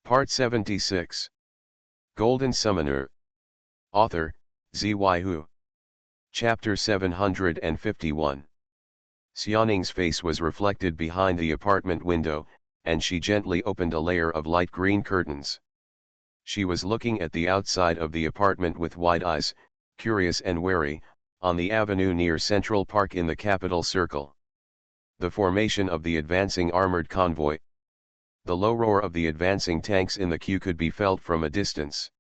Part 76. Golden Summoner. Author, Xuanhuan. Chapter 751. Xuanning's face was reflected behind the apartment window, and she gently opened a layer of light green curtains. She was looking at the outside of the apartment with wide eyes, curious and wary, on the avenue near Central Park in the capital circle. The formation of the advancing armored convoy. The low roar of the advancing tanks in the queue could be felt from a distance.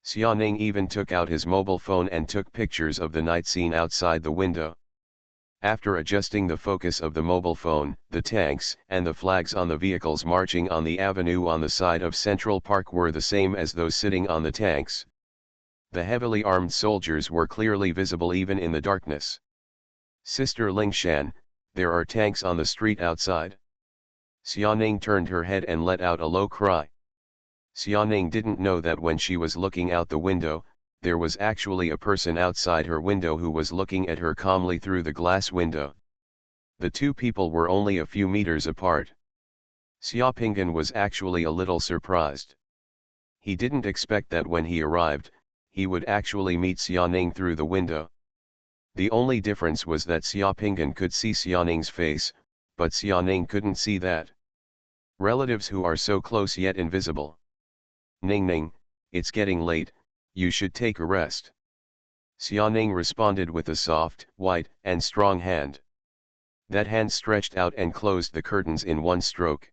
Xuanning even took out his mobile phone and took pictures of the night scene outside the window. After adjusting the focus of the mobile phone, the tanks and the flags on the vehicles marching on the avenue on the side of Central Park were the same as those sitting on the tanks. The heavily armed soldiers were clearly visible even in the darkness. "Sister Lingshan, there are tanks on the street outside." Xuanning turned her head and let out a low cry. Xuanning didn't know that when she was looking out the window, there was actually a person outside her window who was looking at her calmly through the glass window. The two people were only a few meters apart. Xiaopingyan was actually a little surprised. He didn't expect that when he arrived, he would actually meet Xuanning through the window. The only difference was that Xiaopingyan could see Xuanning's face, but Xuanning couldn't see that. Relatives who are so close yet invisible. "Ning, it's getting late, you should take a rest." Xuanning responded with a soft, white, and strong hand. That hand stretched out and closed the curtains in one stroke.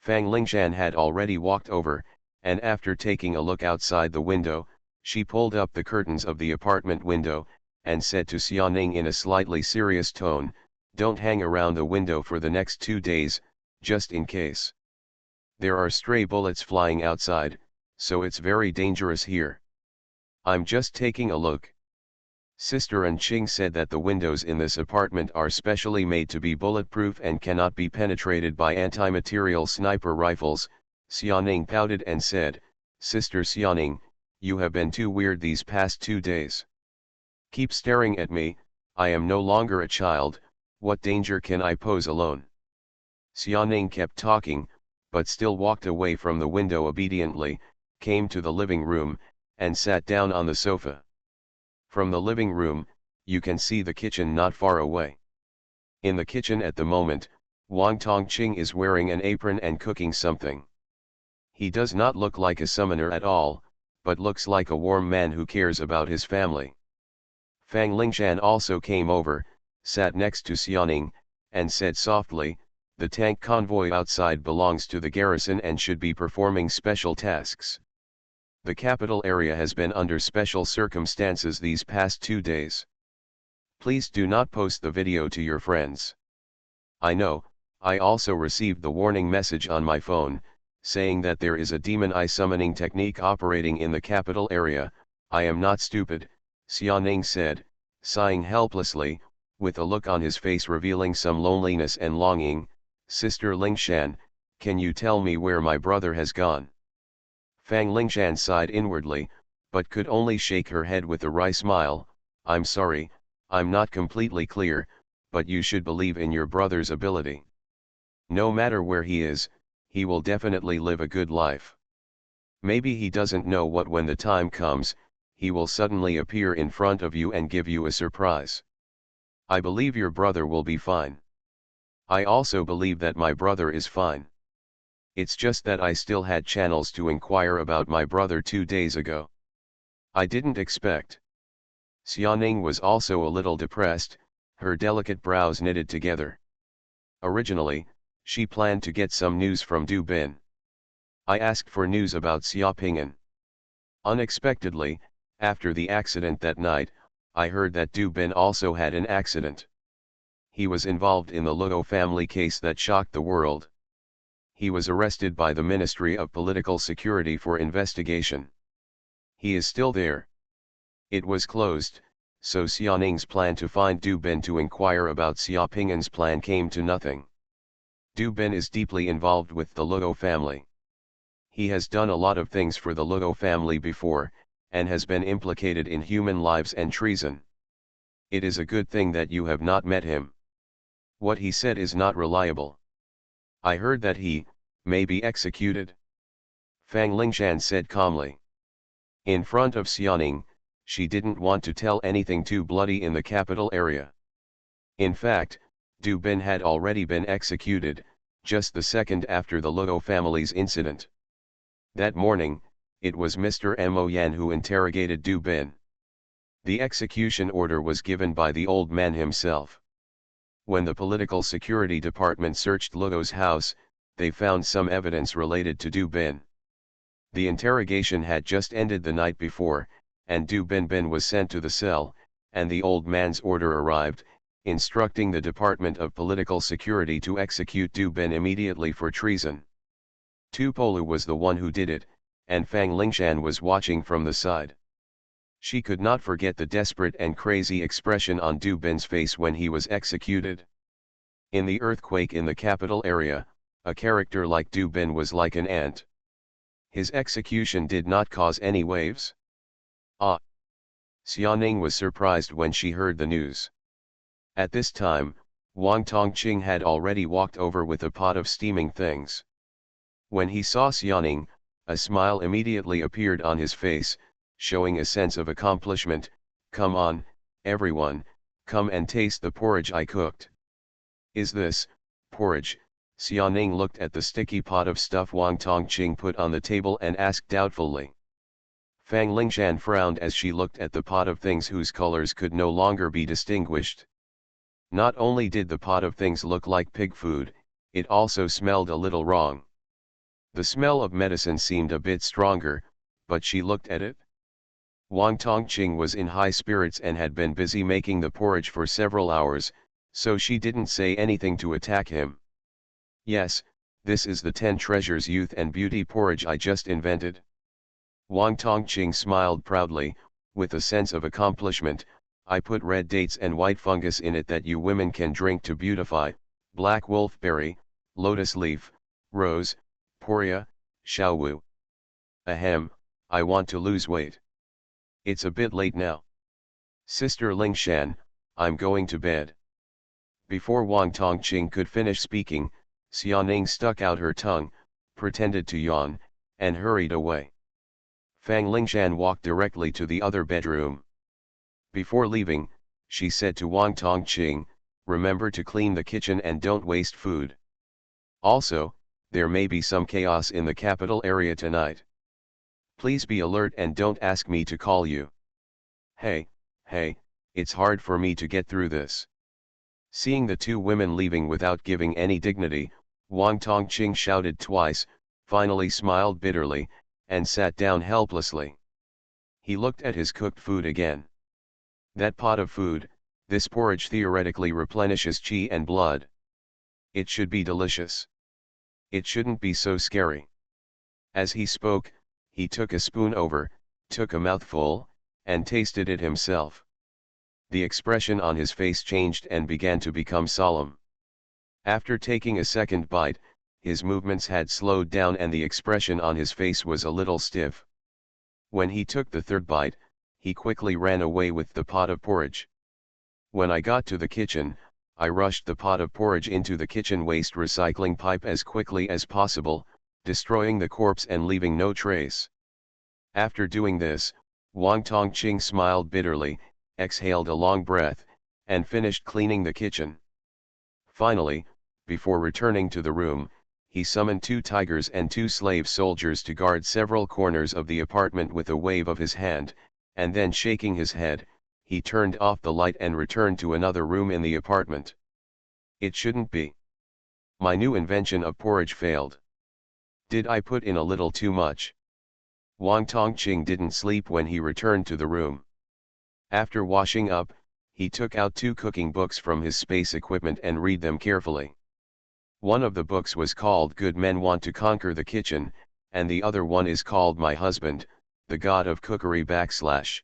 Fang Lingshan had already walked over, and after taking a look outside the window, she pulled up the curtains of the apartment window, and said to Xuanning in a slightly serious tone, "Don't hang around the window for the next 2 days, just in case. There are stray bullets flying outside, so it's very dangerous here." "I'm just taking a look." Sister and Qing said that the windows in this apartment are specially made to be bulletproof and cannot be penetrated by anti-material sniper rifles. Xuanning pouted and said, "Sister Xuanning, you have been too weird these past 2 days. Keep staring at me, I am no longer a child, what danger can I pose alone?" Xuanning kept talking, but still walked away from the window obediently, came to the living room, and sat down on the sofa. From the living room, you can see the kitchen not far away. In the kitchen at the moment, Wang Tongqing is wearing an apron and cooking something. He does not look like a summoner at all, but looks like a warm man who cares about his family. Fang Lingshan also came over, sat next to Xuanning, and said softly, "The tank convoy outside belongs to the garrison and should be performing special tasks. The capital area has been under special circumstances these past 2 days. Please do not post the video to your friends. I know, I also received the warning message on my phone, saying that there is a demon eye summoning technique operating in the capital area. I am not stupid," Xuanning said, sighing helplessly, with a look on his face revealing some loneliness and longing. "Sister Lingshan, can you tell me where my brother has gone?" Fang Lingshan sighed inwardly, but could only shake her head with a wry smile. "I'm sorry, I'm not completely clear, but you should believe in your brother's ability. No matter where he is, he will definitely live a good life. Maybe he doesn't know what when the time comes, he will suddenly appear in front of you and give you a surprise. I believe your brother will be fine. I also believe that my brother is fine. It's just that I still had channels to inquire about my brother 2 days ago. I didn't expect." Xuanning was also a little depressed, her delicate brows knitted together. Originally, she planned to get some news from Du Bin. "I asked for news about Xiaopingyan. Unexpectedly, after the accident that night, I heard that Du Bin also had an accident. He was involved in the Luo family case that shocked the world. He was arrested by the Ministry of Political Security for investigation. He is still there. It was closed, so Xianning's plan to find Du Bin to inquire about Xiaopingyan's plan came to nothing. Du Bin is deeply involved with the Luo family. He has done a lot of things for the Luo family before, and has been implicated in human lives and treason. It is a good thing that you have not met him. What he said is not reliable. I heard that he may be executed." Fang Lingshan said calmly. In front of Xuanning, she didn't want to tell anything too bloody in the capital area. In fact, Du Bin had already been executed, just the second after the Luo family's incident. That morning, it was Mr. Mo Yan who interrogated Du Bin. The execution order was given by the old man himself. When the political security department searched Luo's house, they found some evidence related to Du Bin. The interrogation had just ended the night before, and Du Bin was sent to the cell, and the old man's order arrived, instructing the Department of Political Security to execute Du Bin immediately for treason. Tu Polu was the one who did it, and Fang Lingshan was watching from the side. She could not forget the desperate and crazy expression on Du Bin's face when he was executed. In the earthquake in the capital area, a character like Du Bin was like an ant. His execution did not cause any waves. Ah! Xuanning was surprised when she heard the news. At this time, Wang Tongqing had already walked over with a pot of steaming things. When he saw Xuanning, a smile immediately appeared on his face, showing a sense of accomplishment. "Come on, everyone, come and taste the porridge I cooked." "Is this porridge?" Xuanning looked at the sticky pot of stuff Wang Tongqing put on the table and asked doubtfully. Fang Lingshan frowned as she looked at the pot of things whose colors could no longer be distinguished. Not only did the pot of things look like pig food, it also smelled a little wrong. The smell of medicine seemed a bit stronger, but she looked at it. Wang Tongqing was in high spirits and had been busy making the porridge for several hours, so she didn't say anything to attack him. "Yes, this is the 10 treasures youth and beauty porridge I just invented." Wang Tongqing smiled proudly, with a sense of accomplishment. "I put red dates and white fungus in it that you women can drink to beautify, black wolfberry, lotus leaf, rose, poria, shaowu. Ahem, I want to lose weight. It's a bit late now. Sister Lingshan, I'm going to bed." Before Wang Tongqing could finish speaking, Xuanning stuck out her tongue, pretended to yawn, and hurried away. Fang Lingshan walked directly to the other bedroom. Before leaving, she said to Wang Tongqing, "Remember to clean the kitchen and don't waste food. Also, there may be some chaos in the capital area tonight. Please be alert and don't ask me to call you. Hey, it's hard for me to get through this." Seeing the two women leaving without giving any dignity, Wang Tongqing shouted twice, finally smiled bitterly, and sat down helplessly. He looked at his cooked food again. That pot of food, this porridge theoretically replenishes qi and blood. It should be delicious. It shouldn't be so scary. As he spoke, he took a spoon over, took a mouthful, and tasted it himself. The expression on his face changed and began to become solemn. After taking a second bite, his movements had slowed down and the expression on his face was a little stiff. When he took the third bite, he quickly ran away with the pot of porridge. When I got to the kitchen, I rushed the pot of porridge into the kitchen waste recycling pipe as quickly as possible, destroying the corpse and leaving no trace. After doing this, Wang Tongqing smiled bitterly, exhaled a long breath, and finished cleaning the kitchen. Finally, before returning to the room, he summoned 2 tigers and 2 slave soldiers to guard several corners of the apartment with a wave of his hand, and then shaking his head, he turned off the light and returned to another room in the apartment. It shouldn't be. My new invention of porridge failed. Did I put in a little too much? Wang Tongqing didn't sleep when he returned to the room. After washing up, he took out 2 cooking books from his space equipment and read them carefully. One of the books was called Good Men Want to Conquer the Kitchen, and the other one is called My Husband, the God of Cookery /.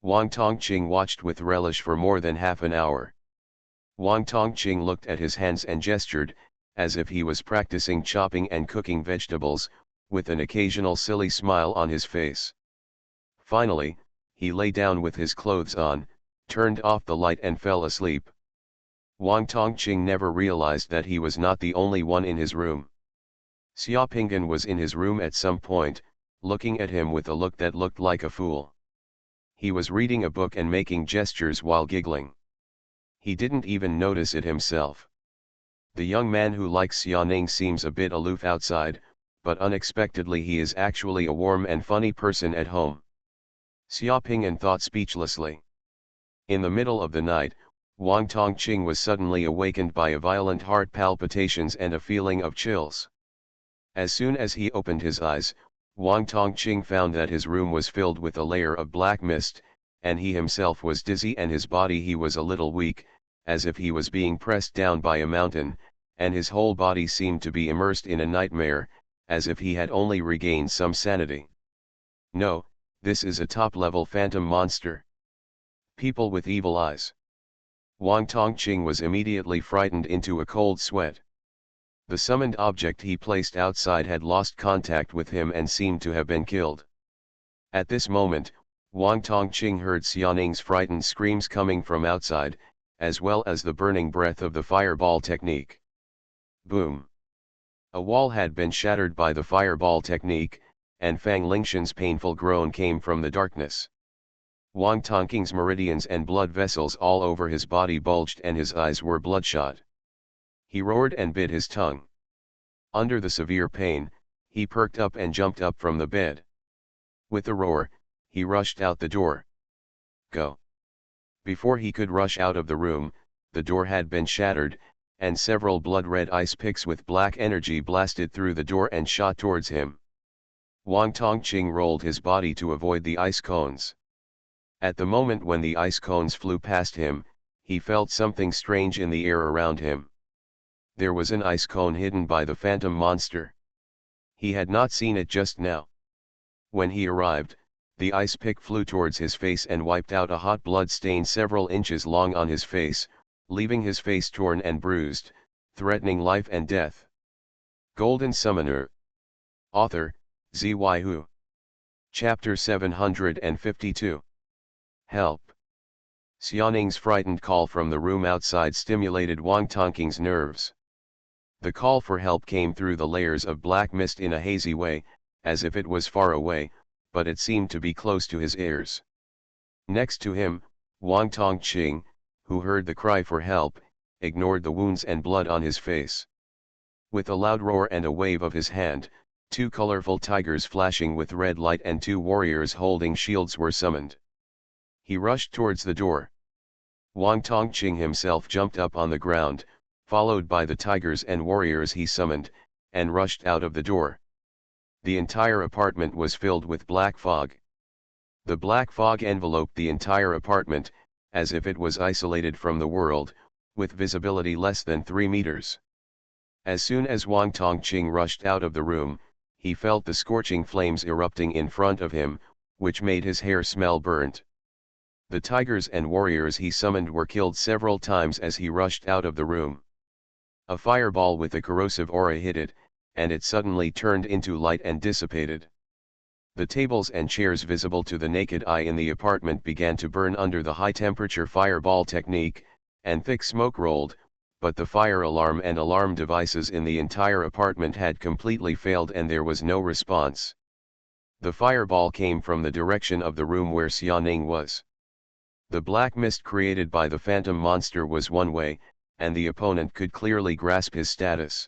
Wang Tongqing watched with relish for more than half an hour. Wang Tongqing looked at his hands and gestured, as if he was practicing chopping and cooking vegetables, with an occasional silly smile on his face. Finally, he lay down with his clothes on, turned off the light and fell asleep. Wang Tongqing never realized that he was not the only one in his room. Xiaopinggan was in his room at some point, looking at him with a look that looked like a fool. He was reading a book and making gestures while giggling. He didn't even notice it himself. The young man who likes Xiaoning seems a bit aloof outside, but unexpectedly he is actually a warm and funny person at home. Xiaopingyan thought speechlessly. In the middle of the night, Wang Tongqing was suddenly awakened by a violent heart palpitations and a feeling of chills. As soon as he opened his eyes, Wang Tongqing found that his room was filled with a layer of black mist, and he himself was dizzy and his body he was a little weak, as if he was being pressed down by a mountain, and his whole body seemed to be immersed in a nightmare, as if he had only regained some sanity. No, this is a top-level phantom monster. People with evil eyes. Wang Tongqing was immediately frightened into a cold sweat. The summoned object he placed outside had lost contact with him and seemed to have been killed. At this moment, Wang Tongqing heard Xiaoning's frightened screams coming from outside, as well as the burning breath of the fireball technique. Boom! A wall had been shattered by the fireball technique, and Fang Lingshan's painful groan came from the darkness. Wang Tongqing's meridians and blood vessels all over his body bulged and his eyes were bloodshot. He roared and bit his tongue. Under the severe pain, he perked up and jumped up from the bed. With a roar, he rushed out the door. Go! Before he could rush out of the room, the door had been shattered, and several blood-red ice picks with black energy blasted through the door and shot towards him. Wang Tongqing rolled his body to avoid the ice cones. At the moment when the ice cones flew past him, he felt something strange in the air around him. There was an ice cone hidden by the phantom monster. He had not seen it just now. When he arrived, the ice pick flew towards his face and wiped out a hot blood stain several inches long on his face, leaving his face torn and bruised, threatening life and death. Golden Summoner. Author, Xuanhuan. Chapter 752. Help! Xiaoning's frightened call from the room outside stimulated Wang Tongqing's nerves. The call for help came through the layers of black mist in a hazy way, as if it was far away, but it seemed to be close to his ears. Next to him, Wang Tongqing, who heard the cry for help, ignored the wounds and blood on his face. With a loud roar and a wave of his hand, two colorful tigers flashing with red light and two warriors holding shields were summoned. He rushed towards the door. Wang Tongqing himself jumped up on the ground, followed by the tigers and warriors he summoned, and rushed out of the door. The entire apartment was filled with black fog. The black fog enveloped the entire apartment, as if it was isolated from the world, with visibility less than 3 meters. As soon as Wang Tongqing rushed out of the room, he felt the scorching flames erupting in front of him, which made his hair smell burnt. The tigers and warriors he summoned were killed several times as he rushed out of the room. A fireball with a corrosive aura hit it, and it suddenly turned into light and dissipated. The tables and chairs visible to the naked eye in the apartment began to burn under the high-temperature fireball technique, and thick smoke rolled, but the fire alarm and alarm devices in the entire apartment had completely failed and there was no response. The fireball came from the direction of the room where Xiaoning was. The black mist created by the phantom monster was one way, and the opponent could clearly grasp his status.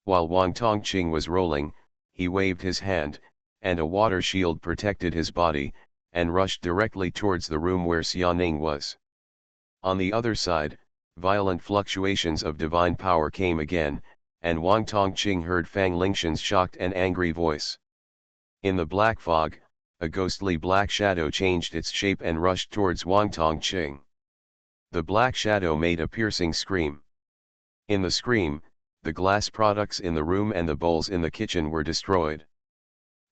While Wang Tongqing was rolling, he waved his hand, and a water shield protected his body, and rushed directly towards the room where Xiaoning was. On the other side, violent fluctuations of divine power came again, and Wang Tongqing heard Fang Lingshan's shocked and angry voice. In the black fog, a ghostly black shadow changed its shape and rushed towards Wang Tongqing. The black shadow made a piercing scream. In the scream, the glass products in the room and the bowls in the kitchen were destroyed.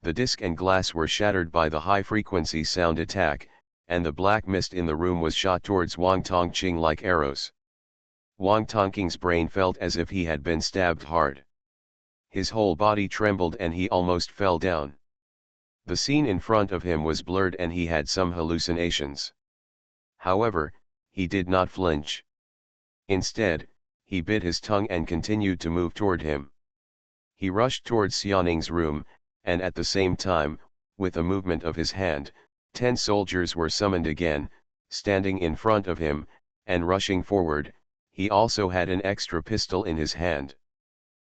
The disc and glass were shattered by the high-frequency sound attack, and the black mist in the room was shot towards Wang Tongqing like arrows. Wang Tongqing's brain felt as if he had been stabbed hard. His whole body trembled and he almost fell down. The scene in front of him was blurred and he had some hallucinations. However, he did not flinch. Instead, he bit his tongue and continued to move toward him. He rushed towards Xianing's room, and at the same time, with a movement of his hand, 10 soldiers were summoned again, standing in front of him, and rushing forward. He also had an extra pistol in his hand.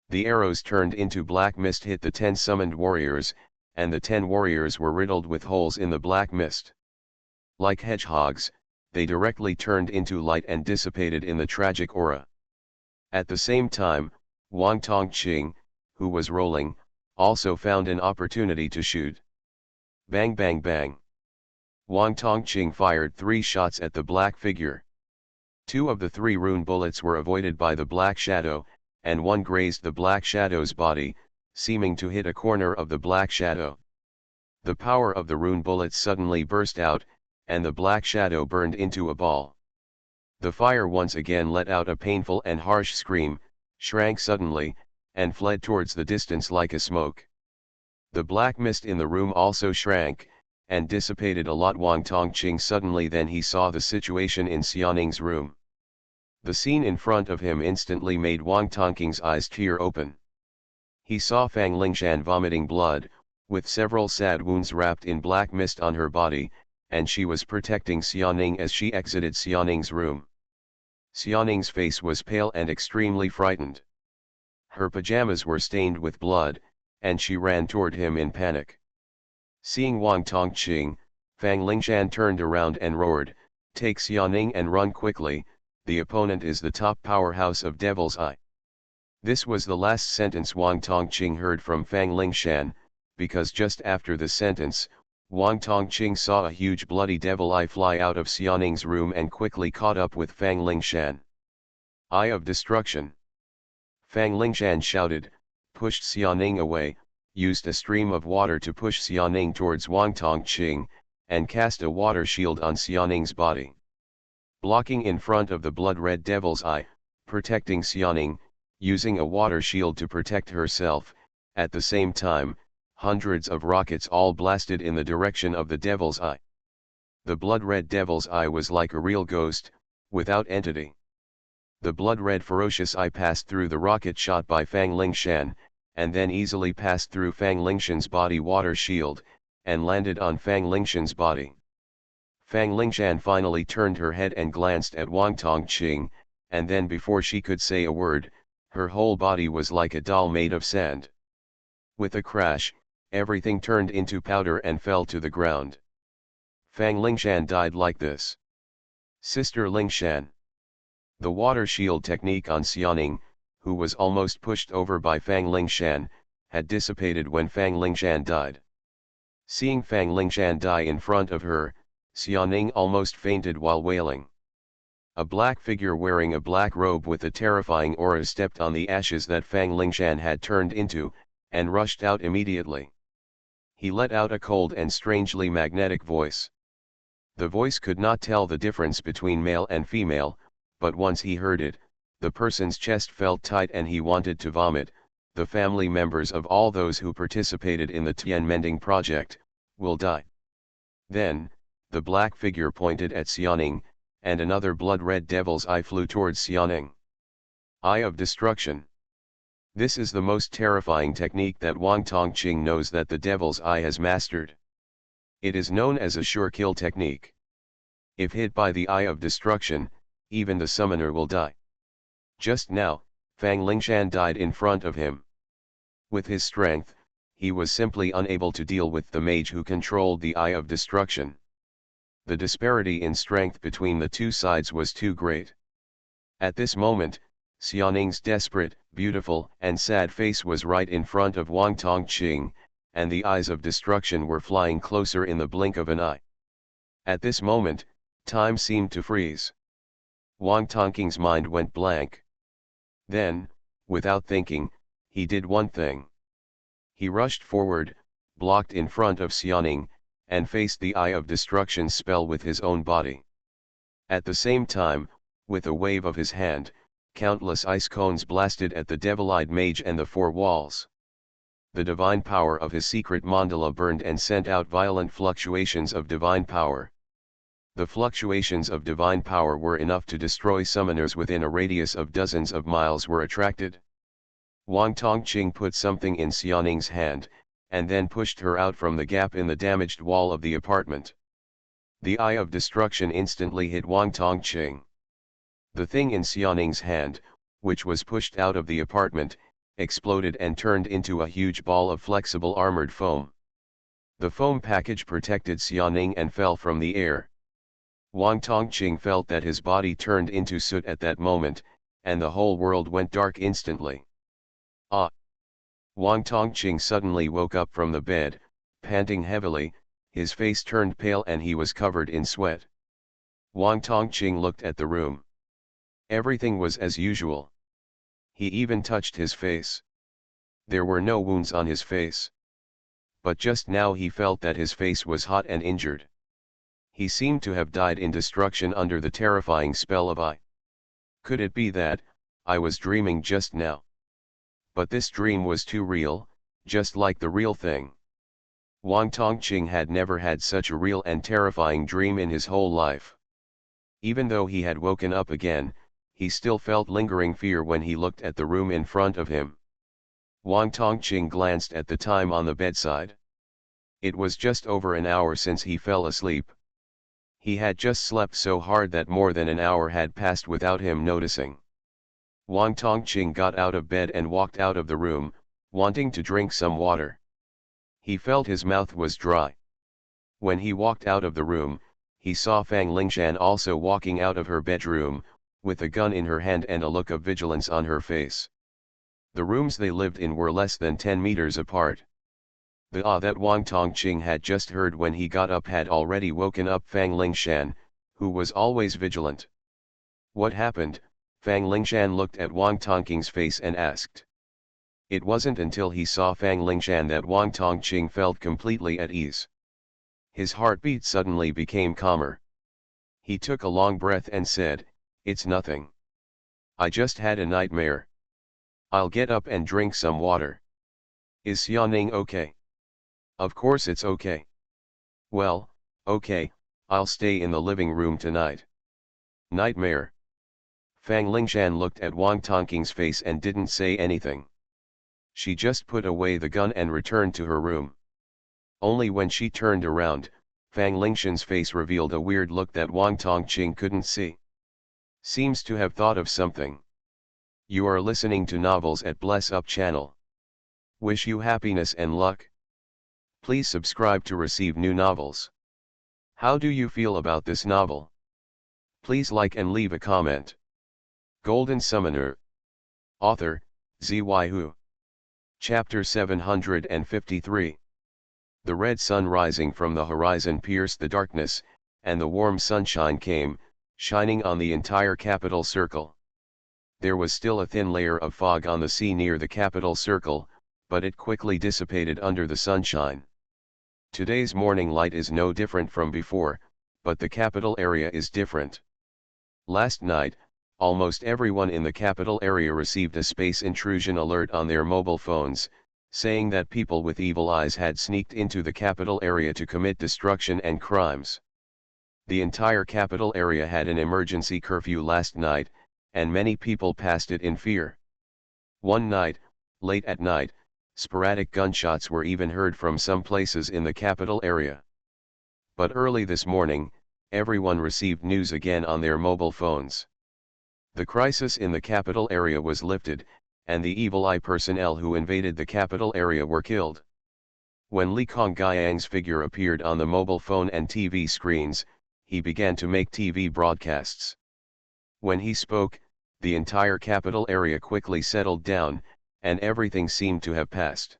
The arrows turned into black mist, hit the 10 summoned warriors, and the 10 warriors were riddled with holes in the black mist. Like hedgehogs, they directly turned into light and dissipated in the tragic aura. At the same time, Wang Tongqing, who was rolling, also found an opportunity to shoot. Bang bang bang. Wang Tongqing fired 3 shots at the black figure. 2 of the 3 rune bullets were avoided by the black shadow, and 1 grazed the black shadow's body, seeming to hit a corner of the black shadow. The power of the rune bullets suddenly burst out, and the black shadow burned into a ball. The fire once again let out a painful and harsh scream, shrank suddenly, and fled towards the distance like a smoke. The black mist in the room also shrank, and dissipated a lot. Wang Tongqing suddenly then he saw the situation in Xianing's room. The scene in front of him instantly made Wang Tongqing's eyes tear open. He saw Fang Lingshan vomiting blood, with several sad wounds wrapped in black mist on her body, and she was protecting Xianing as she exited Xianing's room. Xianing's face was pale and extremely frightened. Her pajamas were stained with blood, and she ran toward him in panic. Seeing Wang Tongqing, Fang Lingshan turned around and roared, "Take Xianing and run quickly, the opponent is the top powerhouse of Devil's Eye." This was the last sentence Wang Tongqing heard from Fang Lingshan, because just after the sentence, Wang Tongqing saw a huge bloody devil eye fly out of Xianing's room and quickly caught up with Fang Lingshan. Eye of Destruction. Fang Lingshan shouted, pushed Xianing away, used a stream of water to push Xianing towards Wang Tongqing, and cast a water shield on Xianing's body. Blocking in front of the blood-red devil's eye, protecting Xianing, using a water shield to protect herself. At the same time, hundreds of rockets all blasted in the direction of the devil's eye. The blood-red devil's eye was like a real ghost, without entity. The blood-red ferocious eye passed through the rocket shot by Fang Lingshan, and then easily passed through Fang Lingshan's body water shield, and landed on Fang Lingshan's body. Fang Lingshan finally turned her head and glanced at Wang Tongqing, and then before she could say a word, her whole body was like a doll made of sand. With a crash, everything turned into powder and fell to the ground. Fang Lingshan died like this. Sister Lingshan. The water shield technique on Xianing, who was almost pushed over by Fang Lingshan, had dissipated when Fang Lingshan died. Seeing Fang Lingshan die in front of her, Xianing almost fainted while wailing. A black figure wearing a black robe with a terrifying aura stepped on the ashes that Fang Lingshan had turned into, and rushed out immediately. He let out a cold and strangely magnetic voice. The voice could not tell the difference between male and female, but once he heard it, the person's chest felt tight and he wanted to vomit. The family members of all those who participated in the Tian Mending project will die. Then, the black figure pointed at Xianing, and another blood-red devil's eye flew towards Xianing. Eye of Destruction. This is the most terrifying technique that Wang Tongqing knows that the devil's eye has mastered. It is known as a sure kill technique. If hit by the Eye of Destruction, even the summoner will die. Just now, Fang Lingshan died in front of him. With his strength, he was simply unable to deal with the mage who controlled the Eye of Destruction. The disparity in strength between the two sides was too great. At this moment, Xianing's desperate, beautiful, and sad face was right in front of Wang Tongqing, and the eyes of destruction were flying closer in the blink of an eye. At this moment, time seemed to freeze. Wang Tongqing's mind went blank. Then, without thinking, he did one thing. He rushed forward, blocked in front of Xianing, and faced the Eye of Destruction's spell with his own body. At the same time, with a wave of his hand, countless ice cones blasted at the devil-eyed mage and the four walls. The divine power of his secret mandala burned and sent out violent fluctuations of divine power. The fluctuations of divine power were enough to destroy summoners within a radius of dozens of miles were attracted. Wang Tongqing put something in Xianing's hand, and then pushed her out from the gap in the damaged wall of the apartment. The eye of destruction instantly hit Wang Tongqing. The thing in Xianing's hand, which was pushed out of the apartment, exploded and turned into a huge ball of flexible armored foam. The foam package protected Xianing and fell from the air. Wang Tongqing felt that his body turned into soot at that moment, and the whole world went dark instantly. Ah! Wang Tongqing suddenly woke up from the bed, panting heavily, his face turned pale and he was covered in sweat. Wang Tongqing looked at the room. Everything was as usual. He even touched his face. There were no wounds on his face. But just now he felt that his face was hot and injured. He seemed to have died in destruction under the terrifying spell of I. Could it be that I was dreaming just now? But this dream was too real, just like the real thing. Wang Tongqing had never had such a real and terrifying dream in his whole life. Even though he had woken up again, he still felt lingering fear when he looked at the room in front of him. Wang Tongqing glanced at the time on the bedside. It was just over an hour since he fell asleep. He had just slept so hard that more than an hour had passed without him noticing. Wang Tongqing got out of bed and walked out of the room, wanting to drink some water. He felt his mouth was dry. When he walked out of the room, he saw Fang Lingshan also walking out of her bedroom, with a gun in her hand and a look of vigilance on her face. The rooms they lived in were less than 10 meters apart. The ah that Wang Tongqing had just heard when he got up had already woken up Fang Lingshan, who was always vigilant. What happened? Fang Lingshan looked at Wang Tongqing's face and asked. It wasn't until he saw Fang Lingshan that Wang Tongqing felt completely at ease. His heartbeat suddenly became calmer. He took a long breath and said, "It's nothing. I just had a nightmare. I'll get up and drink some water. Is Xianing okay?" "Of course it's okay." "Well, okay, I'll stay in the living room tonight." "Nightmare?" Fang Lingshan looked at Wang Tongqing's face and didn't say anything. She just put away the gun and returned to her room. Only when she turned around, Fang Lingshan's face revealed a weird look that Wang Tongqing couldn't see. Seems to have thought of something. You are listening to Novels at Bless Up channel. Wish you happiness and luck. Please subscribe to receive new novels. How do you feel about this novel? Please like and leave a comment. Golden Summoner. Author, Xuanhuan. Chapter 753. The red sun rising from the horizon pierced the darkness, and the warm sunshine came, shining on the entire capital circle. There was still a thin layer of fog on the sea near the capital circle, but it quickly dissipated under the sunshine. Today's morning light is no different from before, but the capital area is different. Last night, almost everyone in the capital area received a space intrusion alert on their mobile phones, saying that people with evil eyes had sneaked into the capital area to commit destruction and crimes. The entire capital area had an emergency curfew last night, and many people passed it in fear. One night, late at night, sporadic gunshots were even heard from some places in the capital area. But early this morning, everyone received news again on their mobile phones. The crisis in the capital area was lifted, and the evil eye personnel who invaded the capital area were killed. When Li Kongyang's figure appeared on the mobile phone and TV screens, he began to make TV broadcasts. When he spoke, the entire capital area quickly settled down, and everything seemed to have passed.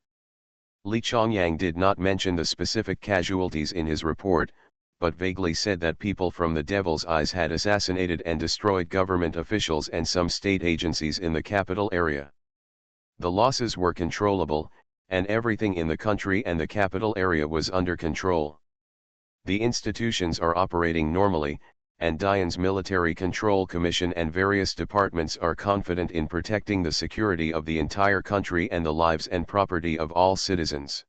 Li Kongyang did not mention the specific casualties in his report, but vaguely said that people from the Devil's Eyes had assassinated and destroyed government officials and some state agencies in the capital area. The losses were controllable, and everything in the country and the capital area was under control. The institutions are operating normally, and Dian's Military Control Commission and various departments are confident in protecting the security of the entire country and the lives and property of all citizens.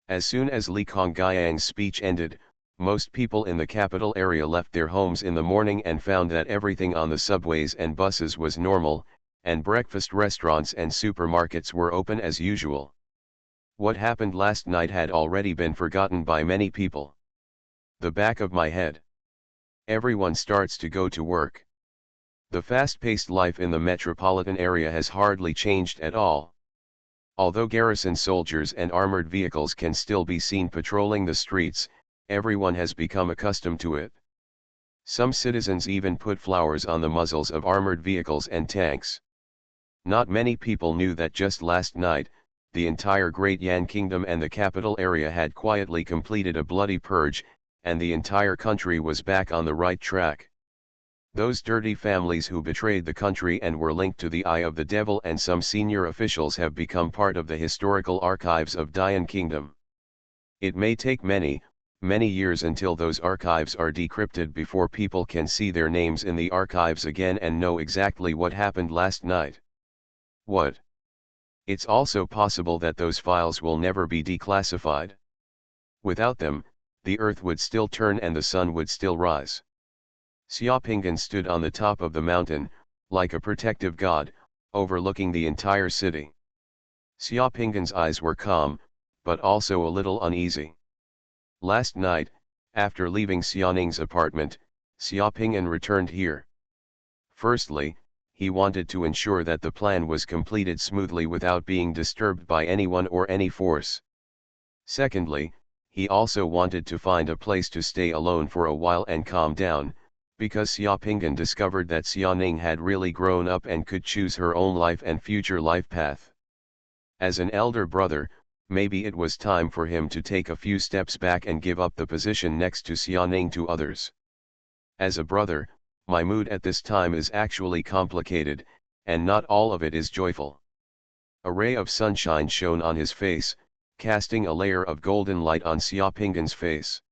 As soon as Li Kongyang's speech ended, most people in the capital area left their homes in the morning and found that everything on the subways and buses was normal, and breakfast restaurants and supermarkets were open as usual. What happened last night had already been forgotten by many people. The back of my head. Everyone starts to go to work. The fast-paced life in the metropolitan area has hardly changed at all. Although garrison soldiers and armored vehicles can still be seen patrolling the streets, everyone has become accustomed to it. Some citizens even put flowers on the muzzles of armored vehicles and tanks. Not many people knew that just last night, the entire Great Yan Kingdom and the capital area had quietly completed a bloody purge, and the entire country was back on the right track. Those dirty families who betrayed the country and were linked to the Eye of the Devil and some senior officials have become part of the historical archives of Dian Kingdom. It may take many years until those archives are decrypted before people can see their names in the archives again and know exactly what happened last night. What? It's also possible that those files will never be declassified. Without them, the earth would still turn and the sun would still rise. Xiaopingan stood on the top of the mountain, like a protective god, overlooking the entire city. Xiaopingan's eyes were calm, but also a little uneasy. Last night, after leaving Xianing's apartment, Xiaopingan returned here. Firstly, he wanted to ensure that the plan was completed smoothly without being disturbed by anyone or any force. Secondly, he also wanted to find a place to stay alone for a while and calm down, because Xiaopingan discovered that Xianing had really grown up and could choose her own life and future life path. As an elder brother, maybe it was time for him to take a few steps back and give up the position next to Xianing to others. As a brother, my mood at this time is actually complicated, and not all of it is joyful. A ray of sunshine shone on his face, casting a layer of golden light on Xiaopingan's face.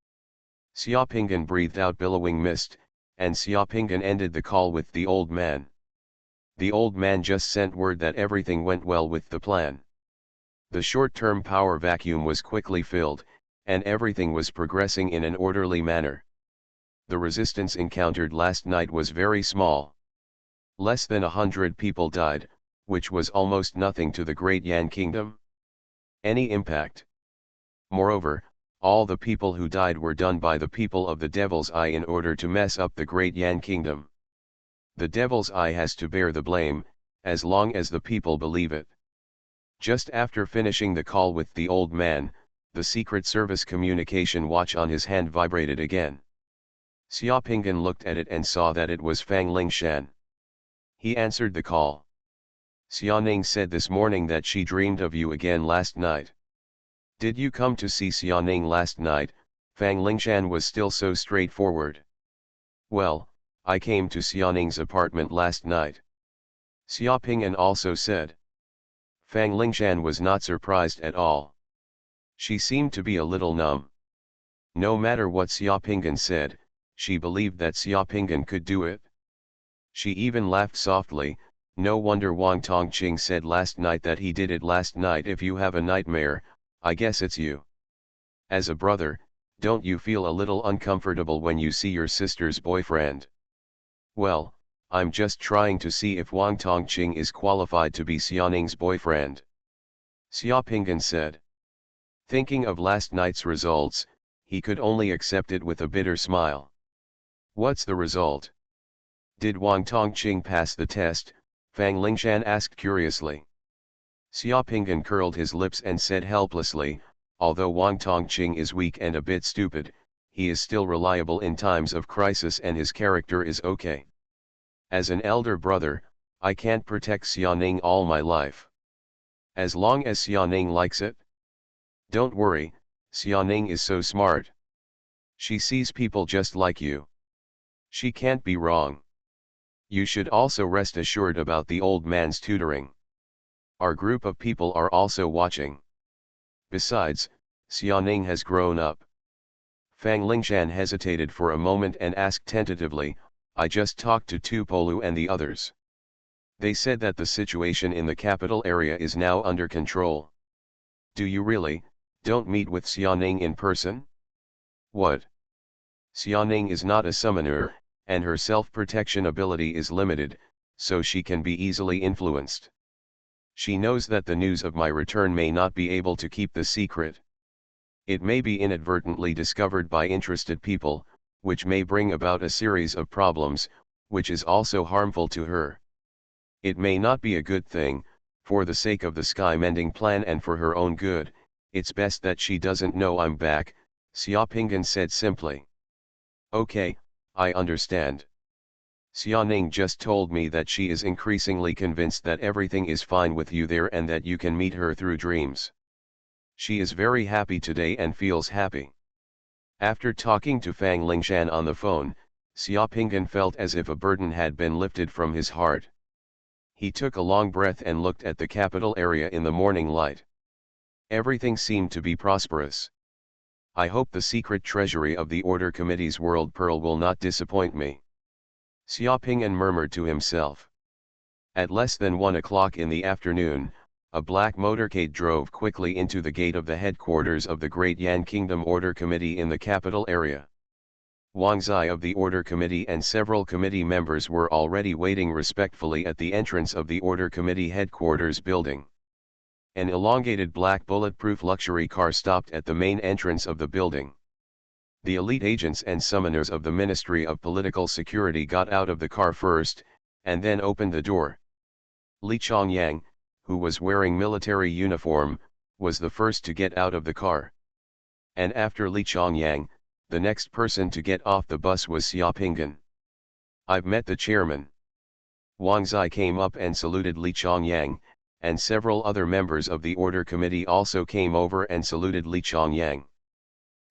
Xiaopingan breathed out billowing mist, and Xiaopingan ended the call with the old man. The old man just sent word that everything went well with the plan. The short-term power vacuum was quickly filled, and everything was progressing in an orderly manner. The resistance encountered last night was very small. Less than 100 people died, which was almost nothing to the Great Yan Kingdom. Any impact? Moreover, all the people who died were done by the people of the Devil's Eye in order to mess up the Great Yan Kingdom. The Devil's Eye has to bear the blame, as long as the people believe it. Just after finishing the call with the old man, the Secret Service communication watch on his hand vibrated again. Xiaopingan looked at it and saw that it was Fang Lingshan. He answered the call. Xianing said this morning that she dreamed of you again last night. Did you come to see Xianing last night? Fang Lingshan was still so straightforward. Well, I came to Xianing's apartment last night. Xiaopingan also said. Fang Lingshan was not surprised at all. She seemed to be a little numb. No matter what Xiaopingan said, she believed that Xiaopingan could do it. She even laughed softly. No wonder Wang Tongqing said last night that he did it last night. If you have a nightmare, I guess it's you. As a brother, don't you feel a little uncomfortable when you see your sister's boyfriend? Well, I'm just trying to see if Wang Tongqing is qualified to be Xianing's boyfriend. Xiaopingan said. Thinking of last night's results, he could only accept it with a bitter smile. What's the result? Did Wang Tongqing pass the test? Fang Lingshan asked curiously. Xiaopingan curled his lips and said helplessly, although Wang Tongqing is weak and a bit stupid, he is still reliable in times of crisis and his character is okay. As an elder brother, I can't protect Xianing all my life. As long as Xianing likes it. Don't worry, Xianing is so smart. She sees people just like you. She can't be wrong. You should also rest assured about the old man's tutoring. Our group of people are also watching. Besides, Xianing has grown up. Fang Lingshan hesitated for a moment and asked tentatively, I just talked to Tupolu and the others. They said that the situation in the capital area is now under control. Do you really? Don't meet with Xianing in person? What? Xianing is not a summoner, and her self-protection ability is limited, so she can be easily influenced. She knows that the news of my return may not be able to keep the secret. It may be inadvertently discovered by interested people, which may bring about a series of problems, which is also harmful to her. It may not be a good thing, for the sake of the sky-mending plan and for her own good, it's best that she doesn't know I'm back, Xiaopingan said simply. Okay, I understand. Xiaoning just told me that she is increasingly convinced that everything is fine with you there and that you can meet her through dreams. She is very happy today and feels happy. After talking to Fang Lingshan on the phone, Xiaopingan felt as if a burden had been lifted from his heart. He took a long breath and looked at the capital area in the morning light. Everything seemed to be prosperous. I hope the secret treasury of the Order Committee's World Pearl will not disappoint me. Xiaopingan murmured to himself. At less than 1 o'clock in the afternoon, a black motorcade drove quickly into the gate of the headquarters of the Great Yan Kingdom Order Committee in the capital area. Wang Zai of the Order Committee and several committee members were already waiting respectfully at the entrance of the Order Committee headquarters building. An elongated black bulletproof luxury car stopped at the main entrance of the building. The elite agents and summoners of the Ministry of Political Security got out of the car first, and then opened the door. Li Chongyang, who was wearing military uniform, was the first to get out of the car. And after Li Chongyang, the next person to get off the bus was Xiaopingan. I've met the chairman. Wang Zai came up and saluted Li Chongyang, and several other members of the Order Committee also came over and saluted Li Chongyang.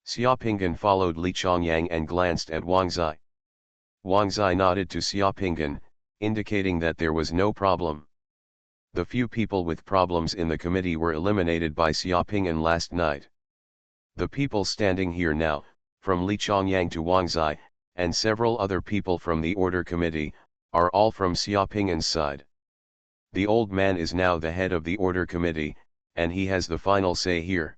Xiaopingan followed Li Chongyang and glanced at Wang Zai. Wang Zai nodded to Xiaopingan, indicating that there was no problem. The few people with problems in the committee were eliminated by Xiaopingan last night. The people standing here now, from Li Chongyang to Wang Zai, and several other people from the Order Committee, are all from Xiaopingan's side. The old man is now the head of the Order Committee, and he has the final say here.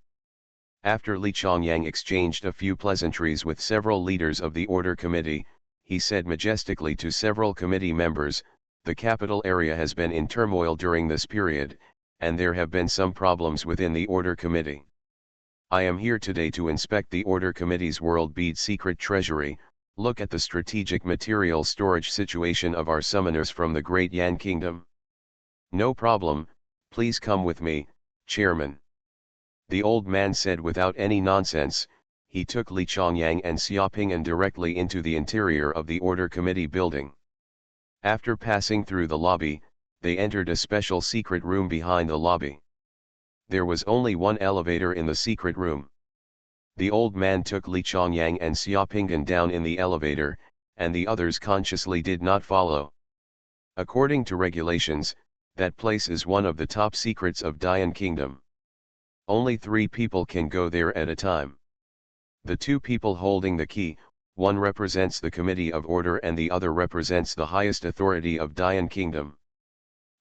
After Li Chongyang exchanged a few pleasantries with several leaders of the Order Committee, he said majestically to several committee members, the capital area has been in turmoil during this period, and there have been some problems within the Order Committee. I am here today to inspect the Order Committee's World Bead Secret Treasury, look at the strategic material storage situation of our summoners from the Great Yan Kingdom. No problem, please come with me, Chairman. The old man said without any nonsense. He took Li Chongyang and Xiaopingan directly into the interior of the Order Committee building. After passing through the lobby, they entered a special secret room behind the lobby. There was only one elevator in the secret room. The old man took Li Chongyang and Xiaopingan down in the elevator, and the others consciously did not follow. According to regulations, that place is one of the top secrets of Dian Kingdom. Only 3 people can go there at a time. The 2 people holding the key, one represents the Committee of Order and the other represents the highest authority of Dian Kingdom.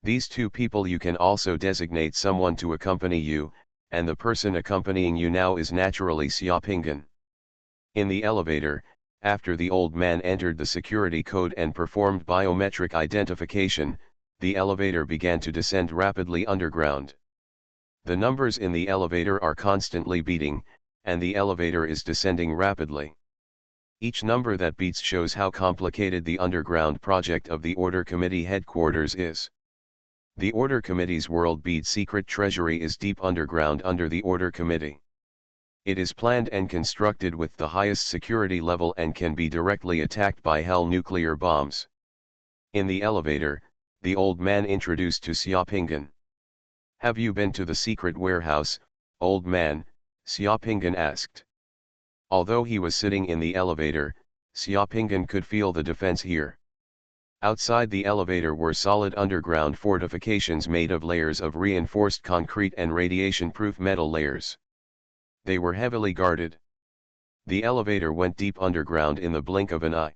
These 2 people you can also designate someone to accompany you, and the person accompanying you now is naturally Xiaopingan. In the elevator, after the old man entered the security code and performed biometric identification, the elevator began to descend rapidly underground. The numbers in the elevator are constantly beating, and the elevator is descending rapidly. Each number that beats shows how complicated the underground project of the Order Committee headquarters is. The Order Committee's World Bead Secret Treasury is deep underground under the Order Committee. It is planned and constructed with the highest security level and can be directly attacked by Hell nuclear bombs. In the elevator, the old man introduced to Xiaopingan. Have you been to the secret warehouse, old man? Xiaopingan asked. Although he was sitting in the elevator, Xiaopingan could feel the defense here. Outside the elevator were solid underground fortifications made of layers of reinforced concrete and radiation-proof metal layers. They were heavily guarded. The elevator went deep underground in the blink of an eye.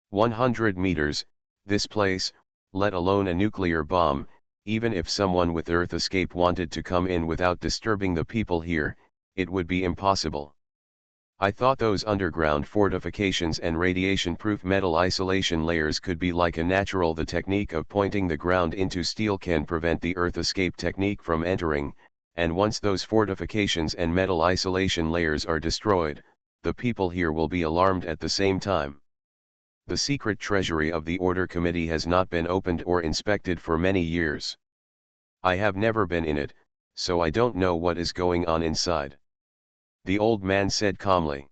100 meters, this place, let alone a nuclear bomb, even if someone with Earth escape wanted to come in without disturbing the people here, it would be impossible. I thought those underground fortifications and radiation-proof metal isolation layers could be like a natural. The technique of pointing the ground into steel can prevent the earth escape technique from entering, and once those fortifications and metal isolation layers are destroyed, the people here will be alarmed at the same time. The secret treasury of the Order Committee has not been opened or inspected for many years. I have never been in it, so I don't know what is going on inside. The old man said calmly.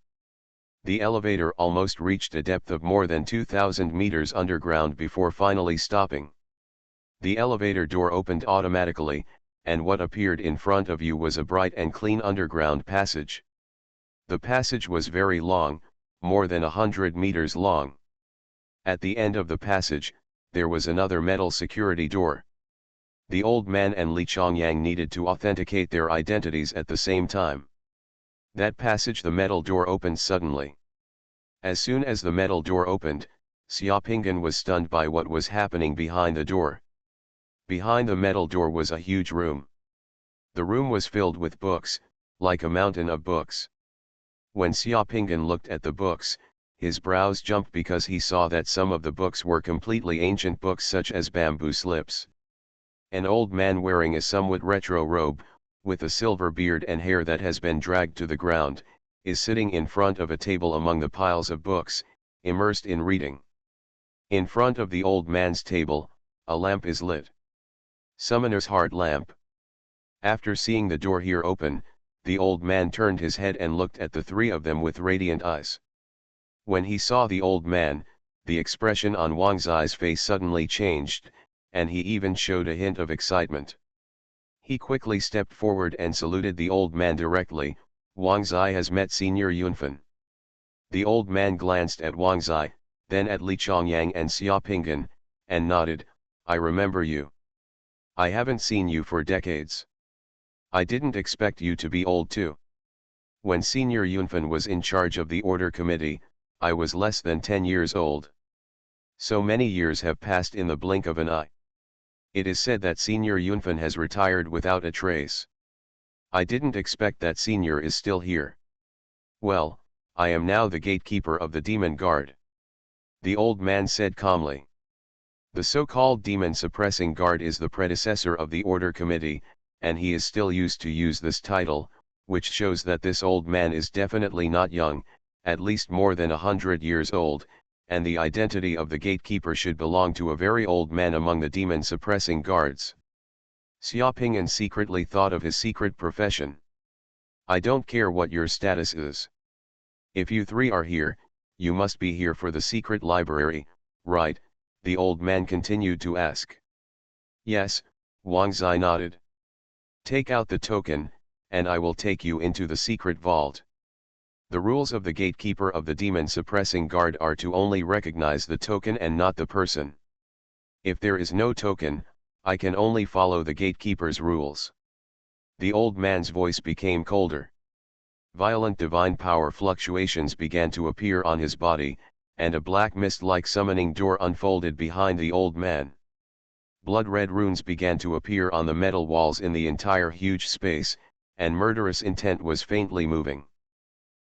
The elevator almost reached a depth of more than 2,000 meters underground before finally stopping. The elevator door opened automatically, and what appeared in front of you was a bright and clean underground passage. The passage was very long, more than 100 meters long. At the end of the passage, there was another metal security door. The old man and Li Chongyang needed to authenticate their identities at the same time. That passage, the metal door opened suddenly. As soon as the metal door opened, Xiaopinggan was stunned by what was happening behind the door. Behind the metal door was a huge room. The room was filled with books, like a mountain of books. When Xiaopinggan looked at the books, his brows jumped because he saw that some of the books were completely ancient books such as bamboo slips. An old man wearing a somewhat retro robe, with a silver beard and hair that has been dragged to the ground, is sitting in front of a table among the piles of books, immersed in reading. In front of the old man's table, a lamp is lit. Summoner's heart lamp. After seeing the door here open, the old man turned his head and looked at the three of them with radiant eyes. When he saw the old man, the expression on Wang Zai's face suddenly changed, and he even showed a hint of excitement. He quickly stepped forward and saluted the old man directly. Wang Zai has met Senior Yunfan. The old man glanced at Wang Zai, then at Li Chongyang and Xiaopinggan, and nodded. I remember you. I haven't seen you for decades. I didn't expect you to be old too. When Senior Yunfan was in charge of the Order Committee, I was less than 10 years old. So many years have passed in the blink of an eye. It is said that Senior Yunfan has retired without a trace. I didn't expect that Senior is still here. Well, I am now the gatekeeper of the Demon Guard. The old man said calmly. The so-called Demon Suppressing Guard is the predecessor of the Order Committee, and he is still used to use this title, which shows that this old man is definitely not young, at least more than 100 years old, and the identity of the gatekeeper should belong to a very old man among the demon suppressing guards. Xiaopingyan secretly thought of his secret profession. I don't care what your status is. If you three are here, you must be here for the secret library, right? The old man continued to ask. Yes, Wang Zai nodded. Take out the token, and I will take you into the secret vault. The rules of the gatekeeper of the demon suppressing guard are to only recognize the token and not the person. If there is no token, I can only follow the gatekeeper's rules. The old man's voice became colder. Violent divine power fluctuations began to appear on his body, and a black mist-like summoning door unfolded behind the old man. Blood-red runes began to appear on the metal walls in the entire huge space, and murderous intent was faintly moving.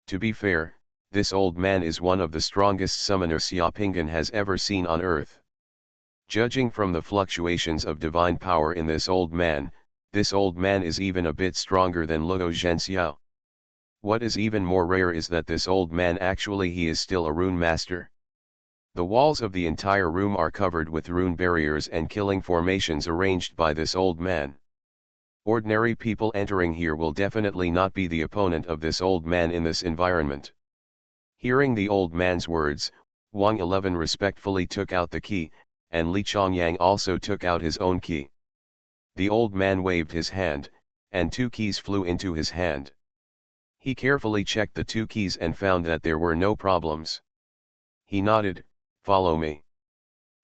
To be fair, this old man is one of the strongest summoners Xiaopingyan has ever seen on earth. Judging from the fluctuations of divine power in this old man is even a bit stronger than Luo Zhenxiao. What is even more rare is that this old man he is still a rune master. The walls of the entire room are covered with rune barriers and killing formations arranged by this old man. Ordinary people entering here will definitely not be the opponent of this old man in this environment. Hearing the old man's words, Wang 11 respectfully took out the key, and Li Chongyang also took out his own key. The old man waved his hand, and 2 keys flew into his hand. He carefully checked the 2 keys and found that there were no problems. He nodded, "Follow me."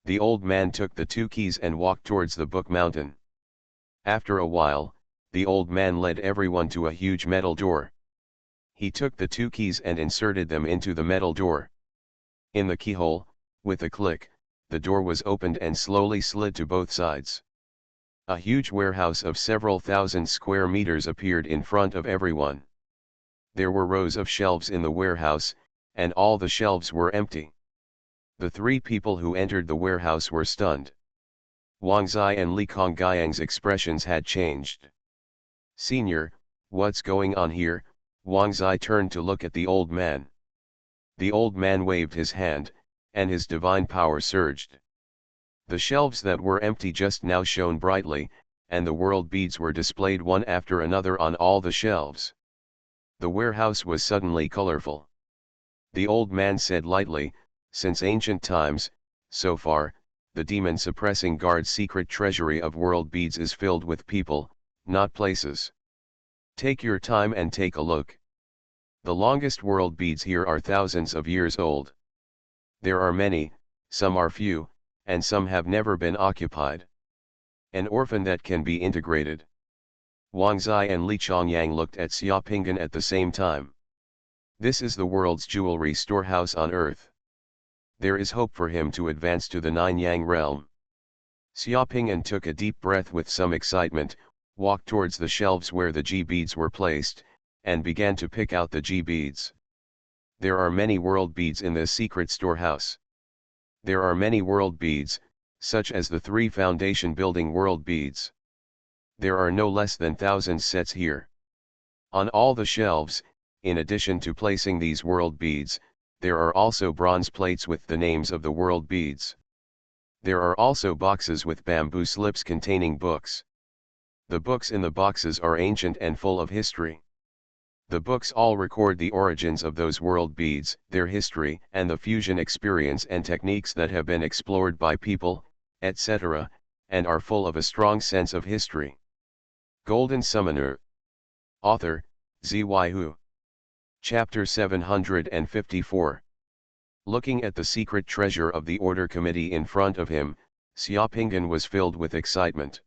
The old man took the 2 keys and walked towards the book mountain. After a while, the old man led everyone to a huge metal door. He took the 2 keys and inserted them into the metal door. In the keyhole, with a click, the door was opened and slowly slid to both sides. A huge warehouse of several thousand square meters appeared in front of everyone. There were rows of shelves in the warehouse, and all the shelves were empty. The three people who entered the warehouse were stunned. Wang Zai and Li Kongyang's expressions had changed. "Senior, what's going on here?" Wang Zai turned to look at the old man. The old man waved his hand, and his divine power surged. The shelves that were empty just now shone brightly, and the world beads were displayed one after another on all the shelves. The warehouse was suddenly colorful. The old man said lightly, "Since ancient times, so far, the demon-suppressing guard's secret treasury of world beads is filled with people, not places. Take your time and take a look. The longest world beads here are thousands of years old. There are many, some are few, and some have never been occupied. An orphan that can be integrated." Wang Zai and Li Chongyang looked at Xiaopinggan at the same time. This is the world's jewelry storehouse on earth. There is hope for him to advance to the Nine Yang realm. Xiaopinggan took a deep breath with some excitement, walked towards the shelves where the G beads were placed, and began to pick out the G beads. There are many world beads in this secret storehouse. There are many world beads, such as the 3 foundation building world beads. There are no less than thousands sets here. On all the shelves, in addition to placing these world beads, there are also bronze plates with the names of the world beads. There are also boxes with bamboo slips containing books. The books in the boxes are ancient and full of history. The books all record the origins of those world beads, their history, and the fusion experience and techniques that have been explored by people, etc., and are full of a strong sense of history. Golden Summoner. Author, Xuanhuan. Chapter 754. Looking at the secret treasure of the Order Committee in front of him, Xiaopinggan was filled with excitement.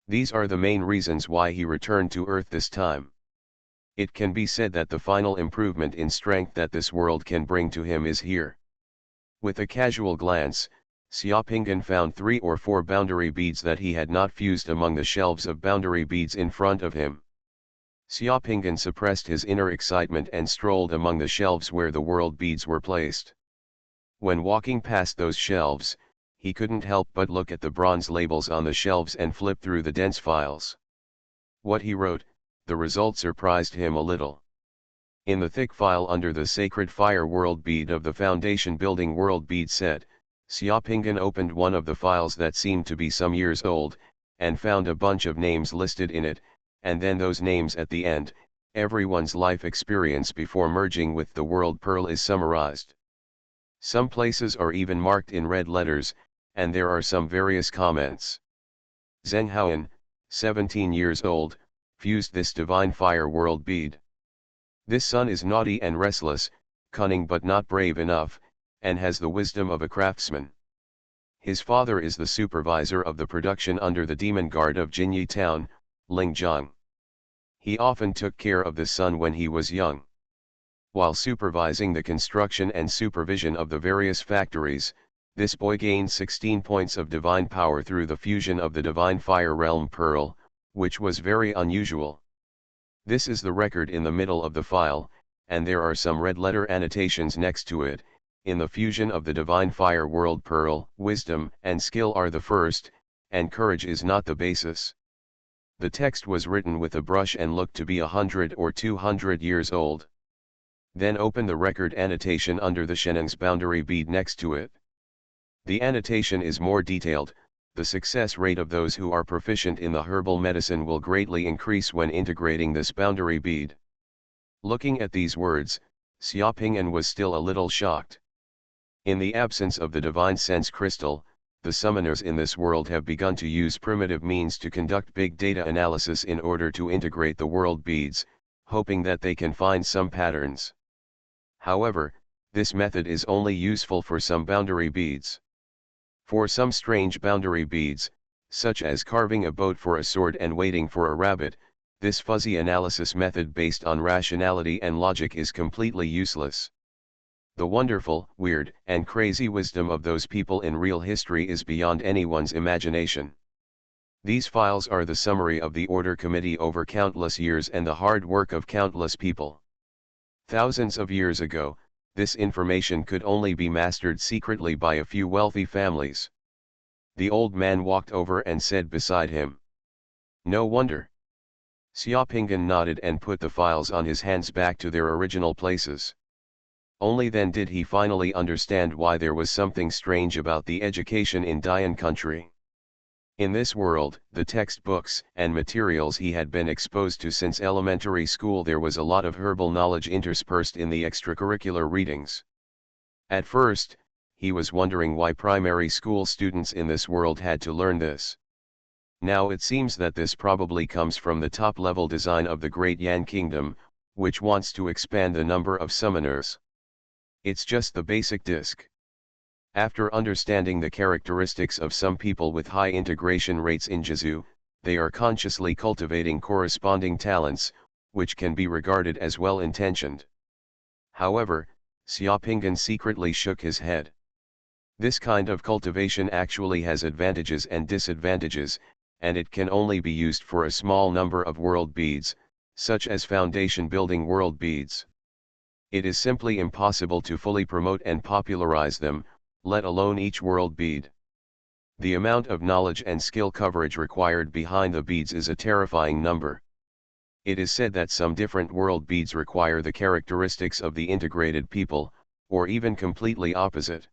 These are the main reasons why he returned to Earth this time. It can be said that the final improvement in strength that this world can bring to him is here. With a casual glance, Xiaopinggan found 3 or 4 boundary beads that he had not fused among the shelves of boundary beads in front of him. Xiaopinggan suppressed his inner excitement and strolled among the shelves where the world beads were placed. When walking past those shelves, he couldn't help but look at the bronze labels on the shelves and flip through the dense files. What he wrote, the result surprised him a little. In the thick file under the Sacred Fire World Bead of the Foundation Building World Bead set, Xiaopinggan opened one of the files that seemed to be some years old, and found a bunch of names listed in it, and then those names at the end. Everyone's life experience before merging with the World Pearl is summarized. Some places are even marked in red letters, and there are some various comments. Xuanhuan, 17 years old, fused this divine fire world bead. This son is naughty and restless, cunning but not brave enough, and has the wisdom of a craftsman. His father is the supervisor of the production under the demon guard of Jinyi town, Lingjiang. He often took care of the son when he was young. While supervising the construction and supervision of the various factories, this boy gained 16 points of divine power through the fusion of the divine fire realm pearl, which was very unusual. This is the record in the middle of the file, and there are some red letter annotations next to it. In the fusion of the divine fire world pearl, wisdom and skill are the first, and courage is not the basis. The text was written with a brush and looked to be 100 or 200 years old. Then open the record annotation under the Sheneng's boundary bead next to it. The annotation is more detailed. The success rate of those who are proficient in the herbal medicine will greatly increase when integrating this boundary bead. Looking at these words, Xiaopingyan was still a little shocked. In the absence of the divine sense crystal, the summoners in this world have begun to use primitive means to conduct big data analysis in order to integrate the world beads, hoping that they can find some patterns. However, this method is only useful for some boundary beads. For some strange boundary beads, such as carving a boat for a sword and waiting for a rabbit, this fuzzy analysis method based on rationality and logic is completely useless. The wonderful, weird, and crazy wisdom of those people in real history is beyond anyone's imagination. These files are the summary of the Order Committee over countless years and the hard work of countless people. Thousands of years ago, this information could only be mastered secretly by a few wealthy families. The old man walked over and said beside him, "No wonder." Xiaopinggan nodded and put the files on his hands back to their original places. Only then did he finally understand why there was something strange about the education in Dian country. In this world, the textbooks and materials he had been exposed to since elementary school, there was a lot of herbal knowledge interspersed in the extracurricular readings. At first, he was wondering why primary school students in this world had to learn this. Now it seems that this probably comes from the top-level design of the Great Yan Kingdom, which wants to expand the number of summoners. It's just the basic disc. After understanding the characteristics of some people with high integration rates in Jizu, they are consciously cultivating corresponding talents, which can be regarded as well-intentioned. However, Xiaopinggan secretly shook his head. This kind of cultivation actually has advantages and disadvantages, and it can only be used for a small number of world beads, such as foundation building world beads. It is simply impossible to fully promote and popularize them, let alone each world bead. The amount of knowledge and skill coverage required behind the beads is a terrifying number. It is said that some different world beads require the characteristics of the integrated people, or even completely opposite.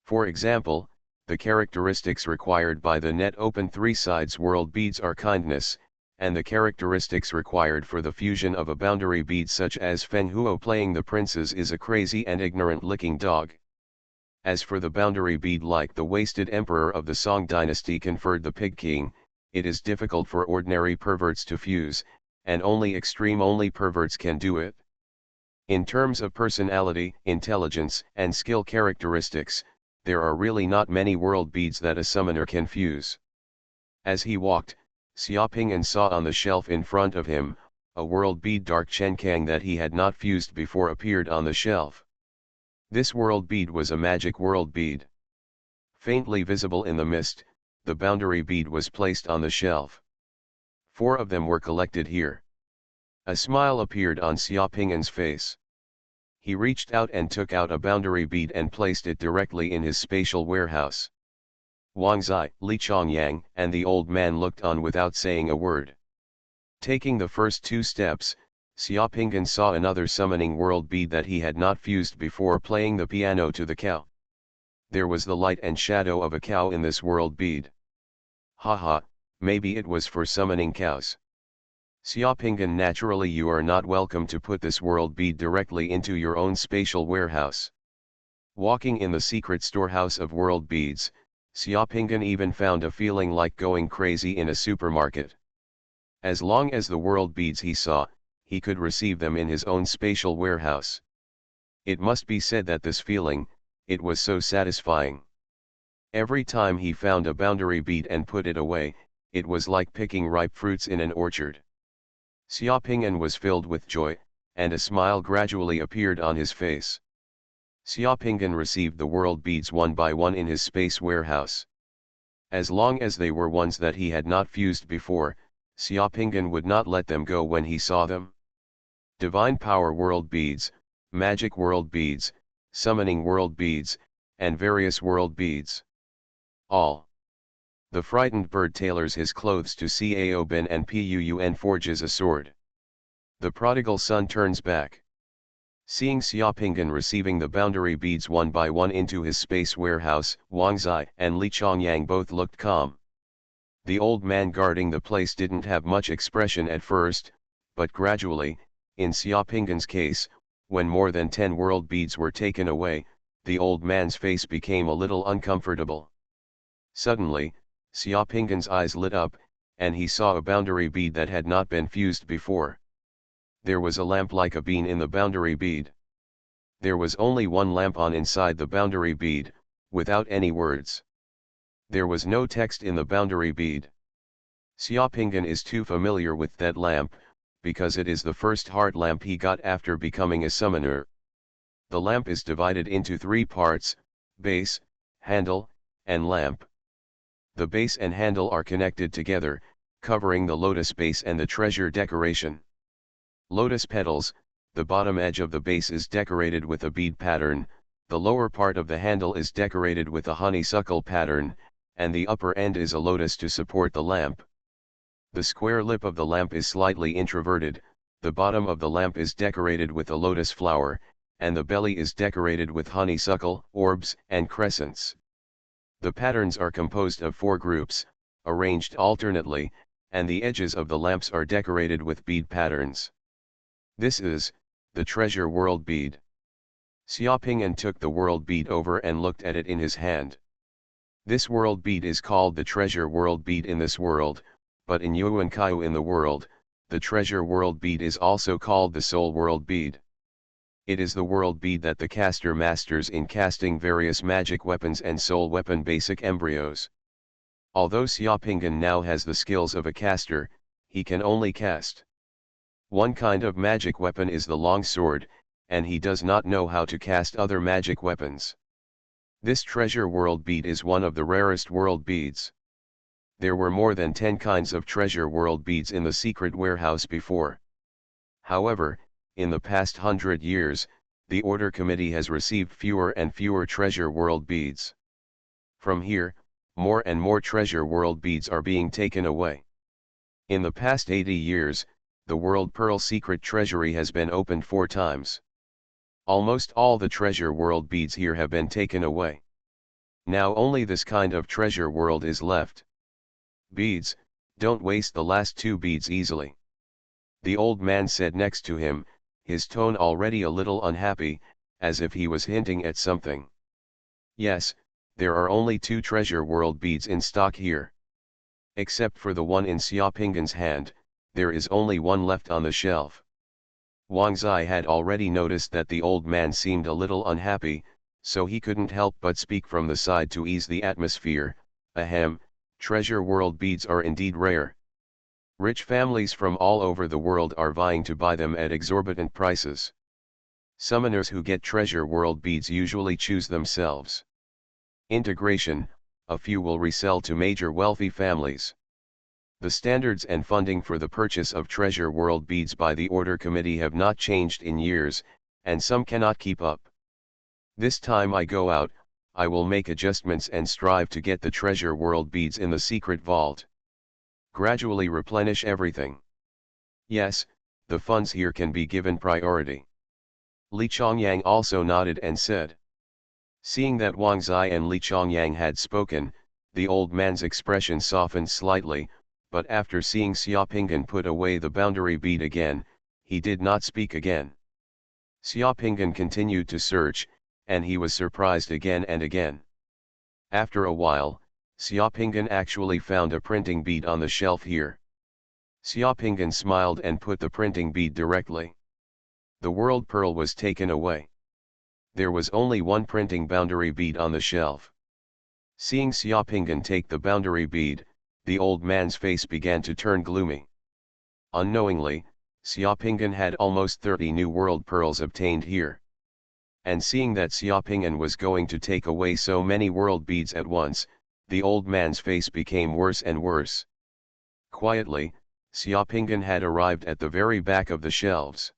For example, the characteristics required by the net open three sides world beads are kindness, and the characteristics required for the fusion of a boundary bead such as Feng Huo playing the princes is a crazy and ignorant licking dog. As for the boundary bead like the wasted emperor of the Song dynasty conferred the Pig King, it is difficult for ordinary perverts to fuse, and only extreme perverts can do it. In terms of personality, intelligence, and skill characteristics, there are really not many world beads that a summoner can fuse. As he walked, Xiaopinggan saw on the shelf in front of him, a world bead dark chenkang that he had not fused before appeared on the shelf. This world bead was a magic world bead. Faintly visible in the mist, the boundary bead was placed on the shelf. 4 of them were collected here. A smile appeared on Xiaopinggan's face. He reached out and took out a boundary bead and placed it directly in his spatial warehouse. Wang Zai, Li Chongyang, and the old man looked on without saying a word. Taking the first 2 steps, Xiaopinggan saw another summoning world bead that he had not fused before playing the piano to the cow. There was the light and shadow of a cow in this world bead. Haha, maybe it was for summoning cows. Xiaopinggan, naturally you are not welcome to put this world bead directly into your own spatial warehouse. Walking in the secret storehouse of world beads, Xiaopinggan even found a feeling like going crazy in a supermarket. As long as the world beads he saw, he could receive them in his own spatial warehouse. It must be said that this feeling, it was so satisfying. Every time he found a boundary bead and put it away, it was like picking ripe fruits in an orchard. Xiaopinggan was filled with joy, and a smile gradually appeared on his face. Xiaopinggan received the world beads one by one in his space warehouse. As long as they were ones that he had not fused before, Xiaopinggan would not let them go when he saw them. Divine Power World Beads, Magic World Beads, Summoning World Beads, and various World Beads. All. The frightened bird tailors his clothes to Cao Bin and Puun forges a sword. The prodigal son turns back. Seeing Xiaopinggan receiving the boundary beads one by one into his space warehouse, Wang Zai and Li Chongyang both looked calm. The old man guarding the place didn't have much expression at first, but gradually, in Xiaopinggan's case, when more than 10 world beads were taken away, the old man's face became a little uncomfortable. Suddenly, Xiaopinggan's eyes lit up, and he saw a boundary bead that had not been fused before. There was a lamp like a bean in the boundary bead. There was only one lamp on inside the boundary bead, without any words. There was no text in the boundary bead. Xiaopinggan is too familiar with that lamp, because it is the first heart lamp he got after becoming a summoner. The lamp is divided into 3 parts, base, handle, and lamp. The base and handle are connected together, covering the lotus base and the treasure decoration. Lotus petals, the bottom edge of the base is decorated with a bead pattern, the lower part of the handle is decorated with a honeysuckle pattern, and the upper end is a lotus to support the lamp. The square lip of the lamp is slightly introverted, the bottom of the lamp is decorated with a lotus flower, and the belly is decorated with honeysuckle, orbs, and crescents. The patterns are composed of 4 groups, arranged alternately, and the edges of the lamps are decorated with bead patterns. This is the treasure world bead. Xiaoping'an took the world bead over and looked at it in his hand. This world bead is called the treasure world bead in this world, but in Yuankai in the world, the treasure world bead is also called the soul world bead. It is the world bead that the caster masters in casting various magic weapons and soul weapon basic embryos. Although Xiaoping'an now has the skills of a caster, he can only cast one kind of magic weapon is the long sword, and he does not know how to cast other magic weapons. This treasure world bead is one of the rarest world beads. There were more than 10 kinds of treasure world beads in the secret warehouse before. However, in the past 100 years, the Order Committee has received fewer and fewer treasure world beads. From here, more and more treasure world beads are being taken away. In the past 80 years, the World Pearl Secret Treasury has been opened 4 times. Almost all the treasure world beads here have been taken away. Now only this kind of treasure world is left. Beads, don't waste the last 2 beads easily. The old man said next to him, his tone already a little unhappy, as if he was hinting at something. Yes, there are only 2 treasure world beads in stock here. Except for the one in Xiaoping'an's hand, there is only one left on the shelf. Wang Zai had already noticed that the old man seemed a little unhappy, so he couldn't help but speak from the side to ease the atmosphere. Ahem, treasure world beads are indeed rare. Rich families from all over the world are vying to buy them at exorbitant prices. Summoners who get treasure world beads usually choose themselves. Integration, a few will resell to major wealthy families. The standards and funding for the purchase of treasure world beads by the Order Committee have not changed in years, and some cannot keep up. This time I go out, I will make adjustments and strive to get the treasure world beads in the secret vault. Gradually replenish everything. Yes, the funds here can be given priority. Li Chongyang also nodded and said. Seeing that Wang Zai and Li Chongyang had spoken, the old man's expression softened slightly, but after seeing Xiaoping'an put away the boundary bead again, he did not speak again. Xiaoping'an continued to search, and he was surprised again and again. After a while, Xiaoping'an actually found a printing bead on the shelf here. Xiaoping'an smiled and put the printing bead directly. The world pearl was taken away. There was only one printing boundary bead on the shelf. Seeing Xiaoping'an take the boundary bead, the old man's face began to turn gloomy. Unknowingly, Xiaoping'an had almost 30 new world pearls obtained here. And seeing that Xiaoping'an was going to take away so many world beads at once, the old man's face became worse and worse. Quietly, Xiaoping'an had arrived at the very back of the shelves.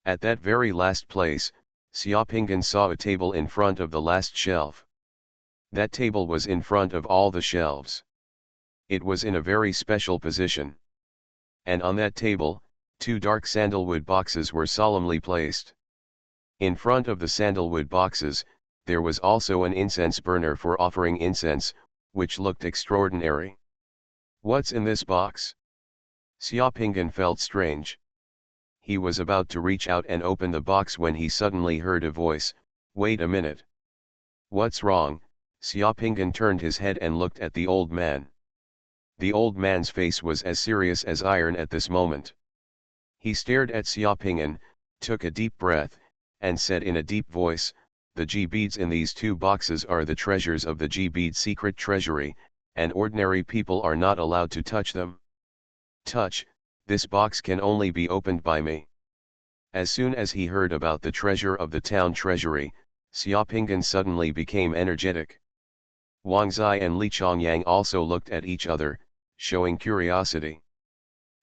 At that very last place, Xiaoping'an saw a table in front of the last shelf. That table was in front of all the shelves. It was in a very special position. And on that table, 2 dark sandalwood boxes were solemnly placed. In front of the sandalwood boxes, there was also an incense burner for offering incense, which looked extraordinary. What's in this box? Xiaoping'an felt strange. He was about to reach out and open the box when he suddenly heard a voice, "Wait a minute." "What's wrong?" Xiaoping'an turned his head and looked at the old man. The old man's face was as serious as iron at this moment. He stared at Xiaoping'an, took a deep breath, and said in a deep voice, "The G-beads in these 2 boxes are the treasures of the G-bead secret treasury, and ordinary people are not allowed to touch them. Touch, this box can only be opened by me." As soon as he heard about the treasure of the town treasury, Xiaoping'an suddenly became energetic. Wang Zai and Li Chongyang also looked at each other, showing curiosity.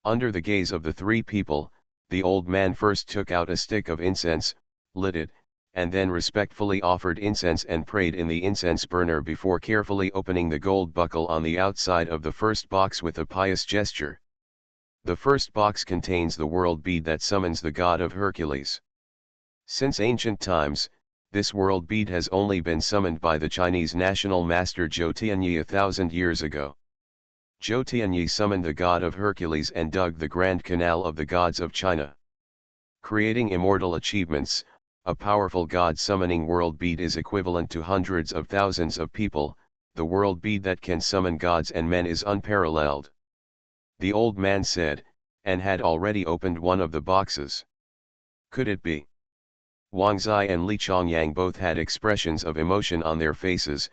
Under the gaze of the 3 people, The old man first took out a stick of incense, lit it, and then respectfully offered incense and prayed in the incense burner before carefully opening the gold buckle on the outside of the first box with a pious gesture. The first box contains the world bead that summons the god of Hercules. Since ancient times, this world bead has only been summoned by the Chinese national master Zhou Tianyi 1,000 years ago. Zhou Tianyi summoned the god of Hercules and dug the Grand Canal of the gods of China. Creating immortal achievements, a powerful god summoning world bead is equivalent to hundreds of thousands of people. The world bead that can summon gods and men is unparalleled. The old man said, and had already opened one of the boxes. Could it be? Wang Zai and Li Chongyang both had expressions of emotion on their faces,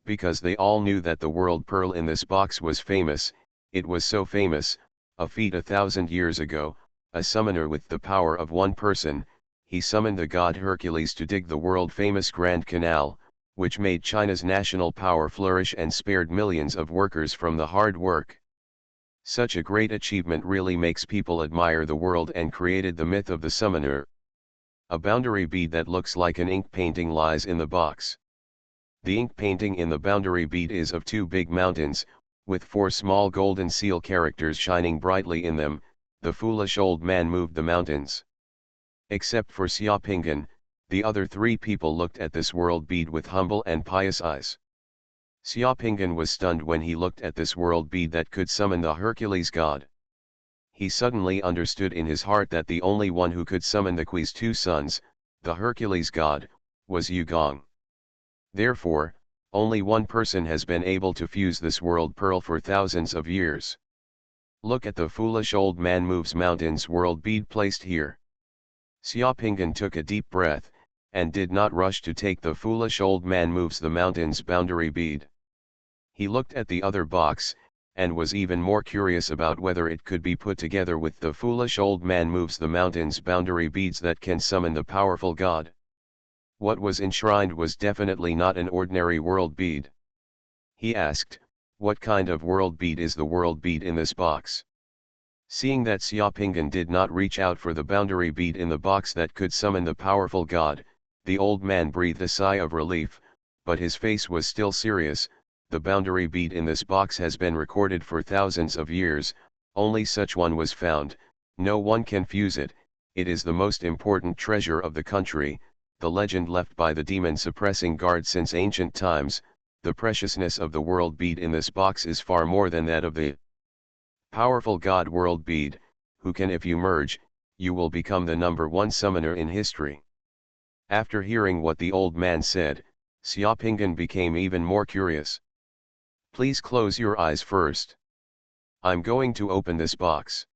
because they all knew that the world pearl in this box was famous. It was so famous, a feat 1,000 years ago, a summoner with the power of one person, he summoned the god Hercules to dig the world-famous Grand Canal, which made China's national power flourish and spared millions of workers from the hard work. Such a great achievement really makes people admire the world and created the myth of the summoner. A boundary bead that looks like an ink painting lies in the box. The ink painting in the boundary bead is of two big mountains, with 4 small golden seal characters shining brightly in them. The foolish old man moved the mountains. Except for Xiaopingan, the other 3 people looked at this world bead with humble and pious eyes. Xiaopingan was stunned when he looked at this world bead that could summon the Hercules god. He suddenly understood in his heart that the only one who could summon the Kui's 2 sons, the Hercules god, was Yu Gong. Therefore, only one person has been able to fuse this world pearl for thousands of years. Look at the foolish old man moves mountains world bead placed here. Xiaopingan took a deep breath, and did not rush to take the foolish old man moves the mountains boundary bead. He looked at the other box, and was even more curious about whether it could be put together with the foolish old man moves the mountains boundary beads that can summon the powerful god. What was enshrined was definitely not an ordinary world bead. He asked, "What kind of world bead is the world bead in this box?" Seeing that Xiaopingan did not reach out for the boundary bead in the box that could summon the powerful god, the old man breathed a sigh of relief, but his face was still serious. The boundary bead in this box has been recorded for thousands of years, only such one was found, no one can fuse it, it is the most important treasure of the country, the legend left by the demon suppressing guard since ancient times. The preciousness of the world bead in this box is far more than that of the powerful god world bead, who can if you merge, you will become the #1 summoner in history. After hearing what the old man said, Xiaopingan became even more curious. Please close your eyes first. I'm going to open this box.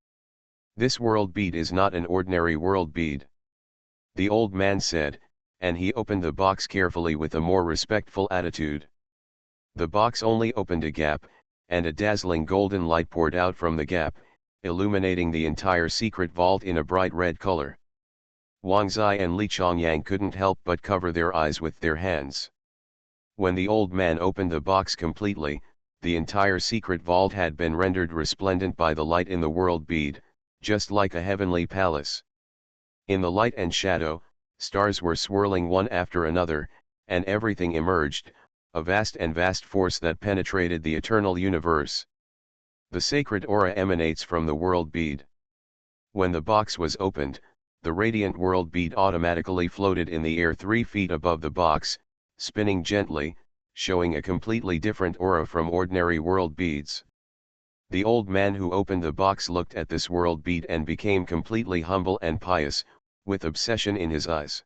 This world bead is not an ordinary world bead. The old man said, and he opened the box carefully with a more respectful attitude. The box only opened a gap, and a dazzling golden light poured out from the gap, illuminating the entire secret vault in a bright red color. Wang Zai and Li Chongyang couldn't help but cover their eyes with their hands. When the old man opened the box completely, the entire secret vault had been rendered resplendent by the light in the world bead, just like a heavenly palace. In the light and shadow, stars were swirling one after another, and everything emerged, a vast force that penetrated the eternal universe. The sacred aura emanates from the world bead. When the box was opened, the radiant world bead automatically floated in the air 3 feet above the box, spinning gently, showing a completely different aura from ordinary world beads. The old man who opened the box looked at this world bead and became completely humble and pious, with obsession in his eyes.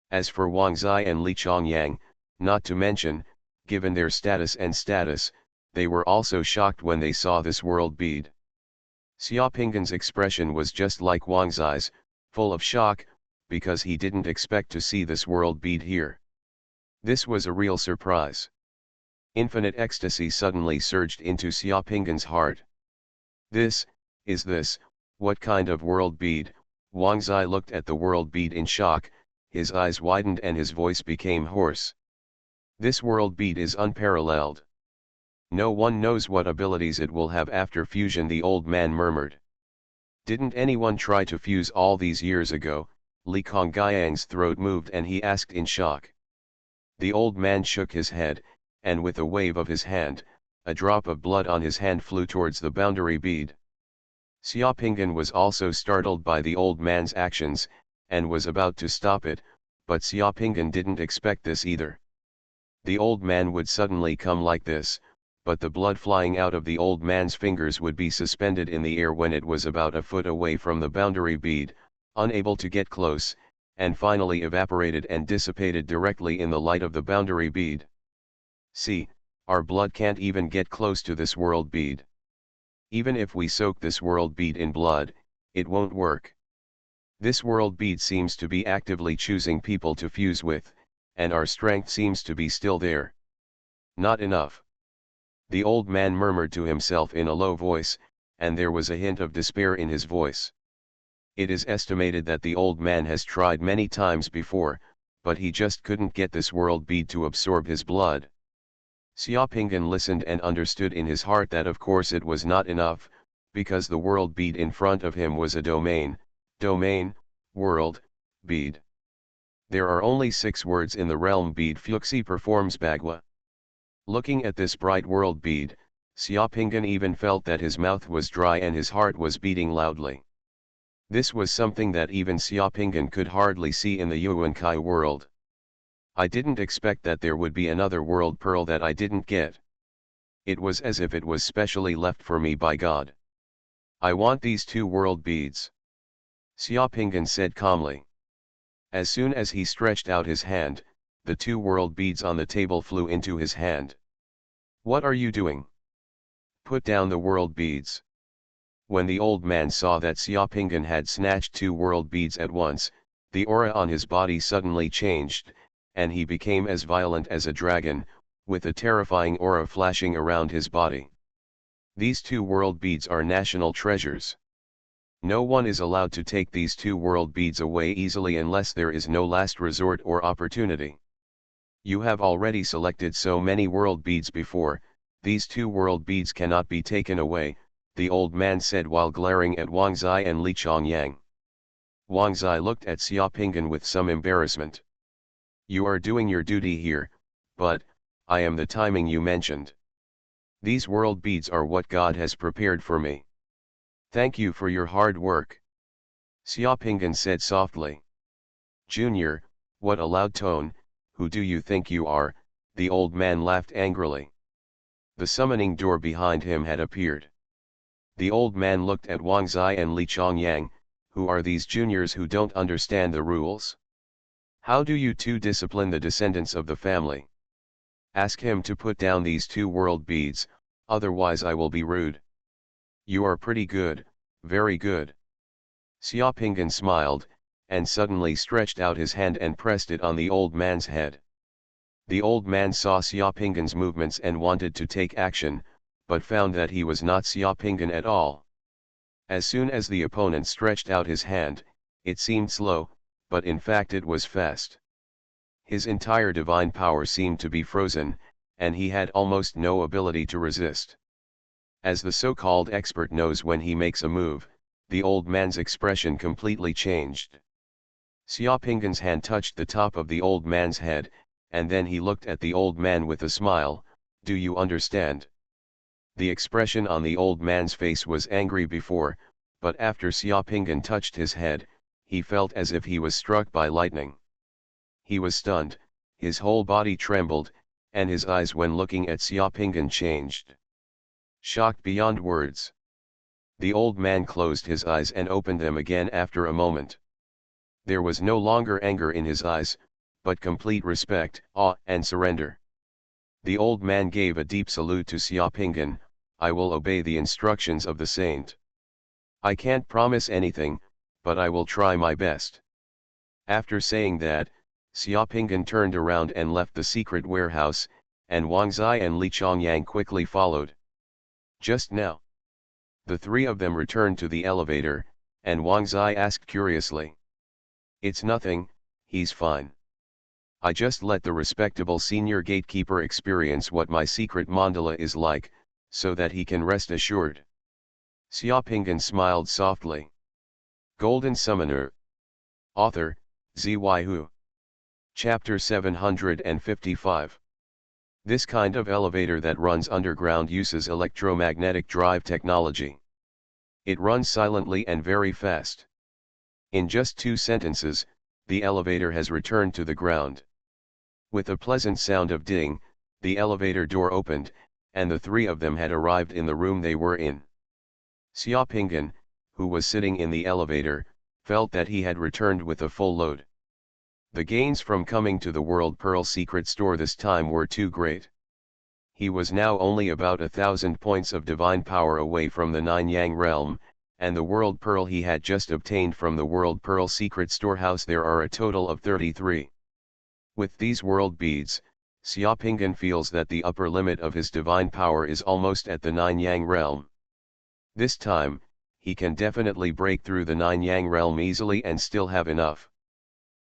As for Wang Zai and Li Chongyang, not to mention, given their status, they were also shocked when they saw this world bead. Xiaopingan's expression was just like Wang Zai's, full of shock, because he didn't expect to see this world bead here. This was a real surprise. Infinite ecstasy suddenly surged into Xiaopingan's heart. This, what kind of world bead? Wang Zai looked at the world bead in shock, his eyes widened and his voice became hoarse. This world bead is unparalleled. No one knows what abilities it will have after fusion, the old man murmured. Didn't anyone try to fuse all these years ago? Li Kongyang's throat moved and he asked in shock. The old man shook his head, and with a wave of his hand, a drop of blood on his hand flew towards the boundary bead. Xiaopinggan was also startled by the old man's actions, and was about to stop it, but Xiaopinggan didn't expect this either. The old man would suddenly come like this, but the blood flying out of the old man's fingers would be suspended in the air when it was about a foot away from the boundary bead, unable to get close, and finally evaporated and dissipated directly in the light of the boundary bead. See, our blood can't even get close to this world bead. Even if we soak this world bead in blood, it won't work. This world bead seems to be actively choosing people to fuse with, and our strength seems to be still there. Not enough. The old man murmured to himself in a low voice, and there was a hint of despair in his voice. It is estimated that the old man has tried many times before, but he just couldn't get this world bead to absorb his blood. Xiaopinggan listened and understood in his heart that of course it was not enough, because the world bead in front of him was a domain, world, bead. There are only 6 words in the realm bead Fuxi performs Bagua. Looking at this bright world bead, Xiaopinggan even felt that his mouth was dry and his heart was beating loudly. This was something that even Xiaopinggan could hardly see in the Yuankai world. I didn't expect that there would be another world pearl that I didn't get. It was as if it was specially left for me by God. I want these 2 world beads. Xiaopinggan said calmly. As soon as he stretched out his hand, the 2 world beads on the table flew into his hand. What are you doing? Put down the world beads. When the old man saw that Xiaopinggan had snatched 2 world beads at once, the aura on his body suddenly changed, and he became as violent as a dragon, with a terrifying aura flashing around his body. These 2 world beads are national treasures. No one is allowed to take these 2 world beads away easily unless there is no last resort or opportunity. You have already selected so many world beads before, these 2 world beads cannot be taken away, the old man said while glaring at Wang Zai and Li Chongyang. Wang Zai looked at Xiaopinggan with some embarrassment. You are doing your duty here, but, I am the timing you mentioned. These world beads are what God has prepared for me. Thank you for your hard work. Xiaopinggan said softly. Junior, what a loud tone, who do you think you are? The old man laughed angrily. The summoning door behind him had appeared. The old man looked at Wang Zai and Li Chongyang. Who are these juniors who don't understand the rules? How do you 2 discipline the descendants of the family? Ask him to put down these 2 world beads, otherwise I will be rude. You are pretty good, very good. Xiaopinggan smiled, and suddenly stretched out his hand and pressed it on the old man's head. The old man saw Xiaopinggan's movements and wanted to take action, but found that he was not Xiaopinggan at all. As soon as the opponent stretched out his hand, it seemed slow, but in fact it was fast. His entire divine power seemed to be frozen, and he had almost no ability to resist. As the so-called expert knows when he makes a move, the old man's expression completely changed. Xiaopinggan's hand touched the top of the old man's head, and then he looked at the old man with a smile. Do you understand? The expression on the old man's face was angry before, but after Xiaopinggan touched his head, he felt as if he was struck by lightning. He was stunned, his whole body trembled, and his eyes when looking at Xiaopinggan changed. Shocked beyond words. The old man closed his eyes and opened them again after a moment. There was no longer anger in his eyes, but complete respect, awe, and surrender. The old man gave a deep salute to Xiaopinggan. I will obey the instructions of the saint. I can't promise anything, but I will try my best. After saying that, Xiaopinggan turned around and left the secret warehouse, and Wang Zai and Li Chongyang quickly followed. Just now, the 3 of them returned to the elevator, and Wang Zai asked curiously. It's nothing, he's fine. I just let the respectable senior gatekeeper experience what my secret mandala is like, so that he can rest assured. Xiaopinggan smiled softly. Golden Summoner. Author, Xuanhuan. Chapter 755. This kind of elevator that runs underground uses electromagnetic drive technology. It runs silently and very fast. In just 2 sentences, the elevator has returned to the ground. With a pleasant sound of ding, the elevator door opened, and the 3 of them had arrived in the room they were in. Xiaopingyan, who was sitting in the elevator, felt that he had returned with a full load. The gains from coming to the World Pearl secret store this time were too great. He was now only about 1,000 points of divine power away from the 9 Yang realm, and the World Pearl he had just obtained from the World Pearl secret storehouse there are a total of 33. With these world beads, Xiaopingyan feels that the upper limit of his divine power is almost at the 9 Yang realm. This time, he can definitely break through the 9 Yang realm easily and still have enough.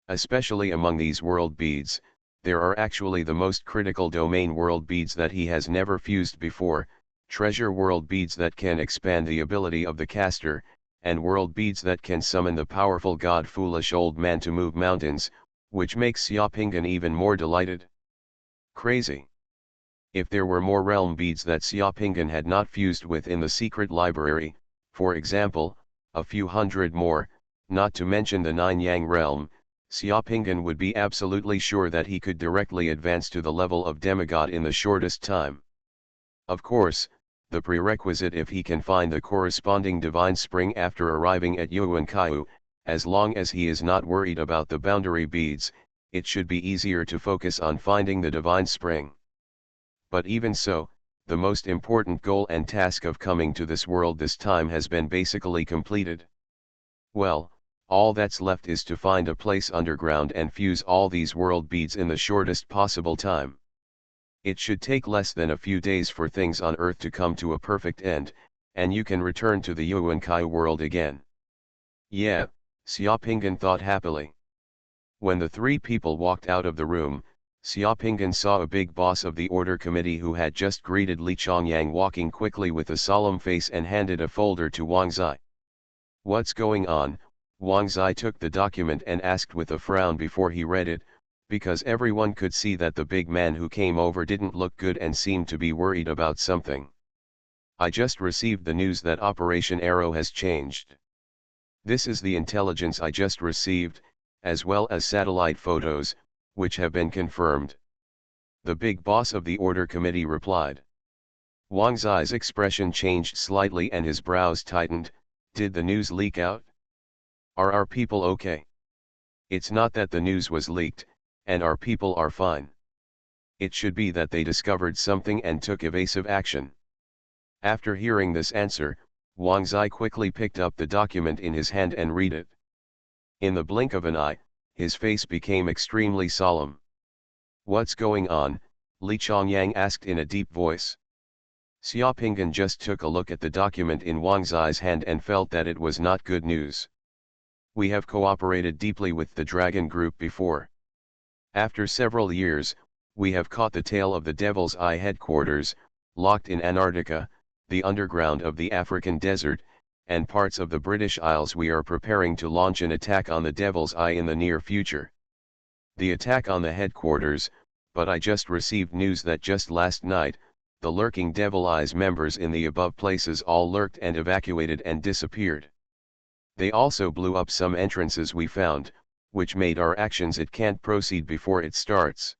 Especially among these world beads, there are actually the most critical domain world beads that he has never fused before, treasure world beads that can expand the ability of the caster, and world beads that can summon the powerful god Foolish Old Man to move mountains, which makes Xiaopingyan even more delighted. Crazy. If there were more realm beads that Xiaopingyan had not fused with in the secret library, for example, a few hundred more, not to mention the 9 Yang realm, Xiaopingyan would be absolutely sure that he could directly advance to the level of demigod in the shortest time. Of course, the prerequisite if he can find the corresponding divine spring after arriving at Xuanhuan, as long as he is not worried about the boundary beads, it should be easier to focus on finding the divine spring. But even so, the most important goal and task of coming to this world this time has been basically completed. Well, all that's left is to find a place underground and fuse all these world beads in the shortest possible time. It should take less than a few days for things on Earth to come to a perfect end, and you can return to the Xuanhuan world again. Yeah, Xiaopingyan thought happily. When the 3 people walked out of the room, Xiaopingyan saw a big boss of the order committee who had just greeted Li Chongyang walking quickly with a solemn face and handed a folder to Wang Zai. What's going on? Wang Zai took the document and asked with a frown before he read it, because everyone could see that the big man who came over didn't look good and seemed to be worried about something. I just received the news that Operation Arrow has changed. This is the intelligence I just received, as well as satellite photos, which have been confirmed. The big boss of the order committee replied. Wang Zai's expression changed slightly and his brows tightened. Did the news leak out? Are our people okay? It's not that the news was leaked, and our people are fine. It should be that they discovered something and took evasive action. After hearing this answer, Wang Zai quickly picked up the document in his hand and read it. In the blink of an eye, his face became extremely solemn. What's going on? Li Chongyang asked in a deep voice. Xiaopingyan just took a look at the document in Wang Zai's hand and felt that it was not good news. We have cooperated deeply with the Dragon Group before. After several years, we have caught the tail of the Devil's Eye headquarters, locked in Antarctica, the underground of the African desert, and parts of the British Isles. We are preparing to launch an attack on the Devil's Eye in the near future. The attack on the headquarters, but I just received news that just last night, the lurking Devil Eyes members in the above places all lurked and evacuated and disappeared. They also blew up some entrances we found, which made our actions it can't proceed before it starts.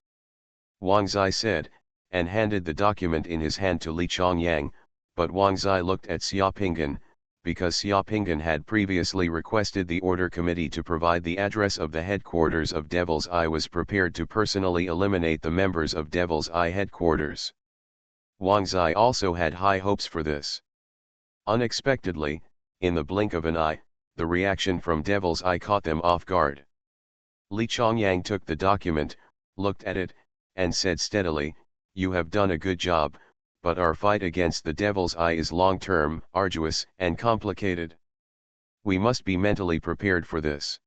Wang Zai said, and handed the document in his hand to Li Chongyang, but Wang Zai looked at Xiaopingyan, because Xiaopingyan had previously requested the order committee to provide the address of the headquarters of Devil's Eye was prepared to personally eliminate the members of Devil's Eye headquarters. Wang Zai also had high hopes for this. Unexpectedly, in the blink of an eye, the reaction from Devil's Eye caught them off guard. Li Chongyang took the document, looked at it, and said steadily, "You have done a good job, but our fight against the Devil's Eye is long-term, arduous, and complicated. We must be mentally prepared for this.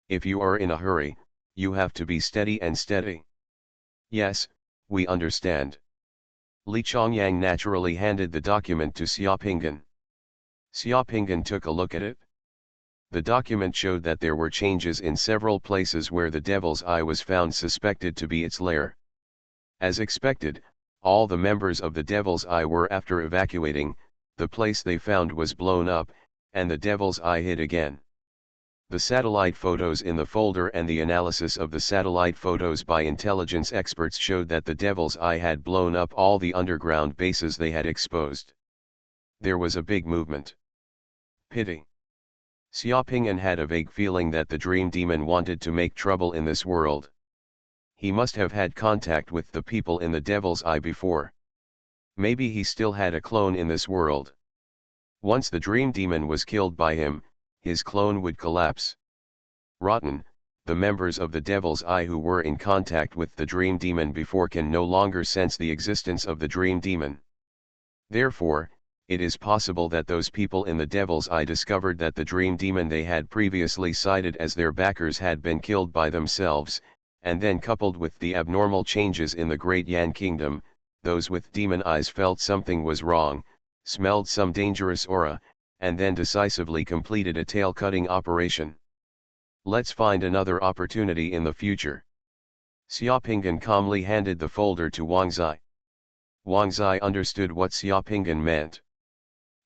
If you are in a hurry, you have to be steady and steady." "Yes, we understand." Li Chongyang naturally handed the document to Xiaopingyan. Xiaopingyan took a look at it. The document showed that there were changes in several places where the Devil's Eye was found suspected to be its lair. As expected, all the members of the Devil's Eye were after evacuating, the place they found was blown up, and the Devil's Eye hid again. The satellite photos in the folder and the analysis of the satellite photos by intelligence experts showed that the Devil's Eye had blown up all the underground bases they had exposed. There was a big movement. Pity. Xiaoping'an had a vague feeling that the dream demon wanted to make trouble in this world. He must have had contact with the people in the Devil's Eye before. Maybe he still had a clone in this world. Once the dream demon was killed by him, his clone would collapse. Rotten, the members of the Devil's Eye who were in contact with the dream demon before can no longer sense the existence of the dream demon. Therefore, it is possible that those people in the Devil's Eye discovered that the dream demon they had previously cited as their backers had been killed by themselves, and then coupled with the abnormal changes in the Great Yan Kingdom, those with demon eyes felt something was wrong, smelled some dangerous aura, and then decisively completed a tail-cutting operation. Let's find another opportunity in the future. Xiaoping'an calmly handed the folder to Wang Zai. Wang Zai understood what Xiaoping'an meant.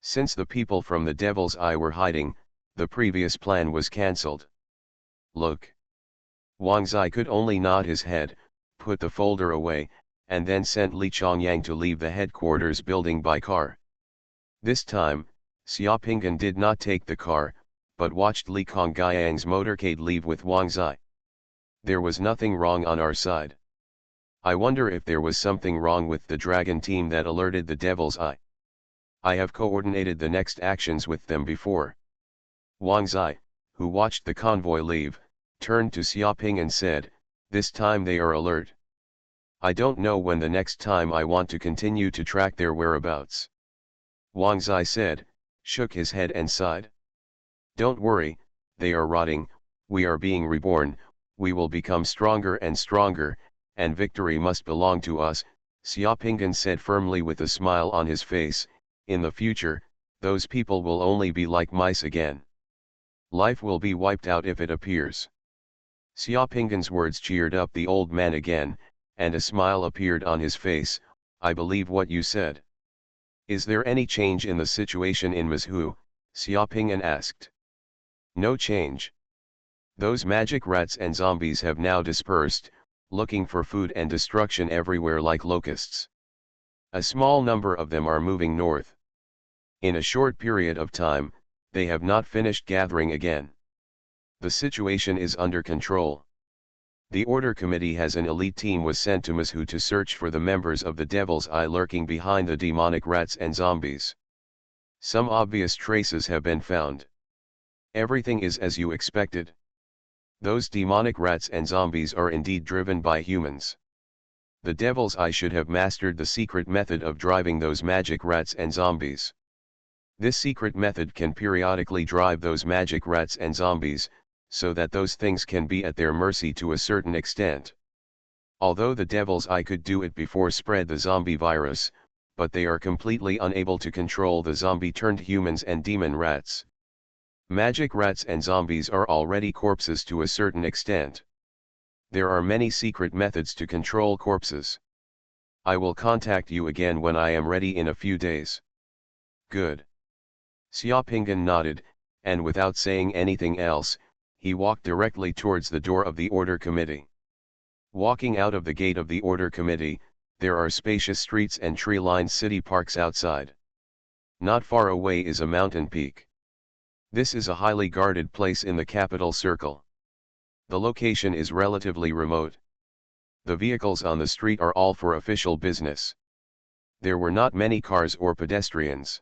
Since the people from the Devil's Eye were hiding, the previous plan was cancelled. Look. Wang Zai could only nod his head, put the folder away, and then sent Li Chongyang to leave the headquarters building by car. This time, Xiaoping'an did not take the car, but watched Li Congyang's motorcade leave with Wang Zai. There was nothing wrong on our side. I wonder if there was something wrong with the dragon team that alerted the Devil's Eye. I have coordinated the next actions with them before. Wang Zai, who watched the convoy leave, turned to Xiaoping and said, "This time they are alert. I don't know when the next time I want to continue to track their whereabouts." Wang Zai said, shook his head and sighed. "Don't worry, they are rotting, we are being reborn, we will become stronger and stronger, and victory must belong to us," Xiaoping'an said firmly with a smile on his face. "In the future, those people will only be like mice again. Life will be wiped out if it appears." Xiaoping'an's words cheered up the old man again, and a smile appeared on his face. "I believe what you said." "Is there any change in the situation in Mazhu?" Xiaoping'an asked. "No change. Those magic rats and zombies have now dispersed, looking for food and destruction everywhere like locusts. A small number of them are moving north. In a short period of time, they have not finished gathering again. The situation is under control. The Order Committee has an elite team was sent to Mazhu to search for the members of the Devil's Eye lurking behind the demonic rats and zombies. Some obvious traces have been found. Everything is as you expected. Those demonic rats and zombies are indeed driven by humans. The Devil's Eye should have mastered the secret method of driving those magic rats and zombies. This secret method can periodically drive those magic rats and zombies, so that those things can be at their mercy to a certain extent. Although the Devil's Eye could do it before spread the zombie virus, but they are completely unable to control the zombie-turned humans and demon rats. Magic rats and zombies are already corpses to a certain extent. There are many secret methods to control corpses. I will contact you again when I am ready in a few days." "Good." Xiaoping'an nodded, and without saying anything else, he walked directly towards the door of the Order Committee. Walking out of the gate of the Order Committee, there are spacious streets and tree-lined city parks outside. Not far away is a mountain peak. This is a highly guarded place in the capital circle. The location is relatively remote. The vehicles on the street are all for official business. There were not many cars or pedestrians.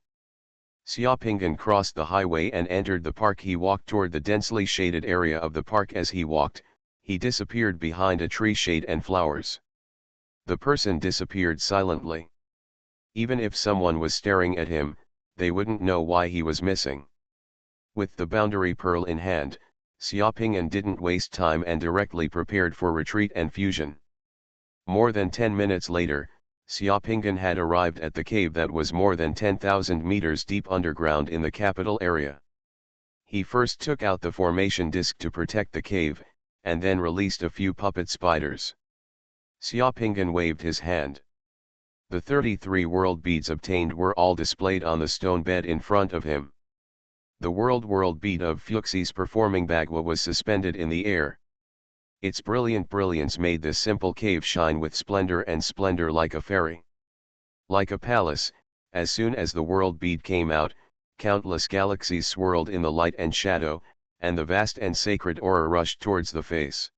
Xiaoping'an crossed the highway and entered the park. He walked toward the densely shaded area of the park. As he walked, he disappeared behind a tree shade and flowers. The person disappeared silently. Even if someone was staring at him, they wouldn't know why he was missing. With the boundary pearl in hand, Xiaoping'an didn't waste time and directly prepared for retreat and fusion. More than 10 minutes later, Xiaoping'an had arrived at the cave that was more than 10,000 meters deep underground in the capital area. He first took out the formation disc to protect the cave, and then released a few puppet spiders. Xiaopinggan waved his hand. The 33 world beads obtained were all displayed on the stone bed in front of him. The world bead of Fuxi's performing bagua was suspended in the air. Its brilliant brilliance made this simple cave shine with splendor like a fairy. Like a palace, as soon as the world bead came out, countless galaxies swirled in the light and shadow, and the vast and sacred aura rushed towards the face.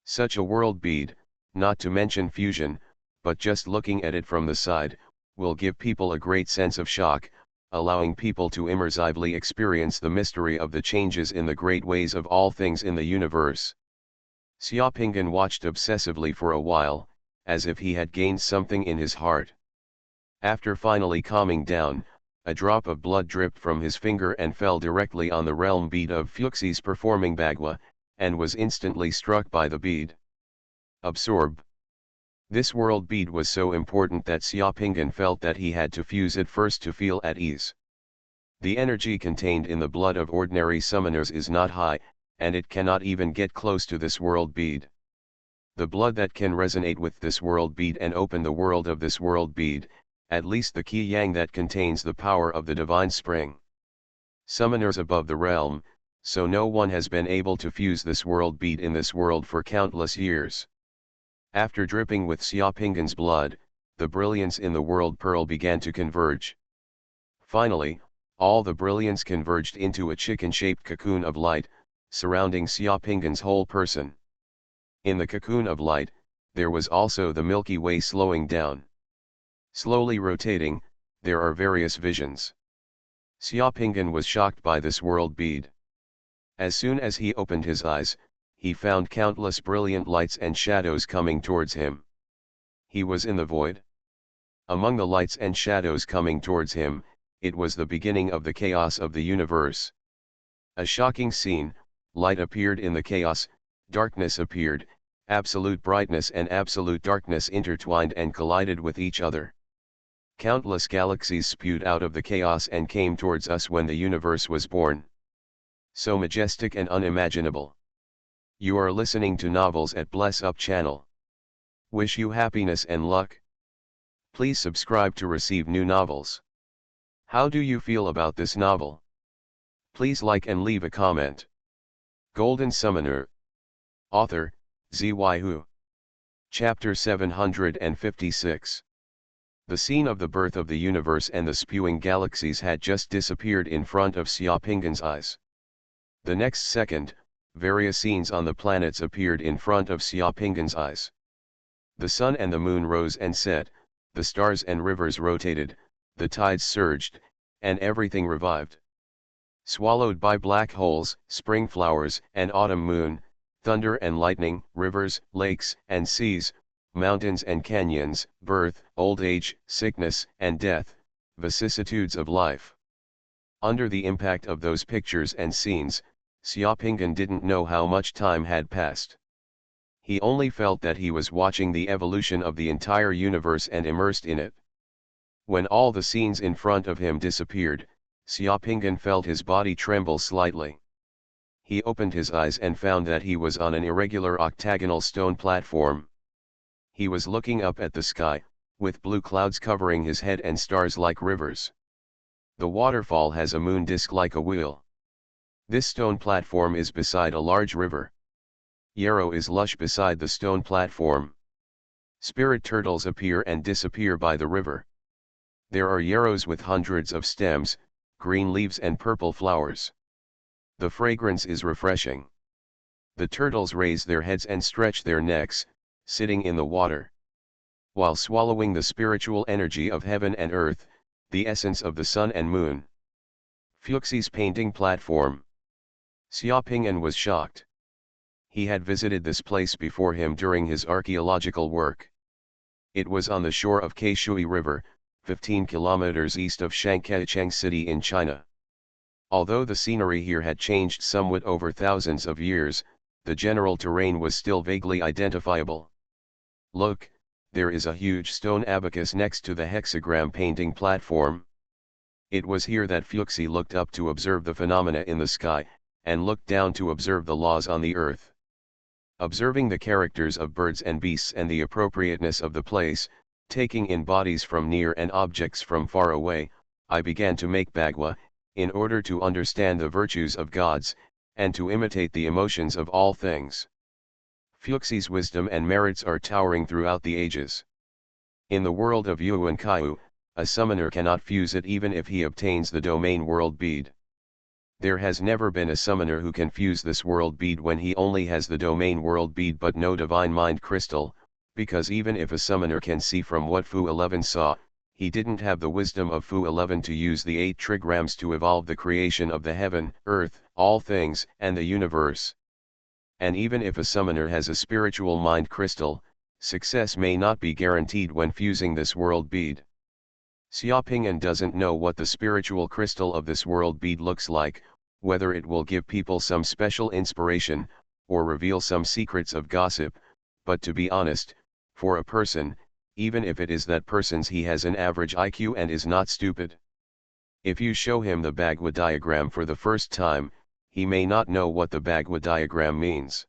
Such a world bead, not to mention fusion, but just looking at it from the side, will give people a great sense of shock, allowing people to immersively experience the mystery of the changes in the great ways of all things in the universe. Xiaopinggan watched obsessively for a while, as if he had gained something in his heart. After finally calming down, a drop of blood dripped from his finger and fell directly on the realm bead of Fuxi's performing bagua, and was instantly struck by the bead. Absorb. This world bead was so important that Xiaopinggan felt that he had to fuse it first to feel at ease. The energy contained in the blood of ordinary summoners is not high, and it cannot even get close to this world bead. The blood that can resonate with this world bead and open the world of this world bead, at least the Qi Yang that contains the power of the divine spring. Summoners above the realm, so no one has been able to fuse this world bead in this world for countless years. After dripping with Xiaopinggan's blood, the brilliance in the world pearl began to converge. Finally, all the brilliance converged into a chicken-shaped cocoon of light, surrounding Xiaopinggan's whole person. In the cocoon of light, there was also the Milky Way slowing down. Slowly rotating, there are various visions. Xiaopinggan was shocked by this world bead. As soon as he opened his eyes, he found countless brilliant lights and shadows coming towards him. He was in the void. Among the lights and shadows coming towards him, it was the beginning of the chaos of the universe. A shocking scene: light appeared in the chaos, darkness appeared, absolute brightness and absolute darkness intertwined and collided with each other. Countless galaxies spewed out of the chaos and came towards us when the universe was born. So majestic and unimaginable. You are listening to Novels at Bless Up channel. Wish you happiness and luck. Please subscribe to receive new novels. How do you feel about this novel? Please like and leave a comment. Golden Summoner. Author, Xuanhuan. Chapter 756. The scene of the birth of the universe and the spewing galaxies had just disappeared in front of Xiaopinggan's eyes. The next second, various scenes on the planets appeared in front of Xiaopinggan's eyes. The sun and the moon rose and set, the stars and rivers rotated, the tides surged, and everything revived. Swallowed by black holes, spring flowers and autumn moon, thunder and lightning, rivers, lakes and seas, mountains and canyons, birth, old age, sickness and death, vicissitudes of life. Under the impact of those pictures and scenes, Xiaopinggan didn't know how much time had passed. He only felt that he was watching the evolution of the entire universe and immersed in it. When all the scenes in front of him disappeared, Xiaopinggan felt his body tremble slightly. He opened his eyes and found that he was on an irregular octagonal stone platform. He was looking up at the sky, with blue clouds covering his head and stars like rivers. The waterfall has a moon disk like a wheel. This stone platform is beside a large river. Yarrow is lush beside the stone platform. Spirit turtles appear and disappear by the river. There are yarrows with hundreds of stems, green leaves and purple flowers. The fragrance is refreshing. The turtles raise their heads and stretch their necks, sitting in the water. While swallowing the spiritual energy of heaven and earth, the essence of the sun and moon. Fuxi's painting platform. Xiaopinggan was shocked. He had visited this place before him during his archaeological work. It was on the shore of Keishui River, 15 kilometers east of Shanghaicheng City in China. Although the scenery here had changed somewhat over thousands of years, the general terrain was still vaguely identifiable. Look, there is a huge stone abacus next to the hexagram painting platform. It was here that Fuxi looked up to observe the phenomena in the sky, and looked down to observe the laws on the earth. Observing the characters of birds and beasts and the appropriateness of the place, taking in bodies from near and objects from far away, I began to make Bagua, in order to understand the virtues of gods, and to imitate the emotions of all things. Fuxi's wisdom and merits are towering throughout the ages. In the world of Yuan Kaiu, a summoner cannot fuse it even if he obtains the domain world bead. There has never been a summoner who can fuse this world bead when he only has the domain world bead but no divine mind crystal, because even if a summoner can see from what Fu 11 saw, he didn't have the wisdom of Fu 11 to use the 8 trigrams to evolve the creation of the heaven, earth, all things, and the universe. And even if a summoner has a spiritual mind crystal, success may not be guaranteed when fusing this world bead. Xiaoping'an doesn't know what the spiritual crystal of this world bead looks like, whether it will give people some special inspiration, or reveal some secrets of gossip, but to be honest, for a person, even if it is that person's he has an average IQ and is not stupid. If you show him the Bagua diagram for the first time, he may not know what the Bagua diagram means.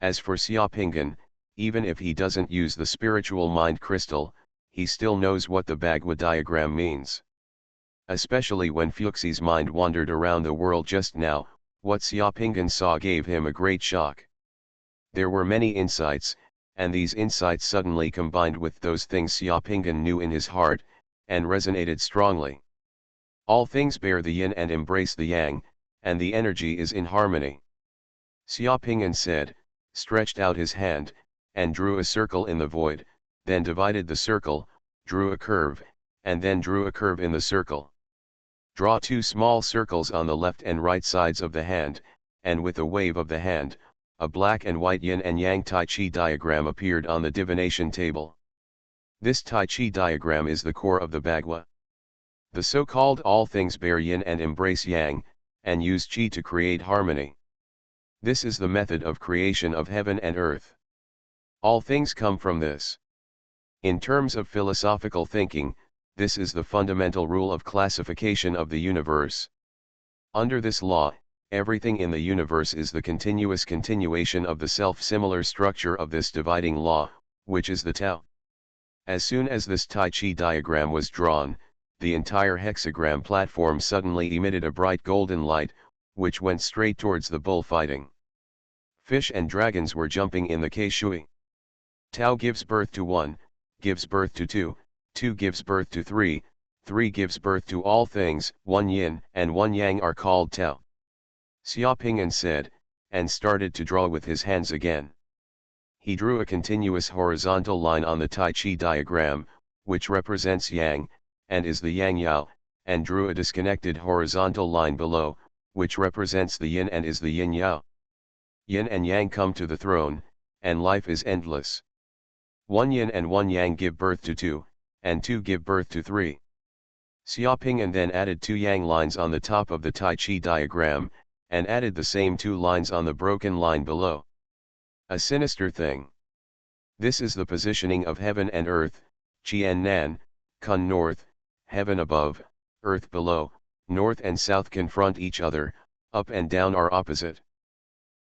As for Xiaoping'an, even if he doesn't use the spiritual mind crystal, he still knows what the Bagua diagram means. Especially when Fuxi's mind wandered around the world just now, what Xiaoping'an saw gave him a great shock. There were many insights, and these insights suddenly combined with those things Xiaoping'an knew in his heart, and resonated strongly. All things bear the yin and embrace the yang, and the energy is in harmony. Xiaoping'an said, stretched out his hand, and drew a circle in the void, then divided the circle, drew a curve, and then drew a curve in the circle. Draw 2 small circles on the left and right sides of the hand, and with a wave of the hand, a black and white yin and yang Tai Chi diagram appeared on the divination table. This Tai Chi diagram is the core of the Bagua. The so-called all things bear yin and embrace yang, and use Qi to create harmony. This is the method of creation of heaven and earth. All things come from this. In terms of philosophical thinking, this is the fundamental rule of classification of the universe. Under this law, everything in the universe is the continuous continuation of the self-similar structure of this dividing law, which is the Tao. As soon as this Tai Chi diagram was drawn, the entire hexagram platform suddenly emitted a bright golden light, which went straight towards the bullfighting. Fish and dragons were jumping in the Keishui. Tao gives birth to 1, gives birth to 2, 2 gives birth to 3, 3 gives birth to all things, 1 yin and 1 yang are called Tao. Xiaoping'an said, and started to draw with his hands again. He drew a continuous horizontal line on the Tai Chi diagram, which represents yang, and is the yang yao, and drew a disconnected horizontal line below, which represents the yin and is the yin yao. Yin and yang come to the throne, and life is endless. 1 yin and 1 yang give birth to 2, and 2 give birth to 3. Xiaoping'an then added 2 yang lines on the top of the Tai Chi diagram, and added the same 2 lines on the broken line below. A sinister thing. This is the positioning of heaven and earth, Qi and Nan, Kun north, heaven above, earth below, north and south confront each other, up and down are opposite.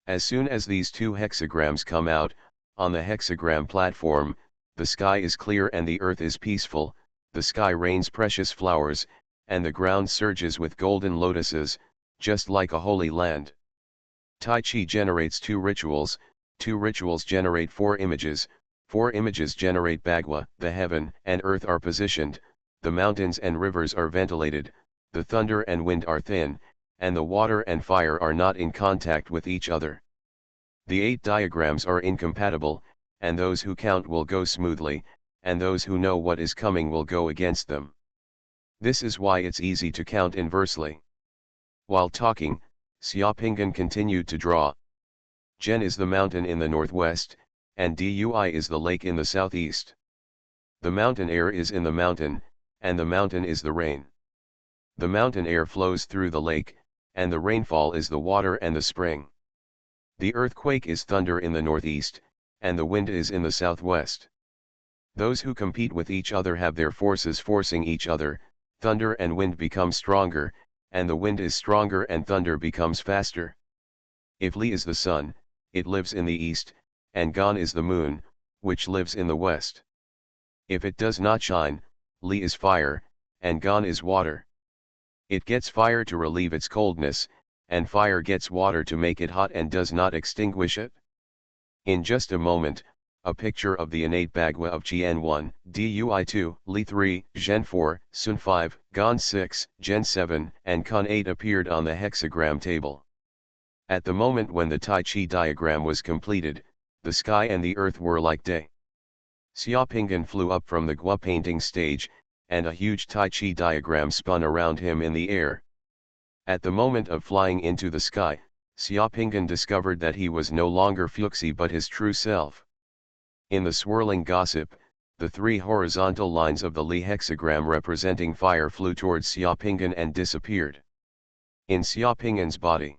As soon as these 2 hexagrams come out, on the hexagram platform, the sky is clear and the earth is peaceful, the sky rains precious flowers, and the ground surges with golden lotuses, just like a holy land. Tai Chi generates 2 rituals, 2 rituals generate 4 images, 4 images generate Bagua, the heaven and earth are positioned, the mountains and rivers are ventilated, the thunder and wind are thin, and the water and fire are not in contact with each other. The 8 diagrams are incompatible, and those who count will go smoothly, and those who know what is coming will go against them. This is why it's easy to count inversely. While talking, Xiaoping'an continued to draw. Zhen is the mountain in the northwest, and Dui is the lake in the southeast. The mountain air is in the mountain, and the mountain is the rain. The mountain air flows through the lake, and the rainfall is the water and the spring. The earthquake is thunder in the northeast, and the wind is in the southwest. Those who compete with each other have their forces forcing each other, thunder and wind become stronger, and the wind is stronger and thunder becomes faster. If Li is the sun, it lives in the east, and Gan is the moon, which lives in the west. If it does not shine, Li is fire, and Gan is water. It gets fire to relieve its coldness, and fire gets water to make it hot and does not extinguish it. In just a moment, a picture of the innate Bagua of Xuanhuan, Dui 2, Li 3, Zhen 4, Sun 5, Gan 6, Gen 7, and Kun 8 appeared on the hexagram table. At the moment when the Tai Chi diagram was completed, the sky and the earth were like day. Xiaopingan flew up from the Gua painting stage, and a huge Tai Chi diagram spun around him in the air. At the moment of flying into the sky, Xiaopingan discovered that he was no longer Fuxi but his true self. In the swirling gossip, the three horizontal lines of the Li hexagram representing fire flew towards Xiaopingan and disappeared in Xiaopingan's body.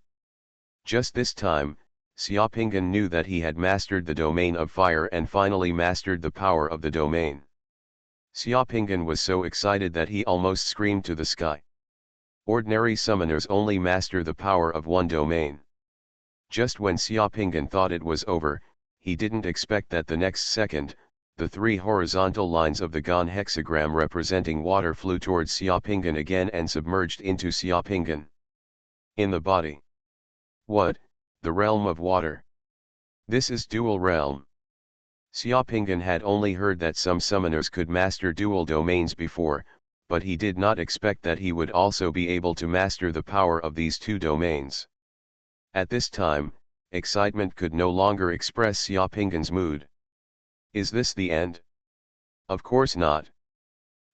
Just this time, Xiaopingan knew that he had mastered the domain of fire and finally mastered the power of the domain. Xiaopingan was so excited that he almost screamed to the sky. Ordinary summoners only master the power of one domain. Just when Xiaopingan thought it was over, he didn't expect that the next second, the three horizontal lines of the Gan hexagram representing water flew towards Xiaopingan again and submerged into Xiaopingan. In the body. What? The realm of water. This is dual realm. Xiaopingan had only heard that some summoners could master dual domains before, but he did not expect that he would also be able to master the power of these two domains. At this time, excitement could no longer express Xiaopingan's mood. Is this the end? Of course not.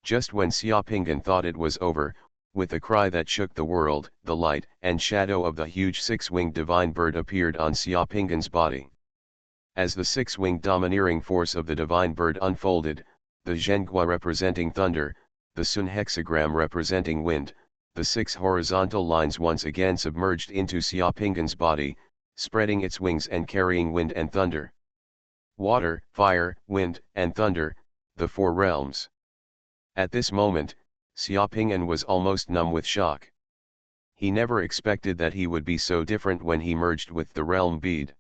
Just when Xiaopingan thought it was over, with a cry that shook the world, the light and shadow of the huge six-winged divine bird appeared on Xiaopingan's body. As the six-winged domineering force of the divine bird unfolded, the Zhenghua representing thunder, the Sun hexagram representing wind, the six horizontal lines once again submerged into Xiaopingan's body, spreading its wings and carrying wind and thunder. Water, fire, wind, and thunder, the four realms. At this moment, Xiaopingan was almost numb with shock. He never expected that he would be so different when he merged with the realm bead.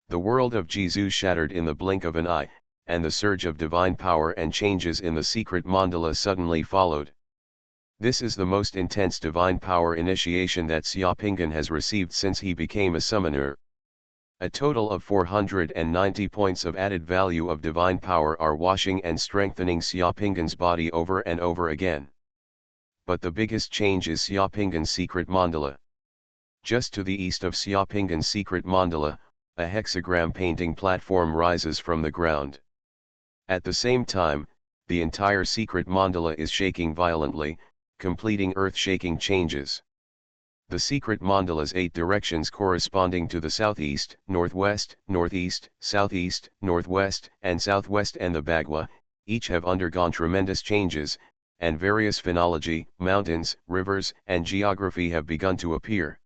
The world of Jizu shattered in the blink of an eye, and the surge of divine power and changes in the secret mandala suddenly followed. This is the most intense divine power initiation that Xiaopingan has received since he became a summoner. A total of 490 points of added value of divine power are washing and strengthening Xiaopingan's body over and over again. But the biggest change is Xiaopingan's secret mandala. Just to the east of Xiaopingan's secret mandala, a hexagram painting platform rises from the ground. At the same time, the entire secret mandala is shaking violently, completing earth-shaking changes. The secret mandala's 8 directions corresponding to the southeast, northwest, northeast, southeast, northwest, and southwest and the Bagua, each have undergone tremendous changes, and various phenology, mountains, rivers, and geography have begun to appear.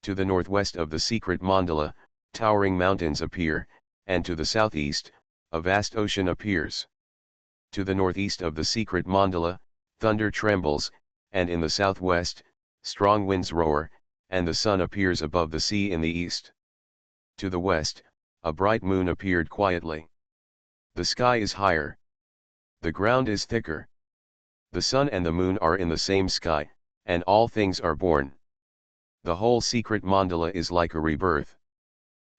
To the northwest of the secret mandala, towering mountains appear, and to the southeast, a vast ocean appears. To the northeast of the secret mandala, thunder trembles, and in the southwest, strong winds roar, and the sun appears above the sea in the east. To the west, a bright moon appeared quietly. The sky is higher. The ground is thicker. The sun and the moon are in the same sky, and all things are born. The whole secret mandala is like a rebirth.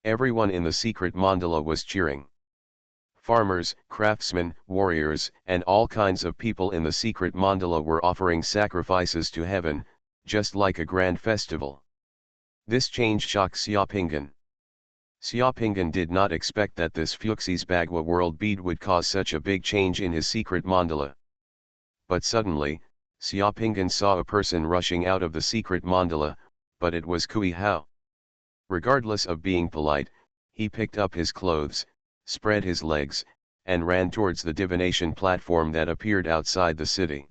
Everyone in the secret mandala was cheering. Farmers, craftsmen, warriors, and all kinds of people in the secret mandala were offering sacrifices to heaven, just like a grand festival. This change shocked Xiaopingan. Xiaopingan did not expect that this Fuxi's Bagua world bead would cause such a big change in his secret mandala. But suddenly, Xiaopingan saw a person rushing out of the secret mandala, but it was Kui Hao. Regardless of being polite, he picked up his clothes, spread his legs, and ran towards the divination platform that appeared outside the city.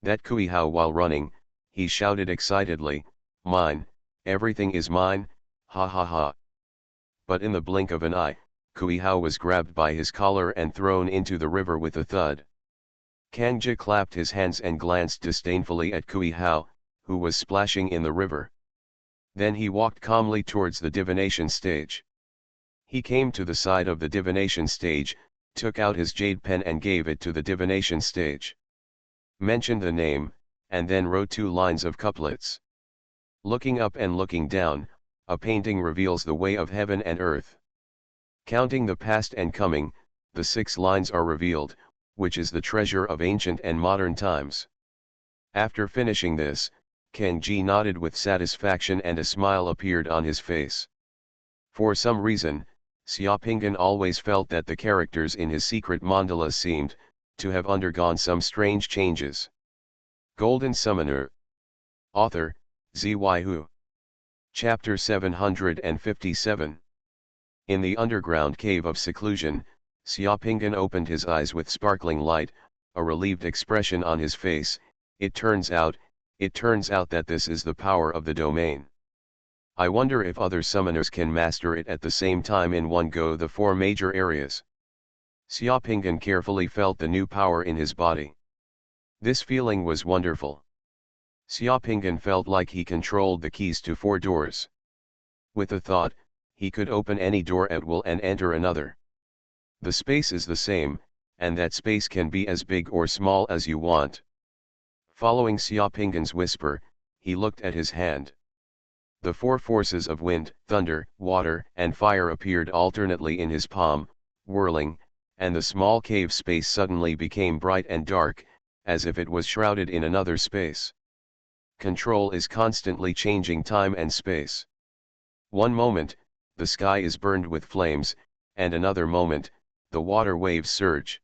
That Kui Hao, while running, he shouted excitedly, "Mine, everything is mine, ha ha ha." But in the blink of an eye, Kui Hao was grabbed by his collar and thrown into the river with a thud. Kangji clapped his hands and glanced disdainfully at Kui Hao, who was splashing in the river. Then he walked calmly towards the divination stage. He came to the side of the divination stage, took out his jade pen and gave it to the divination stage. Mentioned the name, and then wrote 2 lines of couplets. Looking up and looking down, a painting reveals the way of heaven and earth. Counting the past and coming, the 6 lines are revealed, which is the treasure of ancient and modern times. After finishing this, Kangji nodded with satisfaction and a smile appeared on his face. For some reason, Xiaopingyan always felt that the characters in his secret mandala seemed to have undergone some strange changes. Golden Summoner. Author, Xuanhuan. Chapter 757. In the underground cave of seclusion, Xiaopingyan opened his eyes with sparkling light, a relieved expression on his face. It turns out that this is the power of the domain. I wonder if other summoners can master it at the same time in one go, the 4 major areas. Xiaopingyan carefully felt the new power in his body. This feeling was wonderful. Xiaopingyan felt like he controlled the keys to 4 doors. With a thought, he could open any door at will and enter another. The space is the same, and that space can be as big or small as you want. Following Xiaopingyan's whisper, he looked at his hand. The 4 forces of wind, thunder, water, and fire appeared alternately in his palm, whirling, and the small cave space suddenly became bright and dark, as if it was shrouded in another space. Control is constantly changing time and space. One moment, the sky is burned with flames, and another moment, the water waves surge.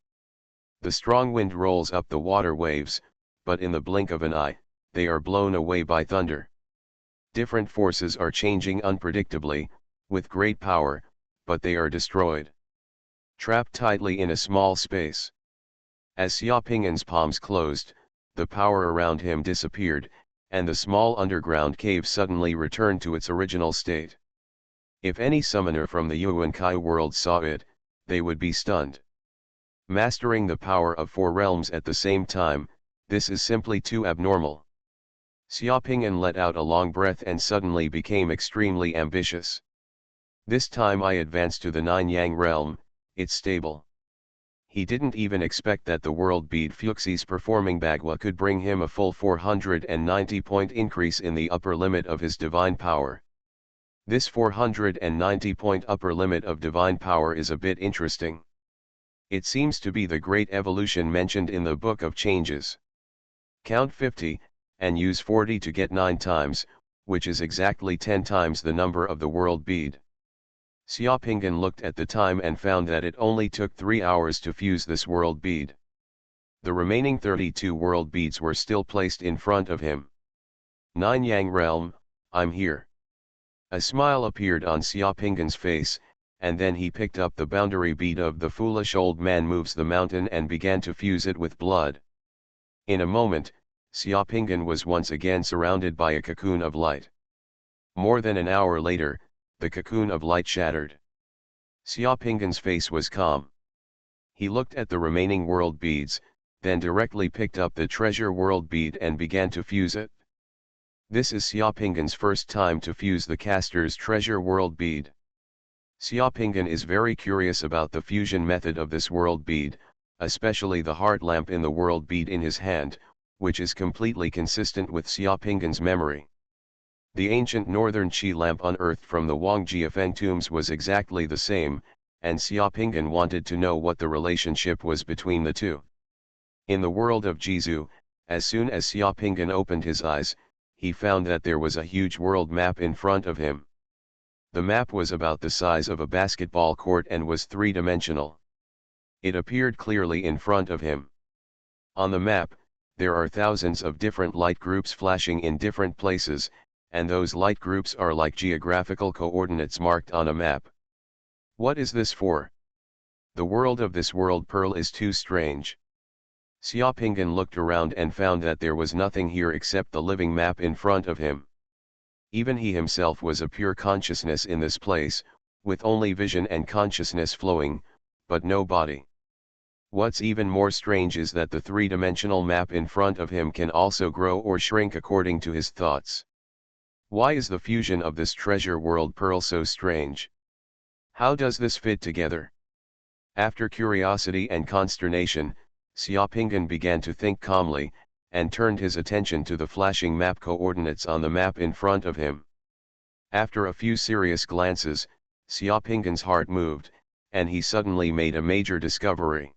The strong wind rolls up the water waves, but in the blink of an eye, they are blown away by thunder. Different forces are changing unpredictably, with great power, but they are destroyed. Trapped tightly in a small space. As Xiaopingyan's palms closed, the power around him disappeared, and the small underground cave suddenly returned to its original state. If any summoner from the Yuankai world saw it, they would be stunned. Mastering the power of 4 realms at the same time, this is simply too abnormal. Xiaopingyan let out a long breath and suddenly became extremely ambitious. This time I advance to the 9 Yang realm, it's stable. He didn't even expect that the world bead Fuxi's performing Bagua could bring him a full 490-point increase in the upper limit of his divine power. This 490-point upper limit of divine power is a bit interesting. It seems to be the great evolution mentioned in the Book of Changes. Count 50, and use 40 to get 9 times, which is exactly 10 times the number of the world bead. Xiaopingyan looked at the time and found that it only took 3 hours to fuse this world bead. The remaining 32 world beads were still placed in front of him. 9 Yang realm, I'm here. A smile appeared on Xiaopingyan's face, and then he picked up the boundary bead of the foolish old man moves the mountain and began to fuse it with blood. In a moment, Xiaopingyan was once again surrounded by a cocoon of light. More than an hour later, the cocoon of light shattered. Xiaopingyan's face was calm. He looked at the remaining world beads, then directly picked up the treasure world bead and began to fuse it. This is Xiaopingyan's first time to fuse the caster's treasure world bead. Xiaopingyan is very curious about the fusion method of this world bead, especially the heart lamp in the world bead in his hand, which is completely consistent with Xiaopingyan's memory. The ancient northern Qi lamp unearthed from the Wang Jiafeng tombs was exactly the same, and Xiaopingyan wanted to know what the relationship was between the two. In the world of Jizu, as soon as Xiaopingyan opened his eyes, he found that there was a huge world map in front of him. The map was about the size of a basketball court and was 3-dimensional. It appeared clearly in front of him. On the map, there are thousands of different light groups flashing in different places, and those light groups are like geographical coordinates marked on a map. What is this for? The world of this world pearl is too strange. Xiaopingyan looked around and found that there was nothing here except the living map in front of him. Even he himself was a pure consciousness in this place, with only vision and consciousness flowing, but no body. What's even more strange is that the three-dimensional map in front of him can also grow or shrink according to his thoughts. Why is the fusion of this treasure world pearl so strange? How does this fit together? After curiosity and consternation, Xiaopingyan began to think calmly, and turned his attention to the flashing map coordinates on the map in front of him. After a few serious glances, Xiaopingyan's heart moved, and he suddenly made a major discovery.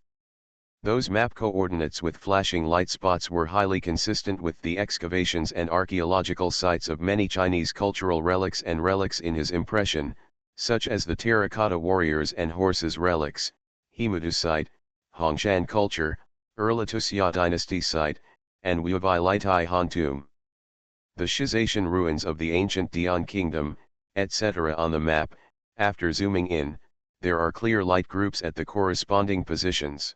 Those map coordinates with flashing light spots were highly consistent with the excavations and archaeological sites of many Chinese cultural relics and relics in his impression, such as the terracotta warriors and horses relics, Hemudu site, Hongshan culture, Erlatuxia dynasty site, and Wubai Litai Han tomb. The Shization ruins of the ancient Dian kingdom, etc. on the map. After zooming in, there are clear light groups at the corresponding positions.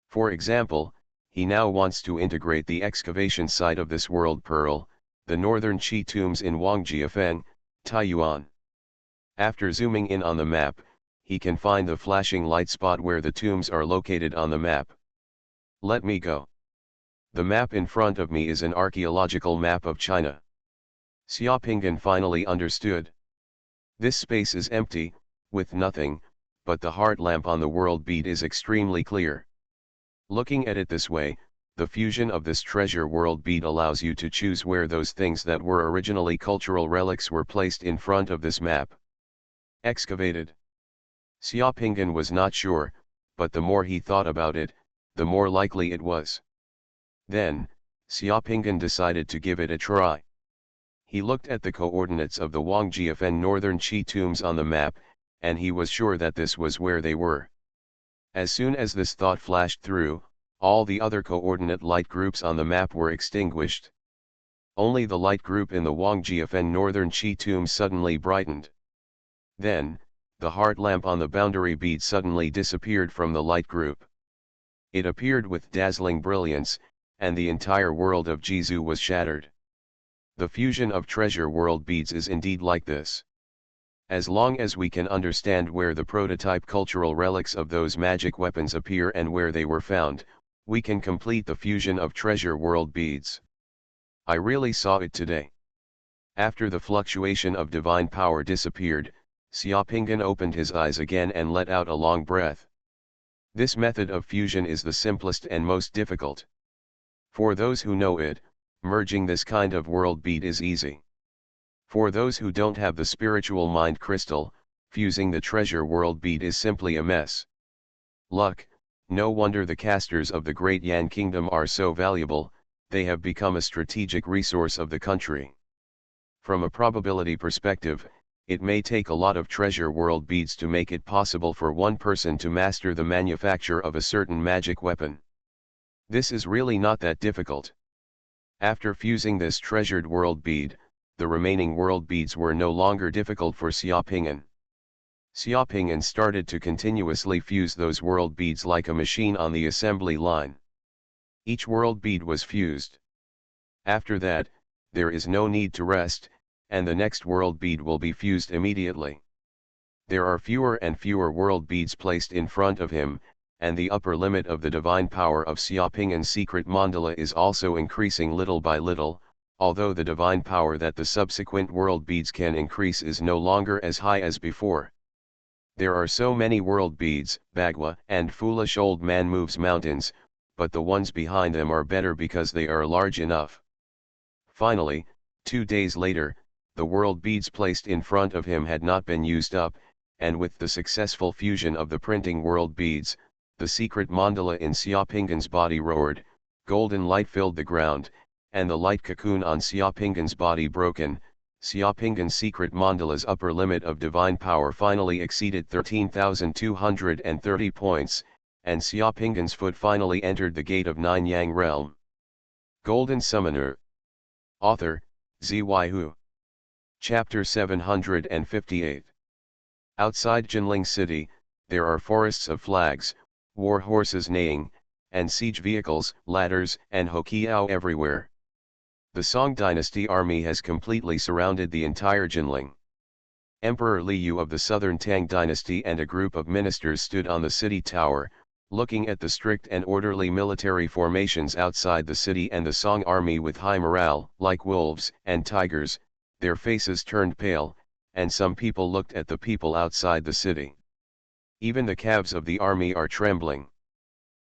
For example, he now wants to integrate the excavation site of this world pearl, the northern Qi tombs in Wangjiafeng, Taiyuan. After zooming in on the map, he can find the flashing light spot where the tombs are located on the map. Let me go. The map in front of me is an archaeological map of China. Xiaopingyan finally understood. This space is empty, with nothing, but the heart lamp on the world bead is extremely clear. Looking at it this way, the fusion of this treasure world bead allows you to choose where those things that were originally cultural relics were placed in front of this map. Excavated. Xiaopingyan was not sure, but the more he thought about it, the more likely it was. Then, Xiaopingyan decided to give it a try. He looked at the coordinates of the Wangjiafeng northern Qi tombs on the map, and he was sure that this was where they were. As soon as this thought flashed through, all the other coordinate light groups on the map were extinguished. Only the light group in the Wangjiafeng northern Qi tomb suddenly brightened. Then, the heart lamp on the boundary bead suddenly disappeared from the light group. It appeared with dazzling brilliance, and the entire world of Jizu was shattered. The fusion of treasure world beads is indeed like this. As long as we can understand where the prototype cultural relics of those magic weapons appear and where they were found, we can complete the fusion of treasure world beads. I really saw it today. After the fluctuation of divine power disappeared, Xiaopingyan opened his eyes again and let out a long breath. This method of fusion is the simplest and most difficult. For those who know it, merging this kind of world bead is easy. For those who don't have the spiritual mind crystal, fusing the treasure world bead is simply a mess. Luck, no wonder the casters of the Great Yan Kingdom are so valuable, they have become a strategic resource of the country. From a probability perspective, it may take a lot of treasure world beads to make it possible for one person to master the manufacture of a certain magic weapon. This is really not that difficult. After fusing this treasured world bead, the remaining world beads were no longer difficult for Xiaopingyan. Xiaopingyan started to continuously fuse those world beads like a machine on the assembly line. Each world bead was fused. After that, there is no need to rest, and the next world bead will be fused immediately. There are fewer and fewer world beads placed in front of him, and the upper limit of the divine power of Xiaopingyan's secret mandala is also increasing little by little, although the divine power that the subsequent world beads can increase is no longer as high as before. There are so many world beads, Bagua and Foolish Old Man moves mountains, but the ones behind them are better because they are large enough. Finally, 2 days later, the world beads placed in front of him had not been used up, and with the successful fusion of the printing world beads, the secret mandala in Xiaopingyan's body roared, golden light filled the ground, and the light cocoon on Xiaopingyan's body broken. Xiaopingyan's secret mandala's upper limit of divine power finally exceeded 13,230 points, and Xiaopingyan's foot finally entered the gate of Nine Yang realm. Golden Summoner. Author, Xuanhuan. Chapter 758. Outside Jinling City, there are forests of flags, war horses neighing, and siege vehicles, ladders, and hokiao everywhere. The Song dynasty army has completely surrounded the entire Jinling. Emperor Liu of the southern Tang dynasty and a group of ministers stood on the city tower, Looking at the strict and orderly military formations outside the city and the Song army with high morale, like wolves and tigers, their faces turned pale, and some people looked at the people outside the city. Even the calves of the army are trembling.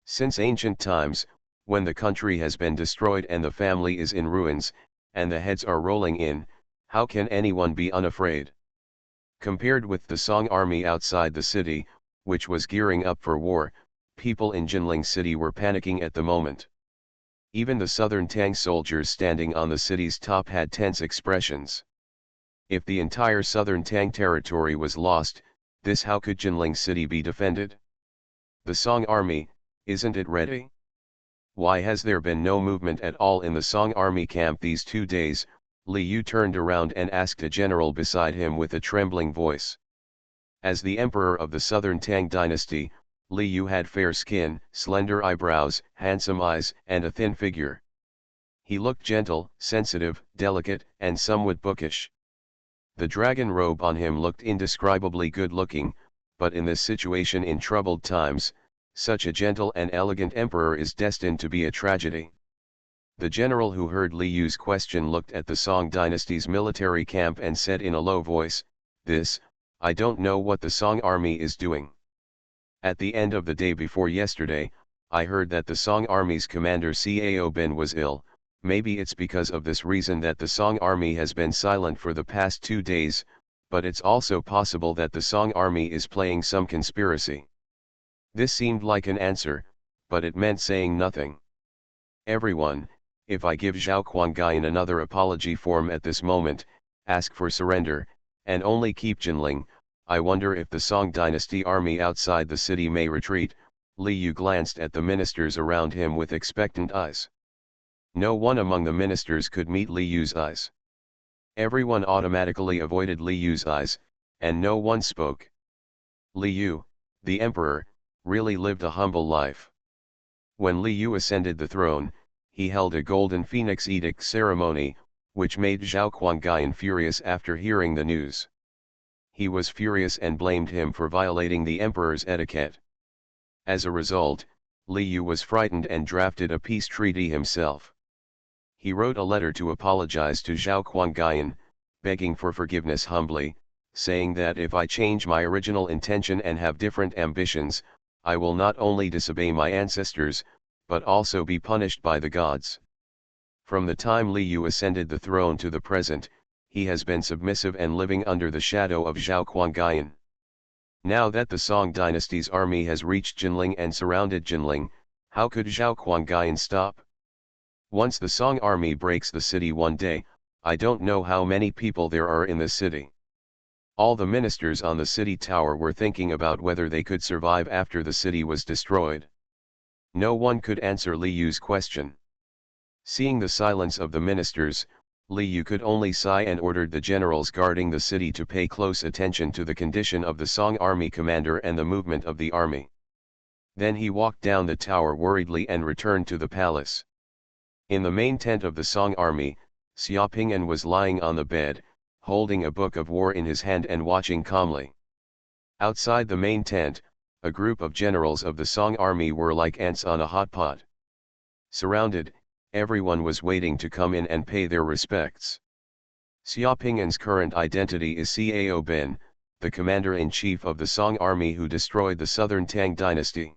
Since ancient times, when the country has been destroyed and the family is in ruins, and the heads are rolling in, how can anyone be unafraid? Compared with the Song army outside the city, which was gearing up for war, people in Jinling city were panicking at the moment. Even the southern Tang soldiers standing on the city's top had tense expressions. If the entire southern Tang territory was lost, how could Jinling city be defended? The Song army, isn't it ready? Why has there been no movement at all in the Song army camp these 2 days? Li Yu turned around and asked a general beside him with a trembling voice. As the emperor of the southern Tang dynasty, Li Yu had fair skin, slender eyebrows, handsome eyes, and a thin figure. He looked gentle, sensitive, delicate, and somewhat bookish. The dragon robe on him looked indescribably good-looking, but in this situation in troubled times, such a gentle and elegant emperor is destined to be a tragedy. The general who heard Li Yu's question looked at the Song dynasty's military camp and said in a low voice, I don't know what the Song army is doing. At the end of the day before yesterday, I heard that the Song army's commander Cao Bin was ill. Maybe it's because of this reason that the Song army has been silent for the past 2 days, but it's also possible that the Song army is playing some conspiracy. This seemed like an answer, but it meant saying nothing. Everyone, if I give Zhao Guangayan another apology form at this moment, ask for surrender, and only keep Jinling, I wonder if the Song dynasty army outside the city may retreat. Li Yu glanced at the ministers around him with expectant eyes. No one among the ministers could meet Li Yu's eyes. Everyone automatically avoided Li Yu's eyes, and no one spoke. Li Yu, the emperor, really lived a humble life. When Li Yu ascended the throne, he held a golden phoenix edict ceremony, which made Zhao Guangayan furious after hearing the news. He was furious and blamed him for violating the emperor's etiquette. As a result, Li Yu was frightened and drafted a peace treaty himself. He wrote a letter to apologize to Zhao Guangayan, begging for forgiveness humbly, saying that if I change my original intention and have different ambitions, I will not only disobey my ancestors, but also be punished by the gods. From the time Li Yu ascended the throne to the present, he has been submissive and living under the shadow of Zhao Guangayan. Now that the Song dynasty's army has reached Jinling and surrounded Jinling, how could Zhao Guangayan stop? Once the Song army breaks the city one day, I don't know how many people there are in the city. All the ministers on the city tower were thinking about whether they could survive after the city was destroyed. No one could answer Li Yu's question. Seeing the silence of the ministers, Li Yu could only sigh and ordered the generals guarding the city to pay close attention to the condition of the Song army commander and the movement of the army. Then he walked down the tower worriedly and returned to the palace. In the main tent of the Song army, Xia Ping'an was lying on the bed, holding a book of war in his hand and watching calmly. Outside the main tent, a group of generals of the Song army were like ants on a hot pot. Surrounded, everyone was waiting to come in and pay their respects. Xia Ping'an's current identity is Cao Bin, the commander-in-chief of the Song army who destroyed the southern Tang dynasty.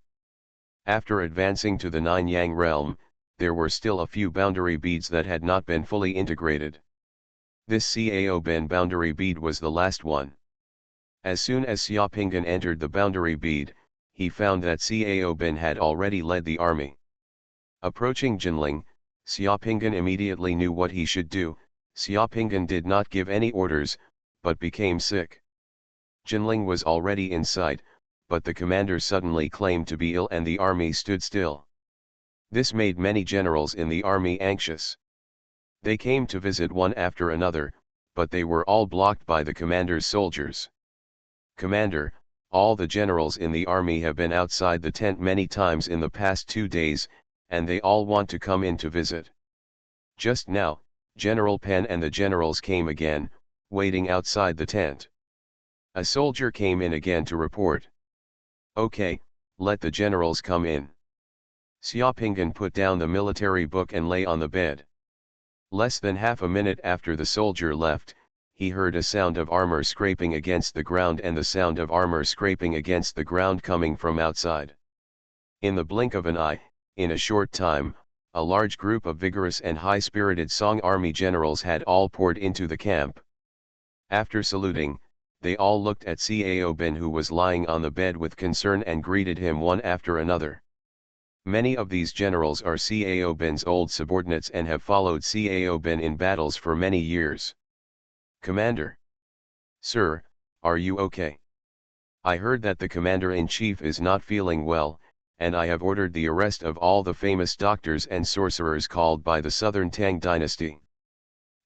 After advancing to the Nine-Yang realm, there were still a few boundary beads that had not been fully integrated. This Cao Bin boundary bead was the last one. As soon as Xia Ping'an entered the boundary bead, he found that Cao Bin had already led the army. Approaching Jinling, Xia Ping'an immediately knew what he should do. Xia Ping'an did not give any orders, but became sick. Jinling was already in sight, but the commander suddenly claimed to be ill and the army stood still. This made many generals in the army anxious. They came to visit one after another, but they were all blocked by the commander's soldiers. Commander, all the generals in the army have been outside the tent many times in the past 2 days, and they all want to come in to visit. Just now, General Pen and the generals came again, waiting outside the tent. A soldier came in again to report. Okay, let the generals come in. Xiaopinggan put down the military book and lay on the bed. Less than half a minute after the soldier left, he heard a sound of armor scraping against the ground and the sound of armor scraping against the ground coming from outside. In the blink of an eye, in a short time, a large group of vigorous and high-spirited Song army generals had all poured into the camp. After saluting, they all looked at Cao Bin, who was lying on the bed with concern, and greeted him one after another. Many of these generals are Cao Bin's old subordinates and have followed Cao Bin in battles for many years. Commander. Sir, are you okay? I heard that the commander-in-chief is not feeling well, and I have ordered the arrest of all the famous doctors and sorcerers called by the Southern Tang dynasty.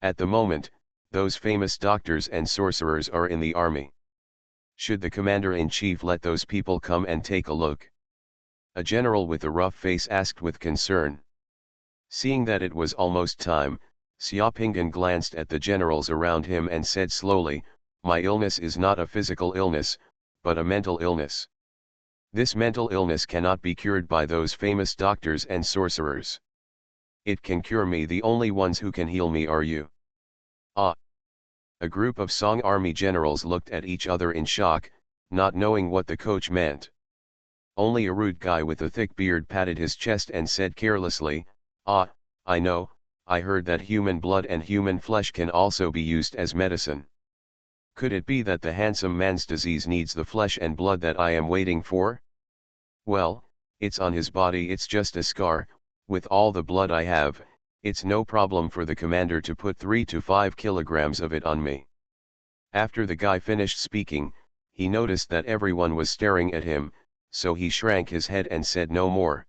At the moment, those famous doctors and sorcerers are in the army. Should the commander-in-chief let those people come and take a look? A general with a rough face asked with concern. Seeing that it was almost time, Xiaopinggan glanced at the generals around him and said slowly, "My illness is not a physical illness, but a mental illness. This mental illness cannot be cured by those famous doctors and sorcerers. It can cure me. The only ones who can heal me are you." Ah! A group of Song army generals looked at each other in shock, not knowing what the coach meant. Only a rude guy with a thick beard patted his chest and said carelessly, "Ah, I know, I heard that human blood and human flesh can also be used as medicine. Could it be that the handsome man's disease needs the flesh and blood that I am waiting for? Well, it's on his body, it's just a scar. With all the blood I have, it's no problem for the commander to put 3 to 5 kilograms of it on me." After the guy finished speaking, he noticed that everyone was staring at him, so he shrank his head and said no more.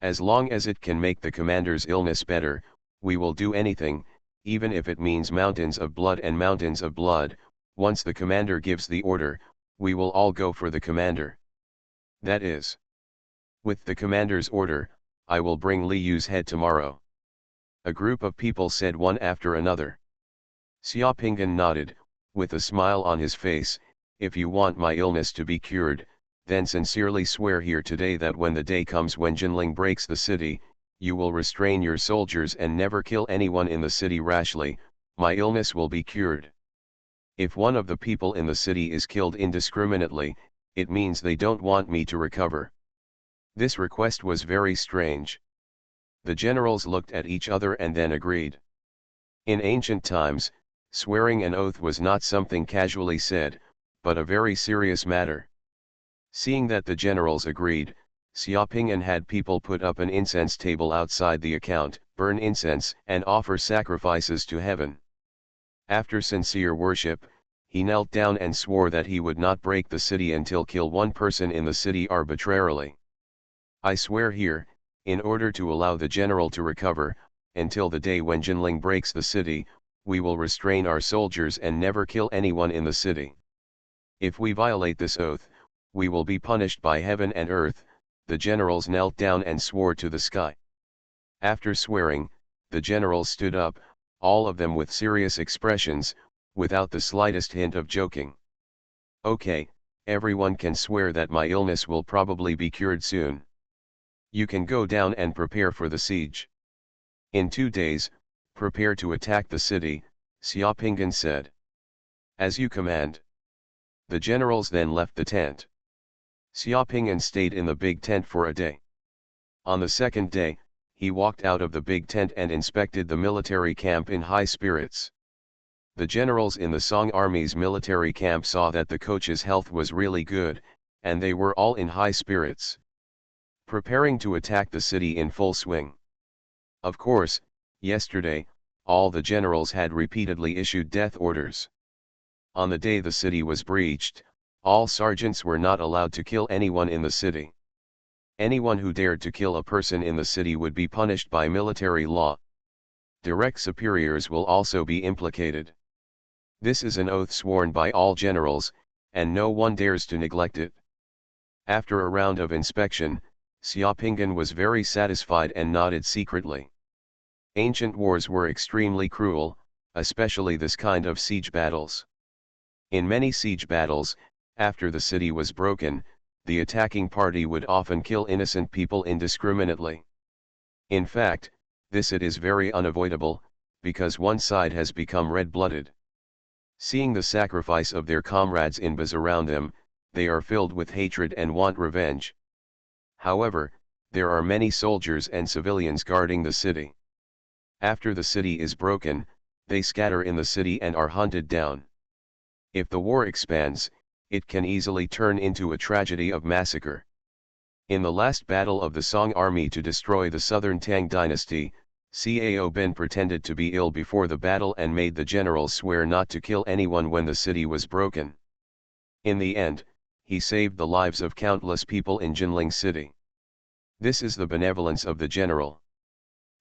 "As long as it can make the commander's illness better, we will do anything, even if it means mountains of blood and mountains of blood. Once the commander gives the order, we will all go for the commander. That is, with the commander's order, I will bring Li Yu's head tomorrow." A group of people said one after another. Xiaopinggan nodded, with a smile on his face, "If you want my illness to be cured, then sincerely swear here today that when the day comes when Jinling breaks the city, you will restrain your soldiers and never kill anyone in the city rashly. My illness will be cured. If one of the people in the city is killed indiscriminately, it means they don't want me to recover." This request was very strange. The generals looked at each other and then agreed. In ancient times, swearing an oath was not something casually said, but a very serious matter. Seeing that the generals agreed, Xiaopingyan had people put up an incense table outside the account, burn incense and offer sacrifices to heaven. After sincere worship, he knelt down and swore that he would not break the city until kill one person in the city arbitrarily. "I swear here, in order to allow the general to recover, until the day when Jinling breaks the city, we will restrain our soldiers and never kill anyone in the city. If we violate this oath, we will be punished by heaven and earth." The generals knelt down and swore to the sky. After swearing, the generals stood up, all of them with serious expressions, without the slightest hint of joking. "Okay, everyone can swear that my illness will probably be cured soon. You can go down and prepare for the siege. In 2 days, prepare to attack the city," Xiaopinggan said. "As you command." The generals then left the tent. Xiaopingyan stayed in the big tent for a day. On the second day, he walked out of the big tent and inspected the military camp in high spirits. The generals in the Song army's military camp saw that the coach's health was really good, and they were all in high spirits, preparing to attack the city in full swing. Of course, yesterday, all the generals had repeatedly issued death orders. On the day the city was breached, all sergeants were not allowed to kill anyone in the city. Anyone who dared to kill a person in the city would be punished by military law. Direct superiors will also be implicated. This is an oath sworn by all generals, and no one dares to neglect it. After a round of inspection, Xiaopinggan was very satisfied and nodded secretly. Ancient wars were extremely cruel, especially this kind of siege battles. In many siege battles, after the city was broken, the attacking party would often kill innocent people indiscriminately. In fact, this it is very unavoidable, because one side has become red-blooded. Seeing the sacrifice of their comrades in Baz around them, they are filled with hatred and want revenge. However, there are many soldiers and civilians guarding the city. After the city is broken, they scatter in the city and are hunted down. If the war expands, it can easily turn into a tragedy of massacre. In the last battle of the Song army to destroy the southern Tang dynasty, Cao Ben pretended to be ill before the battle and made the generals swear not to kill anyone when the city was broken. In the end, he saved the lives of countless people in Jinling city. This is the benevolence of the general.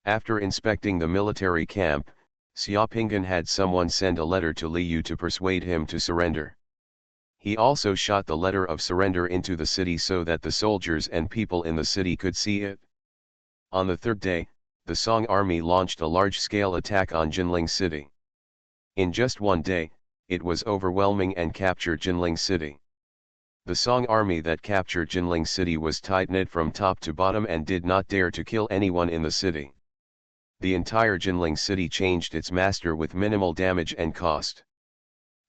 After inspecting the military camp, Xiaopinggan had someone send a letter to Li Yu to persuade him to surrender. He also shot the letter of surrender into the city so that the soldiers and people in the city could see it. On the third day, the Song army launched a large-scale attack on Jinling city. In just one day, it was overwhelming and captured Jinling city. The Song army that captured Jinling city was tight-knit from top to bottom and did not dare to kill anyone in the city. The entire Jinling city changed its master with minimal damage and cost.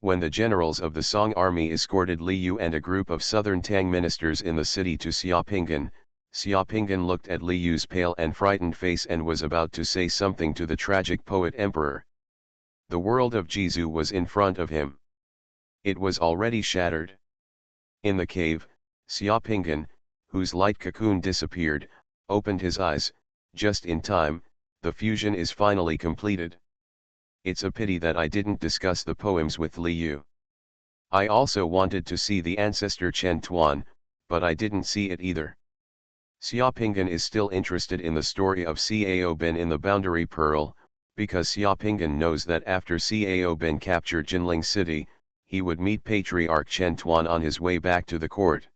When the generals of the Song army escorted Li Yu and a group of southern Tang ministers in the city to Xiaopinggan, Xiaopinggan looked at Li Yu's pale and frightened face and was about to say something to the tragic poet emperor. The world of Jizu was in front of him. It was already shattered. In the cave, Xiaopinggan, whose light cocoon disappeared, opened his eyes. Just in time, the fusion is finally completed. It's a pity that I didn't discuss the poems with Li Yu. I also wanted to see the ancestor Chen Tuan, but I didn't see it either. Xiaopinggan is still interested in the story of Cao Ben in the Boundary Pearl, because Xiaopinggan knows that after Cao Ben captured Jinling city, he would meet Patriarch Chen Tuan on his way back to the court.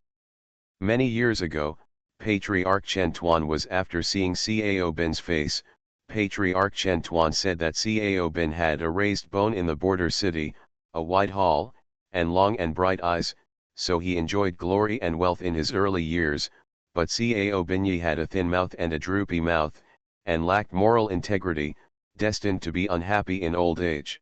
Many years ago, Patriarch Chen Tuan was after seeing Cao Ben's face. Patriarch Chen Tuan said that Cao Ben had a raised bone in the border city, a wide hall, and long and bright eyes, so he enjoyed glory and wealth in his early years, but Cao Ben had a thin mouth and a droopy mouth, and lacked moral integrity, destined to be unhappy in old age.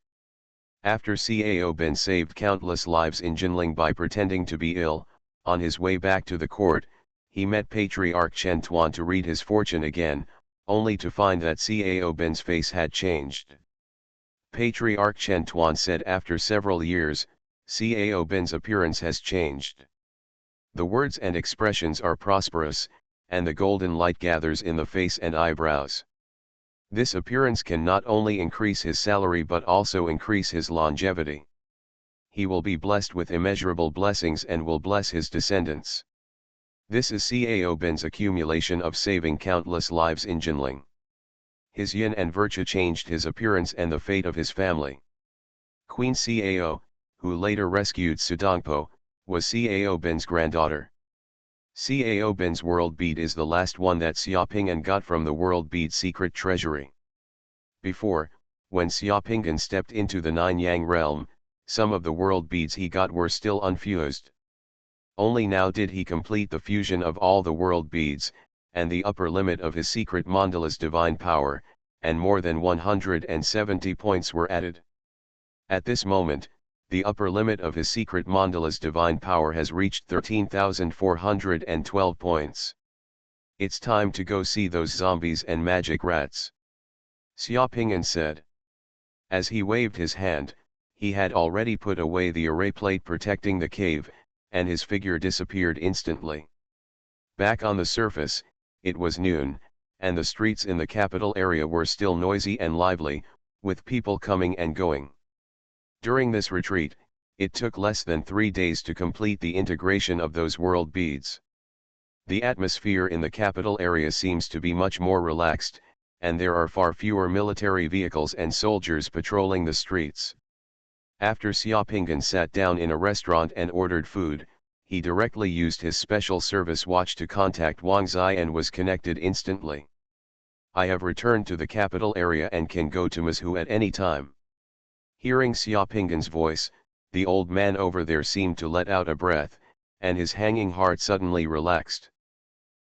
After Cao Ben saved countless lives in Jinling by pretending to be ill, on his way back to the court, he met Patriarch Chen Tuan to read his fortune again, only to find that Cao Ben's face had changed. Patriarch Chen Tuan said after several years, Cao Ben's appearance has changed. The words and expressions are prosperous, and the golden light gathers in the face and eyebrows. This appearance can not only increase his salary but also increase his longevity. He will be blessed with immeasurable blessings and will bless his descendants. This is Cao Ben's accumulation of saving countless lives in Jinling. His yin and virtue changed his appearance and the fate of his family. Queen Cao, who later rescued Sudongpo, was Cao Ben's granddaughter. Cao Ben's world bead is the last one that Xiaopinggan got from the world bead secret treasury. Before, when Xiaopinggan stepped into the Nine Yang realm, some of the world beads he got were still unfused. Only now did he complete the fusion of all the world beads, and the upper limit of his secret mandala's divine power, and more than 170 points were added. At this moment, the upper limit of his secret mandala's divine power has reached 13,412 points. It's time to go see those zombies and magic rats, Xiaopinggan said. As he waved his hand, he had already put away the array plate protecting the cave, and his figure disappeared instantly. Back on the surface, it was noon, and the streets in the capital area were still noisy and lively, with people coming and going. During this retreat, it took less than 3 days to complete the integration of those world beads. The atmosphere in the capital area seems to be much more relaxed, and there are far fewer military vehicles and soldiers patrolling the streets. After Xiaopinggan sat down in a restaurant and ordered food, he directly used his special service watch to contact Wang Zai and was connected instantly. I have returned to the capital area and can go to Mazhu at any time. Hearing Xiaopinggan's voice, the old man over there seemed to let out a breath, and his hanging heart suddenly relaxed.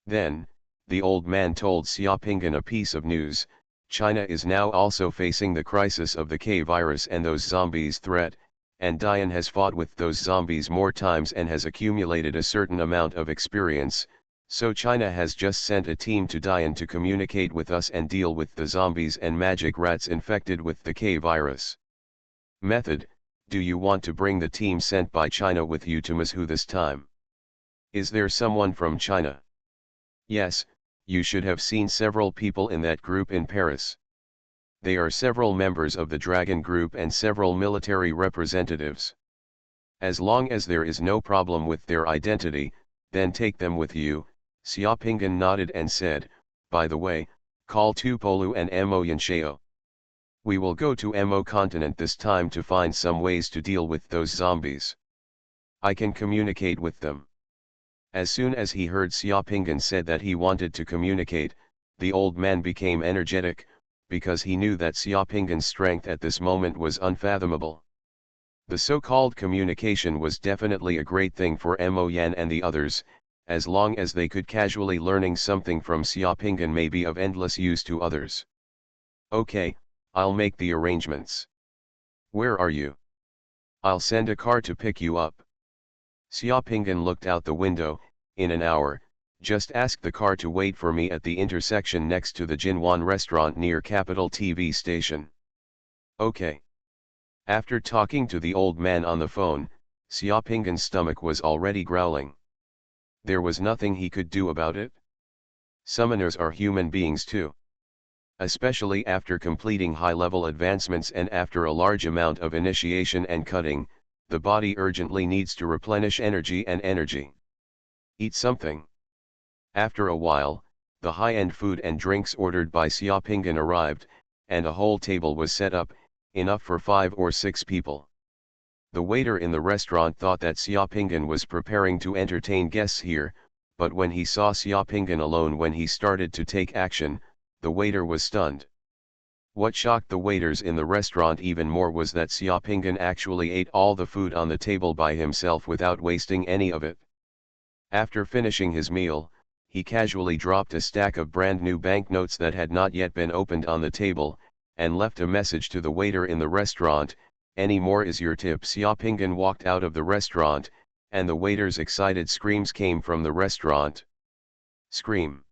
Then, the old man told Xiaopinggan a piece of news: China is now also facing the crisis of the K virus and those zombies threat, and Dian has fought with those zombies more times and has accumulated a certain amount of experience, so China has just sent a team to Dian to communicate with us and deal with the zombies and magic rats infected with the K virus. Method: do you want to bring the team sent by China with you to Moscow this time? Is there someone from China? Yes, you should have seen several people in that group in Paris. They are several members of the Dragon Group and several military representatives. As long as there is no problem with their identity, then take them with you. Xiaopinggan nodded and said, by the way, call Tupolu and Mo Yanshao. We will go to Mo continent this time to find some ways to deal with those zombies. I can communicate with them. As soon as he heard Xiaopinggan said that he wanted to communicate, the old man became energetic, because he knew that Xiaopinggan's strength at this moment was unfathomable. The so-called communication was definitely a great thing for Mo Yan and the others, as long as they could casually learning something from Xiaopinggan may be of endless use to others. Okay, I'll make the arrangements. Where are you? I'll send a car to pick you up. Xiaopinggan looked out the window. In an hour, just ask the car to wait for me at the intersection next to the Xuanhuan restaurant near Capital TV station. Okay. After talking to the old man on the phone, Xiaopinggan's stomach was already growling. There was nothing he could do about it. Summoners are human beings too. Especially after completing high-level advancements and after a large amount of initiation and cutting, the body urgently needs to replenish energy and energy. Eat something. After a while, the high-end food and drinks ordered by Xiaopinggan arrived, and a whole table was set up, enough for 5 or 6 people. The waiter in the restaurant thought that Xiaopinggan was preparing to entertain guests here, but when he saw Xiaopinggan alone when he started to take action, the waiter was stunned. What shocked the waiters in the restaurant even more was that Xiaopinggan actually ate all the food on the table by himself without wasting any of it. After finishing his meal, he casually dropped a stack of brand new banknotes that had not yet been opened on the table, and left a message to the waiter in the restaurant: any more is your tip. Xiaopinggan walked out of the restaurant, and the waiter's excited screams came from the restaurant. Scream.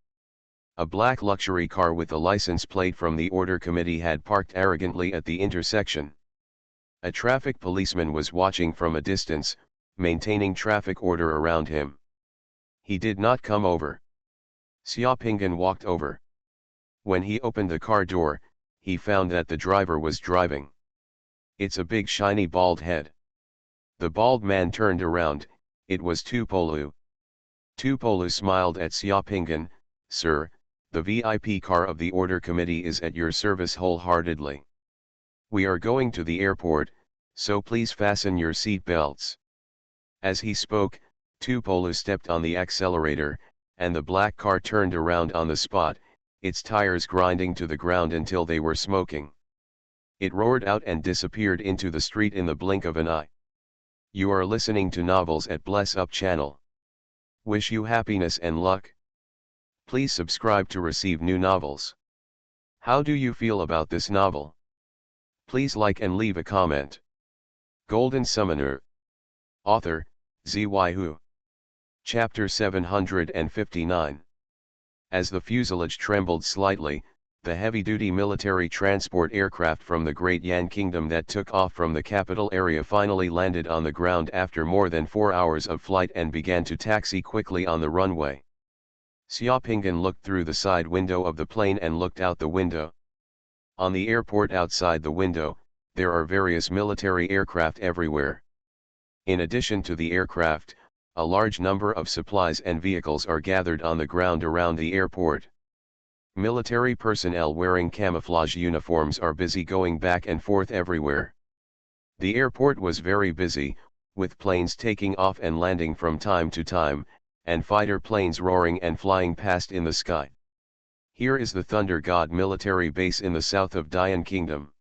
A black luxury car with a license plate from the order committee had parked arrogantly at the intersection. A traffic policeman was watching from a distance, maintaining traffic order around him. He did not come over. Xiaopinggan walked over. When he opened the car door, he found that the driver was driving. It's a big shiny bald head. The bald man turned around. It was Tupolu. Tupolu smiled at Xiaopinggan. Sir, the VIP car of the order committee is at your service wholeheartedly. We are going to the airport, so please fasten your seat belts. As he spoke, Tupolu stepped on the accelerator, and the black car turned around on the spot, its tires grinding to the ground until they were smoking. It roared out and disappeared into the street in the blink of an eye. You are listening to Novels at Bless Up channel. Wish you happiness and luck. Please subscribe to receive new novels. How do you feel about this novel? Please like and leave a comment. Golden Summoner. Author, Xuanhuan. Chapter 759. As the fuselage trembled slightly, the heavy-duty military transport aircraft from the Great Yan Kingdom that took off from the capital area finally landed on the ground after more than 4 hours of flight and began to taxi quickly on the runway. Xiaopinggan looked through the side window of the plane and looked out the window. On the airport outside the window, there are various military aircraft everywhere. In addition to the aircraft, a large number of supplies and vehicles are gathered on the ground around the airport. Military personnel wearing camouflage uniforms are busy going back and forth everywhere. The airport was very busy, with planes taking off and landing from time to time, and fighter planes roaring and flying past in the sky. Here is the Thunder God military base in the south of Dian Kingdom.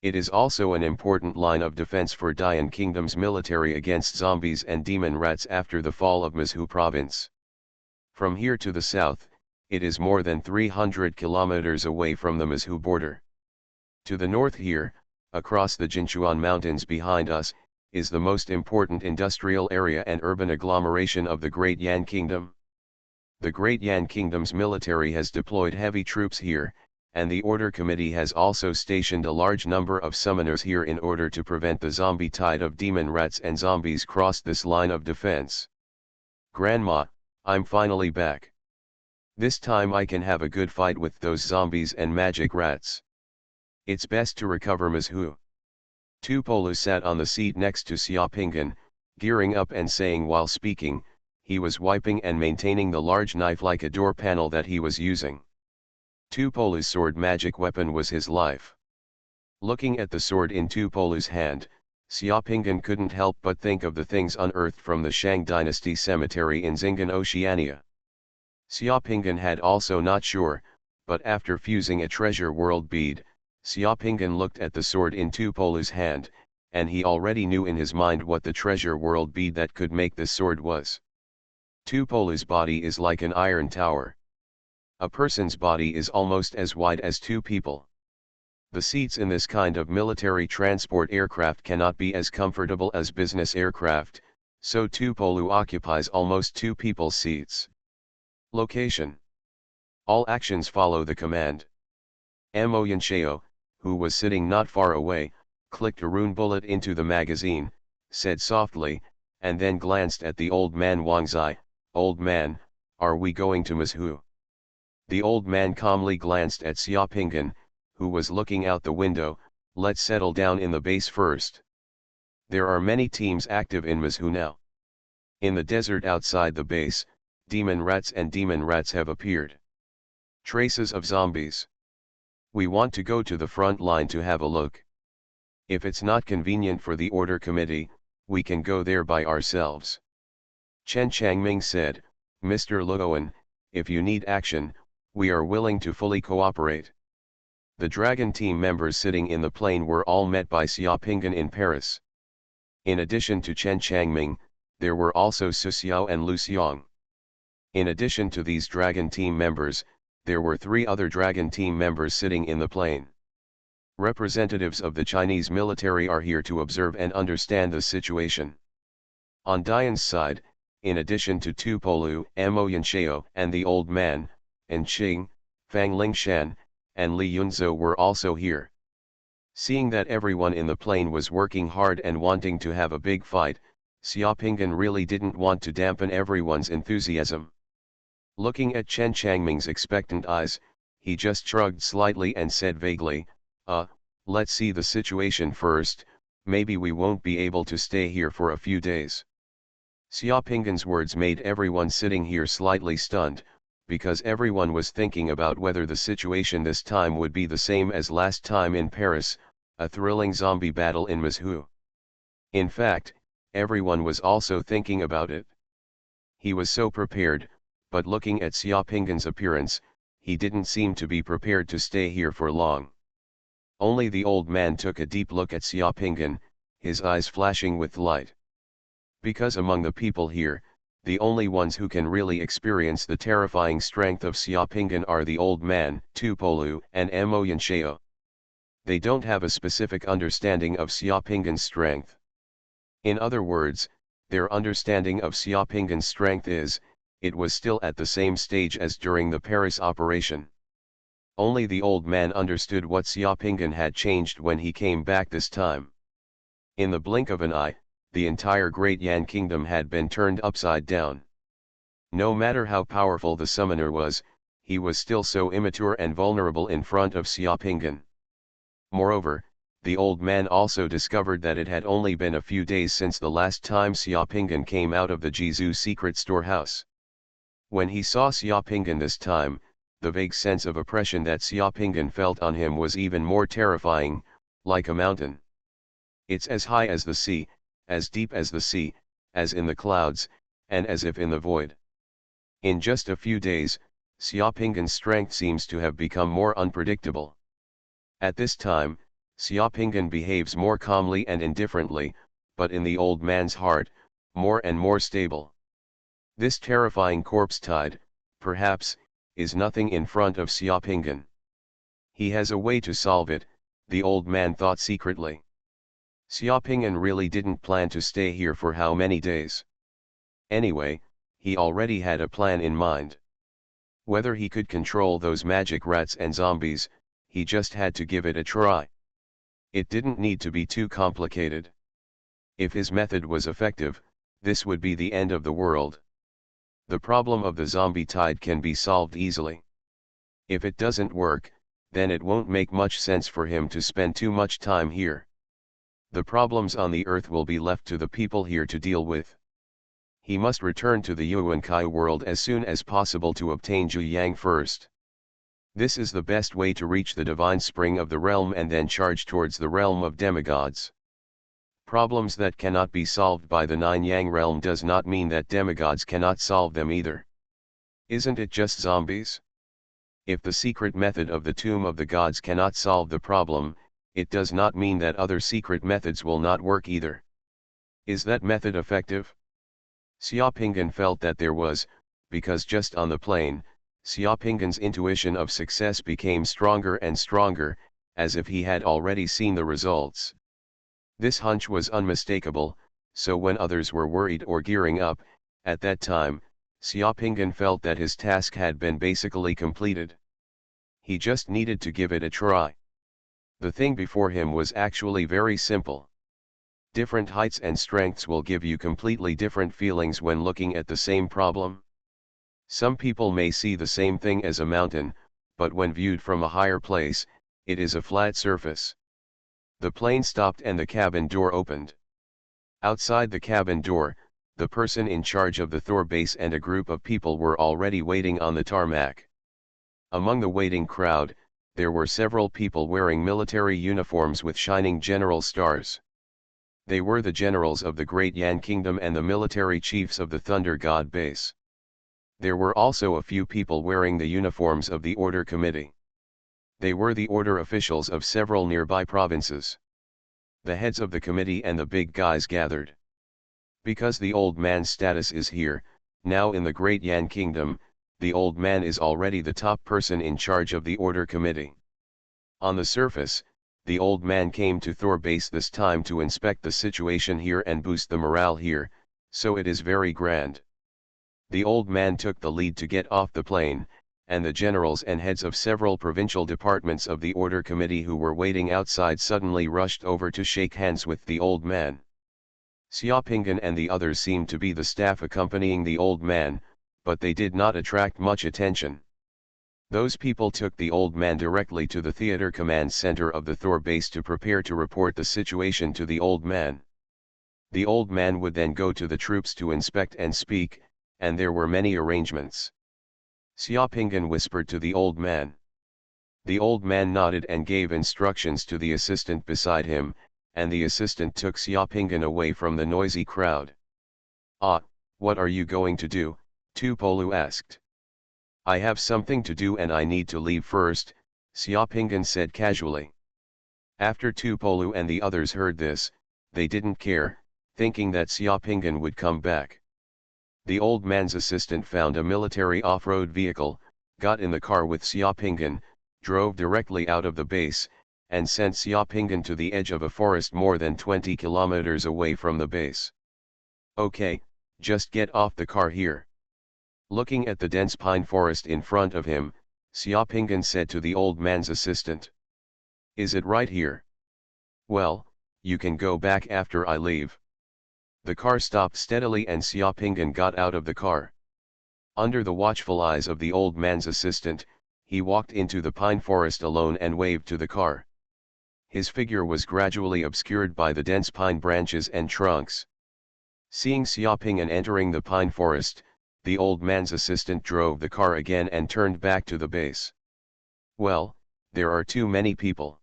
It is also an important line of defense for Dian Kingdom's military against zombies and demon rats after the fall of Mizhu province. From here to the south, it is more than 300 kilometers away from the Mizhu border. To the north here, across the Jinchuan Mountains behind us, is the most important industrial area and urban agglomeration of the Great Yan Kingdom. The Great Yan Kingdom's military has deployed heavy troops here, and the Order Committee has also stationed a large number of summoners here in order to prevent the zombie tide of demon rats and zombies cross this line of defense. Grandma, I'm finally back. This time I can have a good fight with those zombies and magic rats. It's best to recover Mizhu. Tupolu sat on the seat next to Xiaopingan, gearing up and saying while speaking, he was wiping and maintaining the large knife like a door panel that he was using. Tupolu's sword magic weapon was his life. Looking at the sword in Tupolu's hand, Xiaopingan couldn't help but think of the things unearthed from the Shang dynasty cemetery in Xingan, Oceania. Xiaopingan had also not sure, but after fusing a treasure world bead, Xiaopingan looked at the sword in Tupolu's hand, and he already knew in his mind what the treasure world bead that could make this sword was. Tupolu's body is like an iron tower. A person's body is almost as wide as two people. The seats in this kind of military transport aircraft cannot be as comfortable as business aircraft, so Tupolu occupies almost two people's seats. Location. All actions follow the command. Mo Yanshao, who was sitting not far away, clicked a rune bullet into the magazine, said softly, and then glanced at the old man Wang Zai. "Old man, are we going to Mizhu?" The old man calmly glanced at Xiaopingan, who was looking out the window. "Let's settle down in the base first. There are many teams active in Mizhu now. In the desert outside the base, demon rats have appeared. Traces of zombies. We want to go to the front line to have a look. If it's not convenient for the Order Committee, we can go there by ourselves." Chen Changming said, "Mr. Luoan, if you need action, we are willing to fully cooperate." The Dragon Team members sitting in the plane were all met by Xiaopingan in Paris. In addition to Chen Changming, there were also Su Xiao and Lu Xiong. In addition to these Dragon Team members, there were 3 other Dragon Team members sitting in the plane. Representatives of the Chinese military are here to observe and understand the situation. On Dian's side, in addition to Tupolu, Mo Yanshao, and the old man, and Qing, Fang Lingshan, and Li Yunzhou were also here. Seeing that everyone in the plane was working hard and wanting to have a big fight, Xiaopingan really didn't want to dampen everyone's enthusiasm. Looking at Chen Changming's expectant eyes, he just shrugged slightly and said vaguely, let's see the situation first, maybe we won't be able to stay here for a few days." Xiaopingan's words made everyone sitting here slightly stunned, because everyone was thinking about whether the situation this time would be the same as last time in Paris, a thrilling zombie battle in Mizhu. In fact, everyone was also thinking about it. He was so prepared, but looking at Xiaopingan's appearance, he didn't seem to be prepared to stay here for long. Only the old man took a deep look at Xiaopingan, his eyes flashing with light. Because among the people here, the only ones who can really experience the terrifying strength of Xiaopingan are the old man, Tupolu, and Mo Yanshao. They don't have a specific understanding of Xiaopingan's strength. In other words, their understanding of Xiaopingan's strength is, it was still at the same stage as during the Paris operation. Only the old man understood what Xiaopingan had changed when he came back this time. In the blink of an eye, the entire Great Yan Kingdom had been turned upside down. No matter how powerful the summoner was, he was still so immature and vulnerable in front of Xiaopingan. Moreover, the old man also discovered that it had only been a few days since the last time Xiaopingan came out of the Jizu secret storehouse. When he saw Xiaopingan this time, the vague sense of oppression that Xiaopingan felt on him was even more terrifying, like a mountain. It's as high as the sea, as deep as the sea, as in the clouds, and as if in the void. In just a few days, Xiaopingan's strength seems to have become more unpredictable. At this time, Xiaopinggan behaves more calmly and indifferently, but in the old man's heart, more and more stable. This terrifying corpse tide, perhaps, is nothing in front of Xiaopinggan. He has a way to solve it, the old man thought secretly. Xiaopinggan really didn't plan to stay here for how many days. Anyway, he already had a plan in mind. Whether he could control those magic rats and zombies, he just had to give it a try. It didn't need to be too complicated. If his method was effective, this would be the end of the world. The problem of the zombie tide can be solved easily. If it doesn't work, then it won't make much sense for him to spend too much time here. The problems on the earth will be left to the people here to deal with. He must return to the Yuankai world as soon as possible to obtain Zhu Yang first. This is the best way to reach the divine spring of the realm and then charge towards the realm of demigods. Problems that cannot be solved by the Nine Yang realm does not mean that demigods cannot solve them either. Isn't it just zombies? If the secret method of the Tomb of the Gods cannot solve the problem, it does not mean that other secret methods will not work either. Is that method effective? Xiaopinggan felt that there was, because just on the plane, Xiaopinggan's intuition of success became stronger and stronger, as if he had already seen the results. This hunch was unmistakable, so when others were worried or gearing up, at that time, Xiaopinggan felt that his task had been basically completed. He just needed to give it a try. The thing before him was actually very simple. Different heights and strengths will give you completely different feelings when looking at the same problem. Some people may see the same thing as a mountain, but when viewed from a higher place, it is a flat surface. The plane stopped and the cabin door opened. Outside the cabin door, the person in charge of the Thor base and a group of people were already waiting on the tarmac. Among the waiting crowd, there were several people wearing military uniforms with shining general stars. They were the generals of the Great Yan Kingdom and the military chiefs of the Thunder God base. There were also a few people wearing the uniforms of the Order Committee. They were the order officials of several nearby provinces. The heads of the committee and the big guys gathered. Because the old man's status is here, now in the Great Yan Kingdom, the old man is already the top person in charge of the Order Committee. On the surface, the old man came to Thor base this time to inspect the situation here and boost the morale here, so it is very grand. The old man took the lead to get off the plane, and the generals and heads of several provincial departments of the Order Committee who were waiting outside suddenly rushed over to shake hands with the old man. Xiaopinggan and the others seemed to be the staff accompanying the old man, but they did not attract much attention. Those people took the old man directly to the theater command center of the Thor base to prepare to report the situation to the old man. The old man would then go to the troops to inspect and speak, and there were many arrangements. Xiaopinggan whispered to the old man. The old man nodded and gave instructions to the assistant beside him, and the assistant took Xiaopinggan away from the noisy crowd. "Ah, what are you going to do?" Tupolu asked. "I have something to do and I need to leave first," Xiaopinggan said casually. After Tupolu and the others heard this, they didn't care, thinking that Xiaopinggan would come back. The old man's assistant found a military off-road vehicle, got in the car with Xiaopinggan, drove directly out of the base, and sent Xiaopinggan to the edge of a forest more than 20 kilometers away from the base. "Okay, just get off the car here." Looking at the dense pine forest in front of him, Xiaopinggan said to the old man's assistant. "Is it right here?" "Well, you can go back after I leave." The car stopped steadily and Xiaopinggan got out of the car. Under the watchful eyes of the old man's assistant, he walked into the pine forest alone and waved to the car. His figure was gradually obscured by the dense pine branches and trunks. Seeing Xiaopinggan entering the pine forest, the old man's assistant drove the car again and turned back to the base. "Well, there are too many people.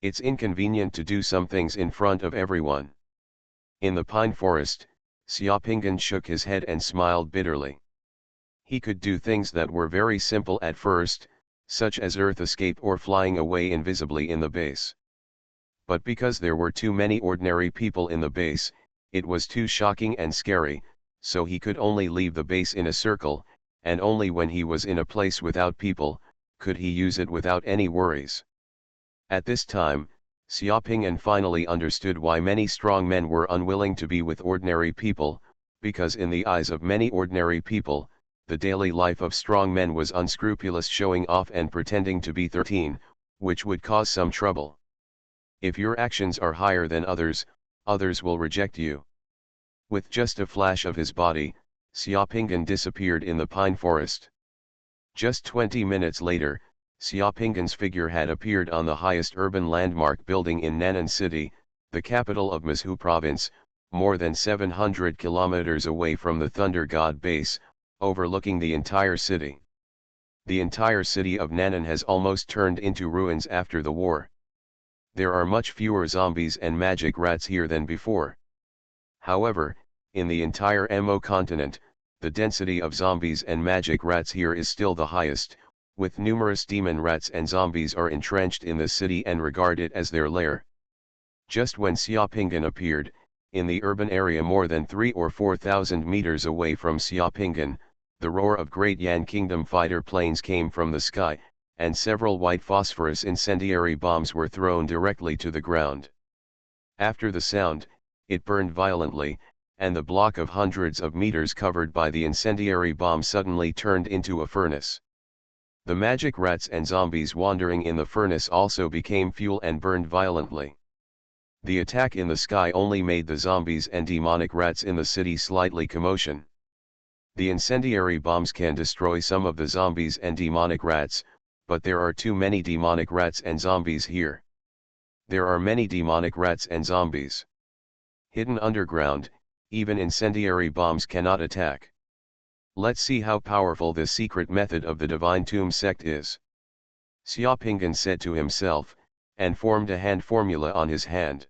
It's inconvenient to do some things in front of everyone." In the pine forest, Xiaopinggan shook his head and smiled bitterly. He could do things that were very simple at first, such as earth escape or flying away invisibly in the base. but because there were too many ordinary people in the base, it was too shocking and scary, so he could only leave the base in a circle, and only when he was in a place without people, could he use it without any worries. At this time, Xiaoping'an finally understood why many strong men were unwilling to be with ordinary people, because in the eyes of many ordinary people, the daily life of strong men was unscrupulous showing off and pretending to be 13, which would cause some trouble. If your actions are higher than others, others will reject you. With just a flash of his body, Xiaoping'an disappeared in the pine forest. Just 20 minutes later, Xiaoping'an's figure had appeared on the highest urban landmark building in Nan'an City, the capital of Muzhu Province, more than 700 kilometers away from the Thunder God base, overlooking the entire city. The entire city of Nan'an has almost turned into ruins after the war. There are much fewer zombies and magic rats here than before. However, in the entire Mo continent, the density of zombies and magic rats here is still the highest, with numerous demon rats and zombies are entrenched in the city and regard it as their lair. Just when Xiaoping'an appeared, in the urban area more than 3,000 or 4,000 meters away from Xiaoping'an, the roar of great Yan Kingdom fighter planes came from the sky, and several white phosphorus incendiary bombs were thrown directly to the ground. After the sound, it burned violently, and the block of hundreds of meters covered by the incendiary bomb suddenly turned into a furnace. The magic rats and zombies wandering in the furnace also became fuel and burned violently. The attack in the sky only made the zombies and demonic rats in the city slightly commotion. The incendiary bombs can destroy some of the zombies and demonic rats, but there are too many demonic rats and zombies here. There are many demonic rats and zombies hidden underground, even incendiary bombs cannot attack. Let's see how powerful this secret method of the Divine Tomb sect is. Xiaoping'an said to himself, and formed a hand formula on his hand.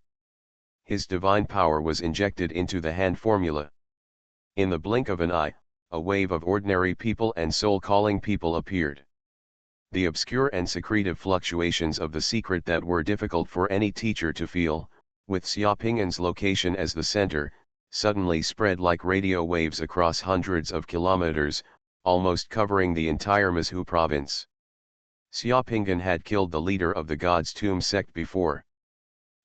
His divine power was injected into the hand formula. In the blink of an eye, a wave of ordinary people and soul-calling people appeared. The obscure and secretive fluctuations of the secret that were difficult for any teacher to feel, with Xiaoping'an's location as the center, suddenly spread like radio waves across hundreds of kilometers, almost covering the entire Muzhu province. Xiaoping'an had killed the leader of the God's Tomb sect before.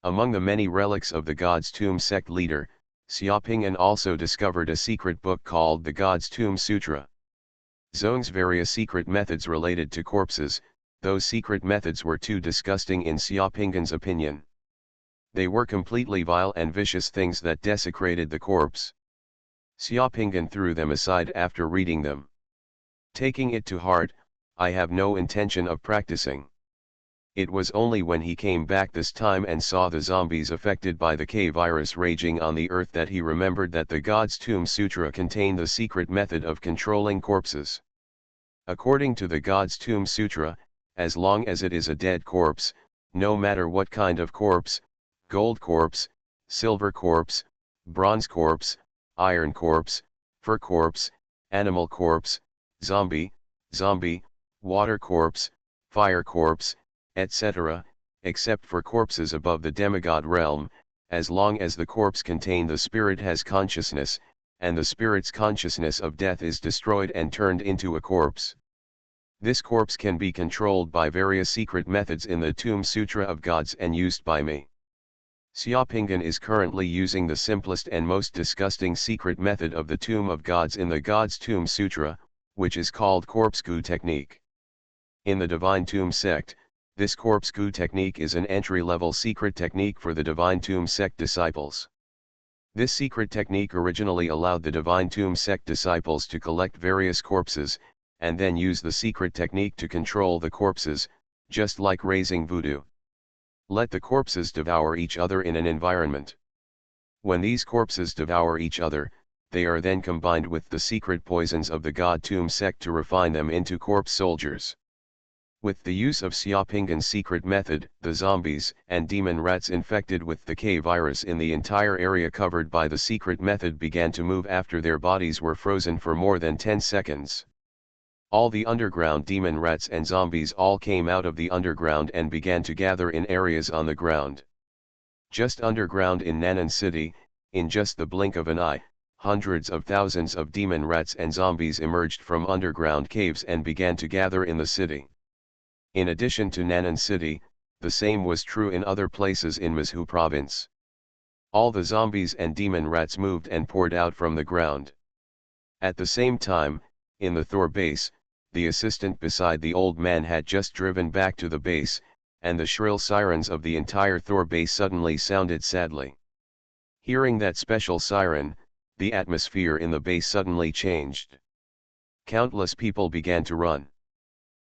Among the many relics of the God's Tomb sect leader, Xiaoping'an also discovered a secret book called the God's Tomb Sutra. Zhong's various secret methods related to corpses, those secret methods were too disgusting in Xiaoping'an's opinion. They were completely vile and vicious things that desecrated the corpse. Xiaoping'an threw them aside after reading them. Taking it to heart, I have no intention of practicing. It was only when he came back this time and saw the zombies affected by the K virus raging on the earth that he remembered that the God's Tomb Sutra contained the secret method of controlling corpses. According to the God's Tomb Sutra, as long as it is a dead corpse, no matter what kind of corpse, gold corpse, silver corpse, bronze corpse, iron corpse, fur corpse, animal corpse, zombie, water corpse, fire corpse, etc., except for corpses above the demigod realm, as long as the corpse contained the spirit has consciousness, and the spirit's consciousness of death is destroyed and turned into a corpse. This corpse can be controlled by various secret methods in the Tomb Sutra of Gods and used by me. Xiaoping'an is currently using the simplest and most disgusting secret method of the Tomb of Gods in the God's Tomb Sutra, which is called corpsecue technique. In the Divine Tomb sect, this corpsecue technique is an entry-level secret technique for the Divine Tomb sect disciples. This secret technique originally allowed the Divine Tomb sect disciples to collect various corpses, and then use the secret technique to control the corpses, just like raising voodoo. Let the corpses devour each other in an environment. When these corpses devour each other, they are then combined with the secret poisons of the God Tomb sect to refine them into corpse soldiers. With the use of Xiaoping'an's secret method, the zombies and demon rats infected with the K virus in the entire area covered by the secret method began to move after their bodies were frozen for more than 10 seconds. All the underground demon rats and zombies all came out of the underground and began to gather in areas on the ground. Just underground in Nanan City, in just the blink of an eye, hundreds of thousands of demon rats and zombies emerged from underground caves and began to gather in the city. In addition to Nanan City, the same was true in other places in Mizhu province. All the zombies and demon rats moved and poured out from the ground. At the same time, in the Thor base, the assistant beside the old man had just driven back to the base, and the shrill sirens of the entire Thor base suddenly sounded sadly. Hearing that special siren, the atmosphere in the base suddenly changed. Countless people began to run.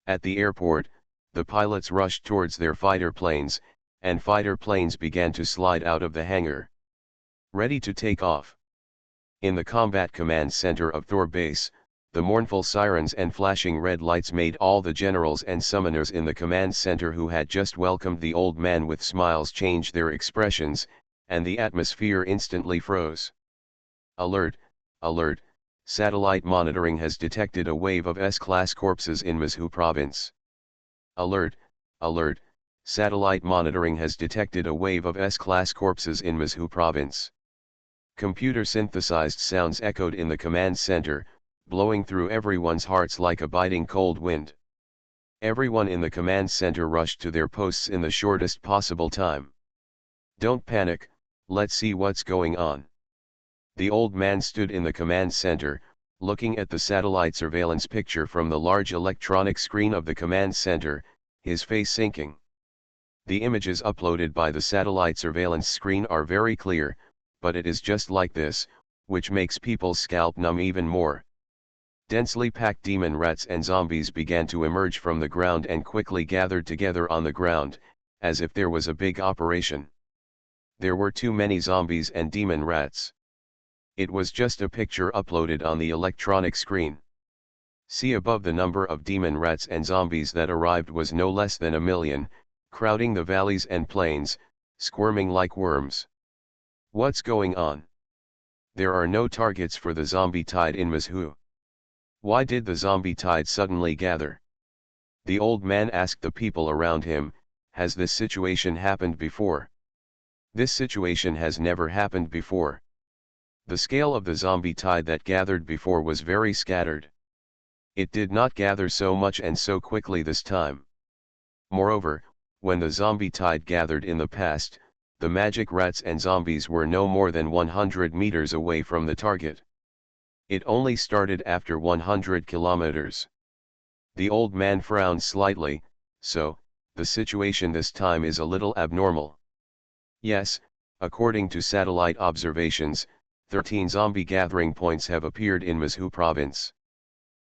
At the airport, the pilots rushed towards their fighter planes, and fighter planes began to slide out of the hangar, ready to take off. In the combat command center of Thor base, the mournful sirens and flashing red lights made all the generals and summoners in the command center who had just welcomed the old man with smiles change their expressions, and the atmosphere instantly froze. Alert, alert, satellite monitoring has detected a wave of S-class corpses in Mizhu province. Alert, alert, satellite monitoring has detected a wave of S-class corpses in Mizhu province. Computer-synthesized sounds echoed in the command center, blowing through everyone's hearts like a biting cold wind. Everyone in the command center rushed to their posts in the shortest possible time. Don't panic, let's see what's going on. The old man stood in the command center, looking at the satellite surveillance picture from the large electronic screen of the command center, his face sinking. The images uploaded by the satellite surveillance screen are very clear, but it is just like this, which makes people's scalp numb even more. Densely packed demon rats and zombies began to emerge from the ground and quickly gathered together on the ground, as if there was a big operation. There were too many zombies and demon rats. It was just a picture uploaded on the electronic screen. See above, the number of demon rats and zombies that arrived was no less than 1 million, crowding the valleys and plains, squirming like worms. What's going on? There are no targets for the zombie tide in Mizhu. Why did the zombie tide suddenly gather? The old man asked the people around him, has this situation happened before? This situation has never happened before. The scale of the zombie tide that gathered before was very scattered. It did not gather so much and so quickly this time. Moreover, when the zombie tide gathered in the past, the magic rats and zombies were no more than 100 meters away from the target. It only started after 100 kilometers. The old man frowned slightly, so, the situation this time is a little abnormal. Yes, according to satellite observations, 13 zombie gathering points have appeared in Mizhu province.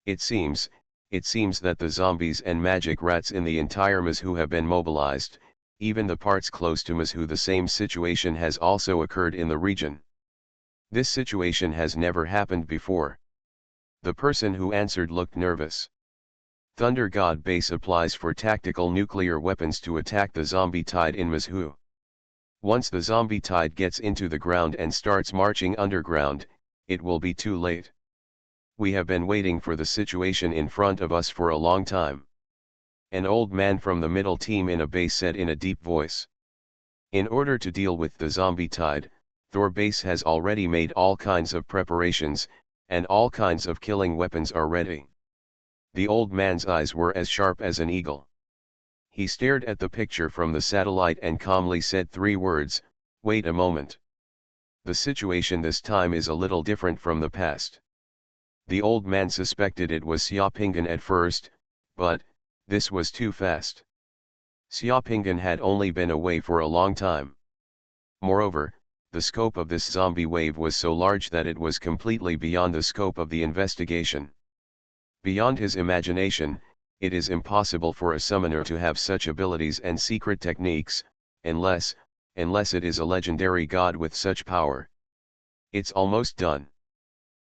It seems that the zombies and magic rats in the entire Mizhu have been mobilized, even the parts close to Mizhu. The same situation has also occurred in the region. This situation has never happened before. The person who answered looked nervous. Thunder God base applies for tactical nuclear weapons to attack the zombie tide in Mizhu. Once the zombie tide gets into the ground and starts marching underground, it will be too late. We have been waiting for the situation in front of us for a long time. An old man from the middle team in a base said in a deep voice. In order to deal with the zombie tide, Thor base has already made all kinds of preparations, and all kinds of killing weapons are ready. The old man's eyes were as sharp as an eagle. He stared at the picture from the satellite and calmly said 3 words, "Wait a moment." The situation this time is a little different from the past. The old man suspected it was Xiaopingan at first, but this was too fast. Xiaopingan had only been away for a long time. Moreover, the scope of this zombie wave was so large that it was completely beyond the scope of the investigation. Beyond his imagination, it is impossible for a summoner to have such abilities and secret techniques, unless it is a legendary god with such power. It's almost done.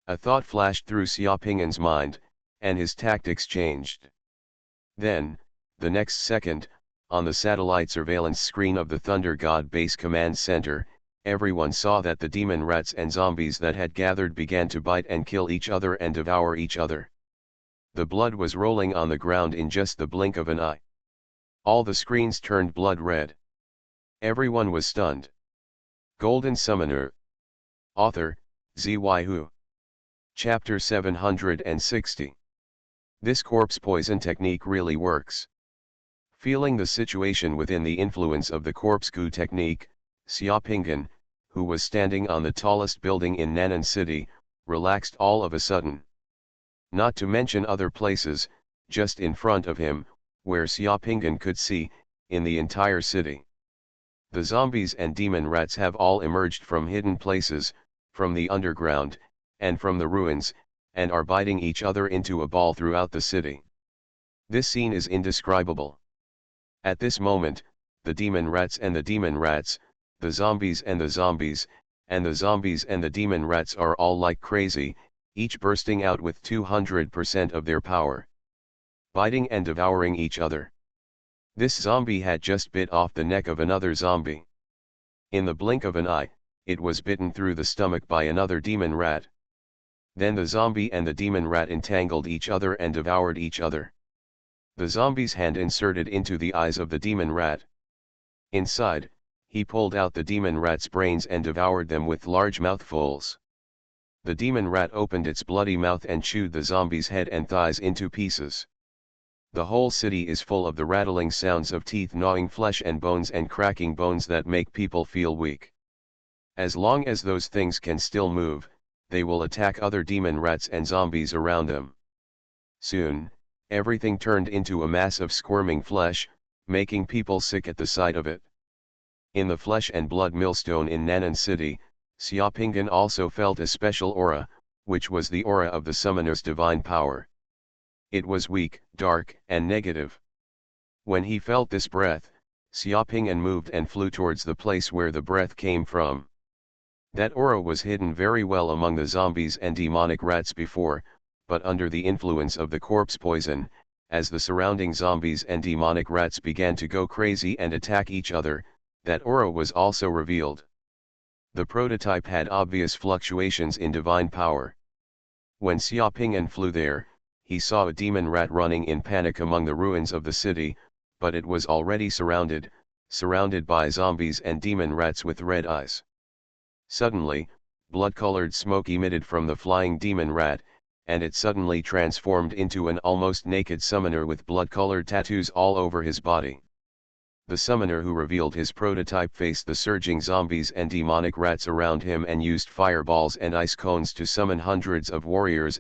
A thought flashed through Xiaopingan's mind, and his tactics changed. Then, the next second, on the satellite surveillance screen of the Thunder God base command center, everyone saw that the demon rats and zombies that had gathered began to bite and kill each other and devour each other. The blood was rolling on the ground in just the blink of an eye. All the screens turned blood red. Everyone was stunned. Golden Summoner. Author, Xuanhuan. Chapter 760. This corpse poison technique really works. Feeling the situation within the influence of the corpse goo technique, Xiaopinghan, who was standing on the tallest building in Nan'an City, relaxed all of a sudden. Not to mention other places, just in front of him, where Xiaopinghan could see, in the entire city. The zombies and demon rats have all emerged from hidden places, from the underground, and from the ruins, and are biting each other into a ball throughout the city. This scene is indescribable. At this moment, the demon rats and the demon rats, the zombies and the zombies, and the zombies and the demon rats are all like crazy, each bursting out with 200% of their power, biting and devouring each other. This zombie had just bit off the neck of another zombie. In the blink of an eye, it was bitten through the stomach by another demon rat. Then the zombie and the demon rat entangled each other and devoured each other. The zombie's hand inserted into the eyes of the demon rat. Inside, he pulled out the demon rat's brains and devoured them with large mouthfuls. The demon rat opened its bloody mouth and chewed the zombie's head and thighs into pieces. The whole city is full of the rattling sounds of teeth gnawing flesh and cracking bones that make people feel weak. As long as those things can still move, they will attack other demon rats and zombies around them. Soon, everything turned into a mass of squirming flesh, making people sick at the sight of it. In the flesh and blood millstone in Nan'an City, Xiaopinghan also felt a special aura, which was the aura of the summoner's divine power. It was weak, dark, and negative. When he felt this breath, Xiaopinghan moved and flew towards the place where the breath came from. That aura was hidden very well among the zombies and demonic rats before, but under the influence of the corpse poison, as the surrounding zombies and demonic rats began to go crazy and attack each other, that aura was also revealed. The prototype had obvious fluctuations in divine power. When Xiaopinghan flew there, he saw a demon rat running in panic among the ruins of the city, but it was already surrounded by zombies and demon rats with red eyes. Suddenly, blood-colored smoke emitted from the flying demon rat, and it suddenly transformed into an almost naked summoner with blood-colored tattoos all over his body. The summoner who revealed his prototype faced the surging zombies and demonic rats around him and used fireballs and ice cones to summon hundreds of warriors.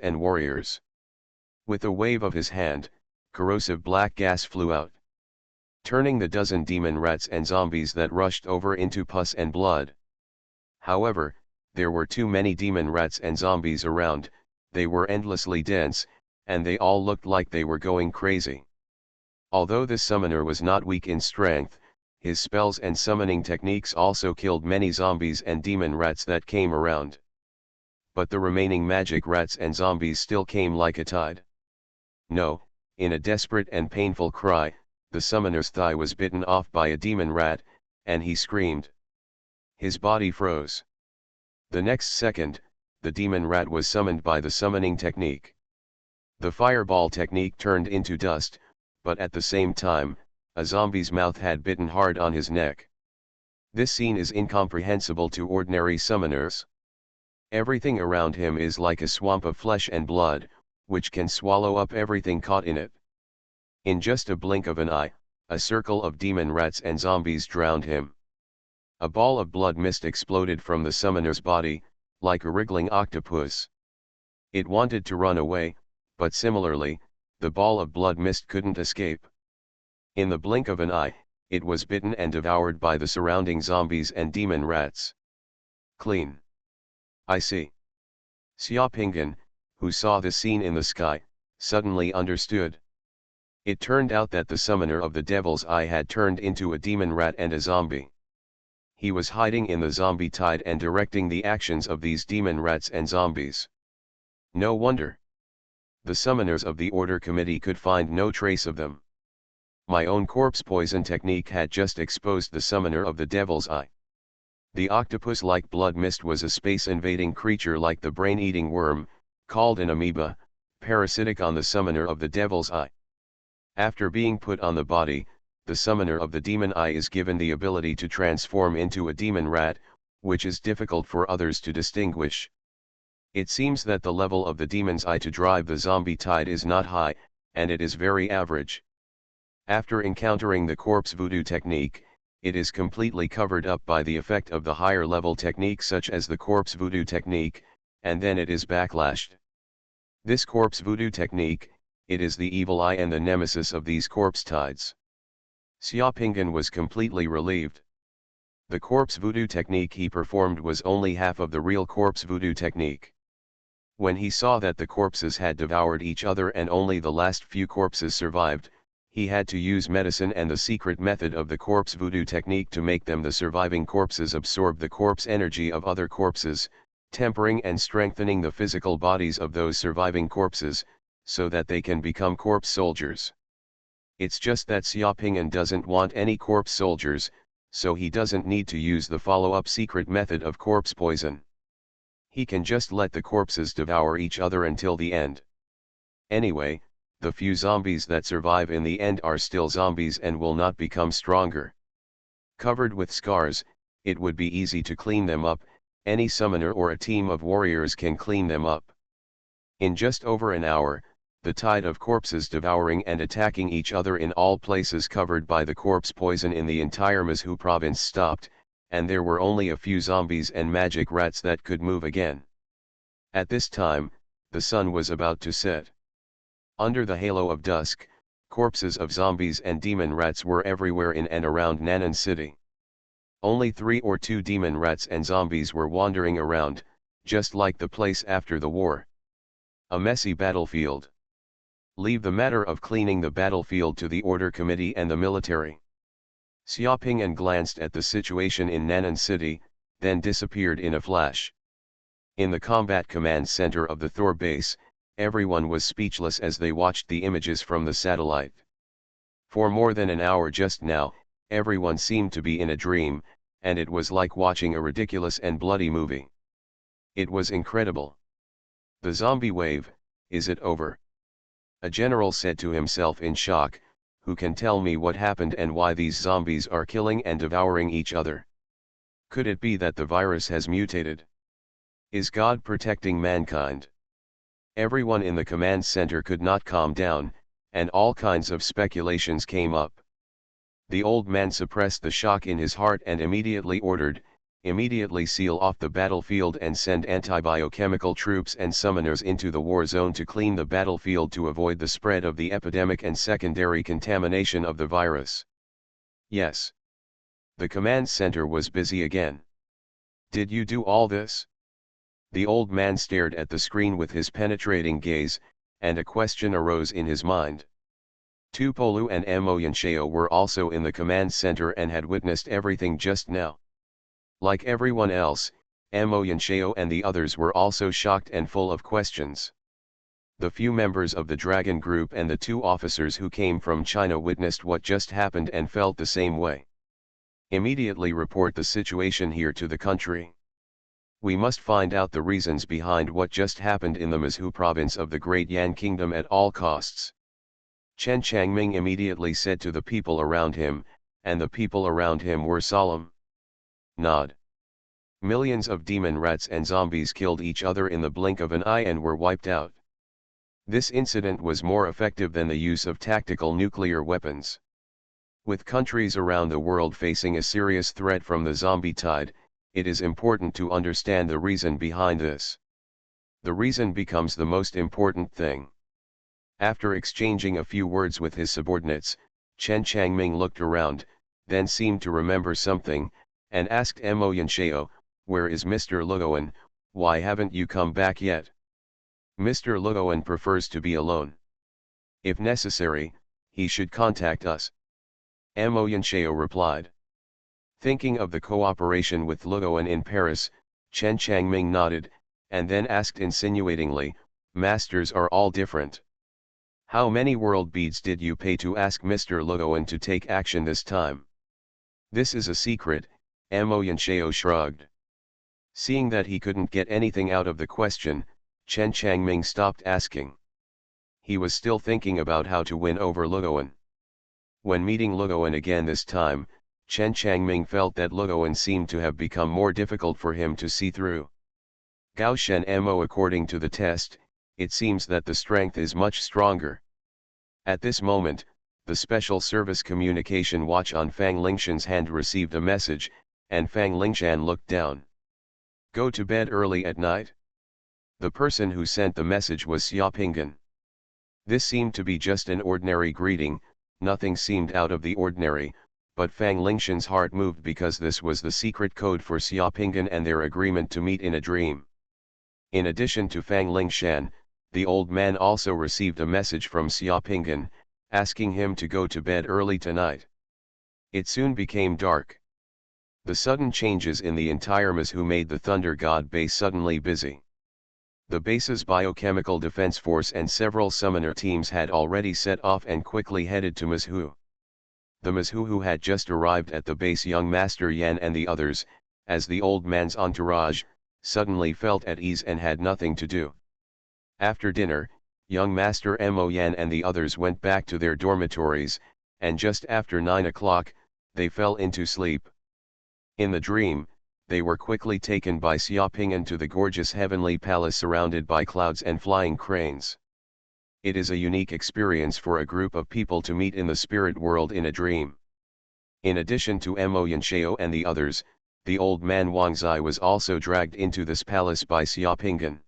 With a wave of his hand, corrosive black gas flew out, turning the dozen demon rats and zombies that rushed over into pus and blood. However, there were too many demon rats and zombies around, they were endlessly dense, and they all looked like they were going crazy. Although this summoner was not weak in strength, his spells and summoning techniques also killed many zombies and demon rats that came around. But the remaining magic rats and zombies still came like a tide. No, in a desperate and painful cry, the summoner's thigh was bitten off by a demon rat, and he screamed. His body froze. The next second, the demon rat was summoned by the summoning technique. The fireball technique turned into dust, but at the same time, a zombie's mouth had bitten hard on his neck. This scene is incomprehensible to ordinary summoners. Everything around him is like a swamp of flesh and blood, which can swallow up everything caught in it. In just a blink of an eye, a circle of demon rats and zombies drowned him. A ball of blood mist exploded from the summoner's body, like a wriggling octopus. It wanted to run away, but similarly, the ball of blood mist couldn't escape. In the blink of an eye, it was bitten and devoured by the surrounding zombies and demon rats. Clean. I see. Xiaopinghan, who saw the scene in the sky, suddenly understood. It turned out that the summoner of the Devil's Eye had turned into a demon rat and a zombie. He was hiding in the zombie tide and directing the actions of these demon rats and zombies. No wonder. The summoners of the Order Committee could find no trace of them. My own corpse poison technique had just exposed the summoner of the Devil's Eye. The octopus-like blood mist was a space-invading creature like the brain-eating worm, called an amoeba, parasitic on the summoner of the Devil's Eye. After being put on the body, the summoner of the Demon Eye is given the ability to transform into a demon rat, which is difficult for others to distinguish. It seems that the level of the demon's eye to drive the zombie tide is not high, and it is very average. After encountering the corpse voodoo technique, it is completely covered up by the effect of the higher level technique such as the corpse voodoo technique, and then it is backlashed. This corpse voodoo technique, it is the evil eye and the nemesis of these corpse tides. Xiaopingyan was completely relieved. The corpse voodoo technique he performed was only half of the real corpse voodoo technique. When he saw that the corpses had devoured each other and only the last few corpses survived, he had to use medicine and the secret method of the corpse voodoo technique to make the surviving corpses absorb the corpse energy of other corpses, tempering and strengthening the physical bodies of those surviving corpses, so that they can become corpse soldiers. It's just that Xiaopingyan doesn't want any corpse soldiers, so he doesn't need to use the follow-up secret method of corpse poison. He can just let the corpses devour each other until the end. Anyway, the few zombies that survive in the end are still zombies and will not become stronger. Covered with scars, it would be easy to clean them up, any summoner or a team of warriors can clean them up. In just over an hour, the tide of corpses devouring and attacking each other in all places covered by the corpse poison in the entire Mizhu province stopped, and there were only a few zombies and magic rats that could move again. At this time, the sun was about to set. Under the halo of dusk, corpses of zombies and demon rats were everywhere in and around Nan'an City. Only 3 or 2 demon rats and zombies were wandering around, just like the place after the war. A messy battlefield. Leave the matter of cleaning the battlefield to the order committee and the military. Xiaopingyan glanced at the situation in Nan'an City, then disappeared in a flash. In the combat command center of the Thor base, everyone was speechless as they watched the images from the satellite. For more than an hour just now, everyone seemed to be in a dream, and it was like watching a ridiculous and bloody movie. It was incredible. The zombie wave, is it over? A general said to himself in shock, who can tell me what happened and why these zombies are killing and devouring each other? Could it be that the virus has mutated? Is God protecting mankind? Everyone in the command center could not calm down, and all kinds of speculations came up. The old man suppressed the shock in his heart and immediately ordered, immediately seal off the battlefield and send antibiochemical troops and summoners into the war zone to clean the battlefield to avoid the spread of the epidemic and secondary contamination of the virus. Yes. The command center was busy again. Did you do all this? The old man stared at the screen with his penetrating gaze, and a question arose in his mind. Tupolu and Mo Yanshao were also in the command center and had witnessed everything just now. Like everyone else, Mo Yanshao and the others were also shocked and full of questions. The few members of the Dragon Group and the 2 officers who came from China witnessed what just happened and felt the same way. Immediately report the situation here to the country. We must find out the reasons behind what just happened in the Mizhu province of the Great Yan Kingdom at all costs. Chen Changming immediately said to the people around him, and the people around him were solemn. Nod. Millions of demon rats and zombies killed each other in the blink of an eye and were wiped out. This incident was more effective than the use of tactical nuclear weapons. With countries around the world facing a serious threat from the zombie tide, it is important to understand the reason behind this. The reason becomes the most important thing. After exchanging a few words with his subordinates, Chen Changming looked around, then seemed to remember something, and asked Mo Yanshao, "Where is Mr. Luoguan? Why haven't you come back yet?" "Mr. Luoguan prefers to be alone. If necessary, he should contact us." Mo Yanshao replied. Thinking of the cooperation with Luoguan in Paris, Chen Changming nodded, and then asked insinuatingly, "Masters are all different. How many world beads did you pay to ask Mr. Luoguan to take action this time?" "This is a secret," Mo Yanshao shrugged. Seeing that he couldn't get anything out of the question, Chen Changming stopped asking. He was still thinking about how to win over Luoguan. When meeting Luoguan again this time, Chen Changming felt that Luoan seemed to have become more difficult for him to see through. Gao Shen Mo, according to the test, it seems that the strength is much stronger. At this moment, the Special Service Communication Watch on Fang Lingshan's hand received a message, and Fang Lingshan looked down. Go to bed early at night? The person who sent the message was Xiaopingan. This seemed to be just an ordinary greeting, nothing seemed out of the ordinary, but Fang Lingshan's heart moved because this was the secret code for Xiaopingan and their agreement to meet in a dream. In addition to Fang Lingshan, the old man also received a message from Xiaopingan, asking him to go to bed early tonight. It soon became dark. The sudden changes in the entire Mazhu made the Thunder God base suddenly busy. The base's biochemical defense force and several summoner teams had already set off and quickly headed to Mazhu. The Mazhu who had just arrived at the base, young Master Yan and the others, as the old man's entourage, suddenly felt at ease and had nothing to do. After dinner, young Master Mo Yan and the others went back to their dormitories, and just after 9 o'clock, they fell into sleep. In the dream, they were quickly taken by Xiaopingan to the gorgeous heavenly palace surrounded by clouds and flying cranes. It is a unique experience for a group of people to meet in the spirit world in a dream. In addition to Mo Yanshao and the others, the old man Wang Zai was also dragged into this palace by Xiaopingan.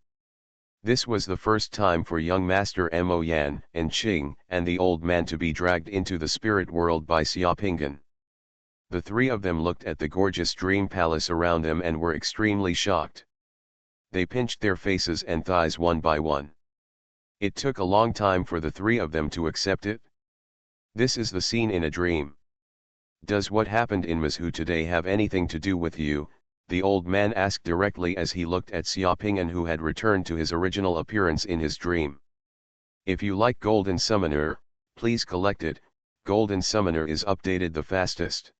This was the first time for young Master Mo Yan and Qing and the old man to be dragged into the spirit world by Xiaopingan. The three of them looked at the gorgeous dream palace around them and were extremely shocked. They pinched their faces and thighs one by one. It took a long time for the three of them to accept it. This is the scene in a dream. Does what happened in Mazhu today have anything to do with you? The old man asked directly as he looked at Xiaopingan, who had returned to his original appearance in his dream. If you like Golden Summoner, please collect it. Golden Summoner is updated the fastest.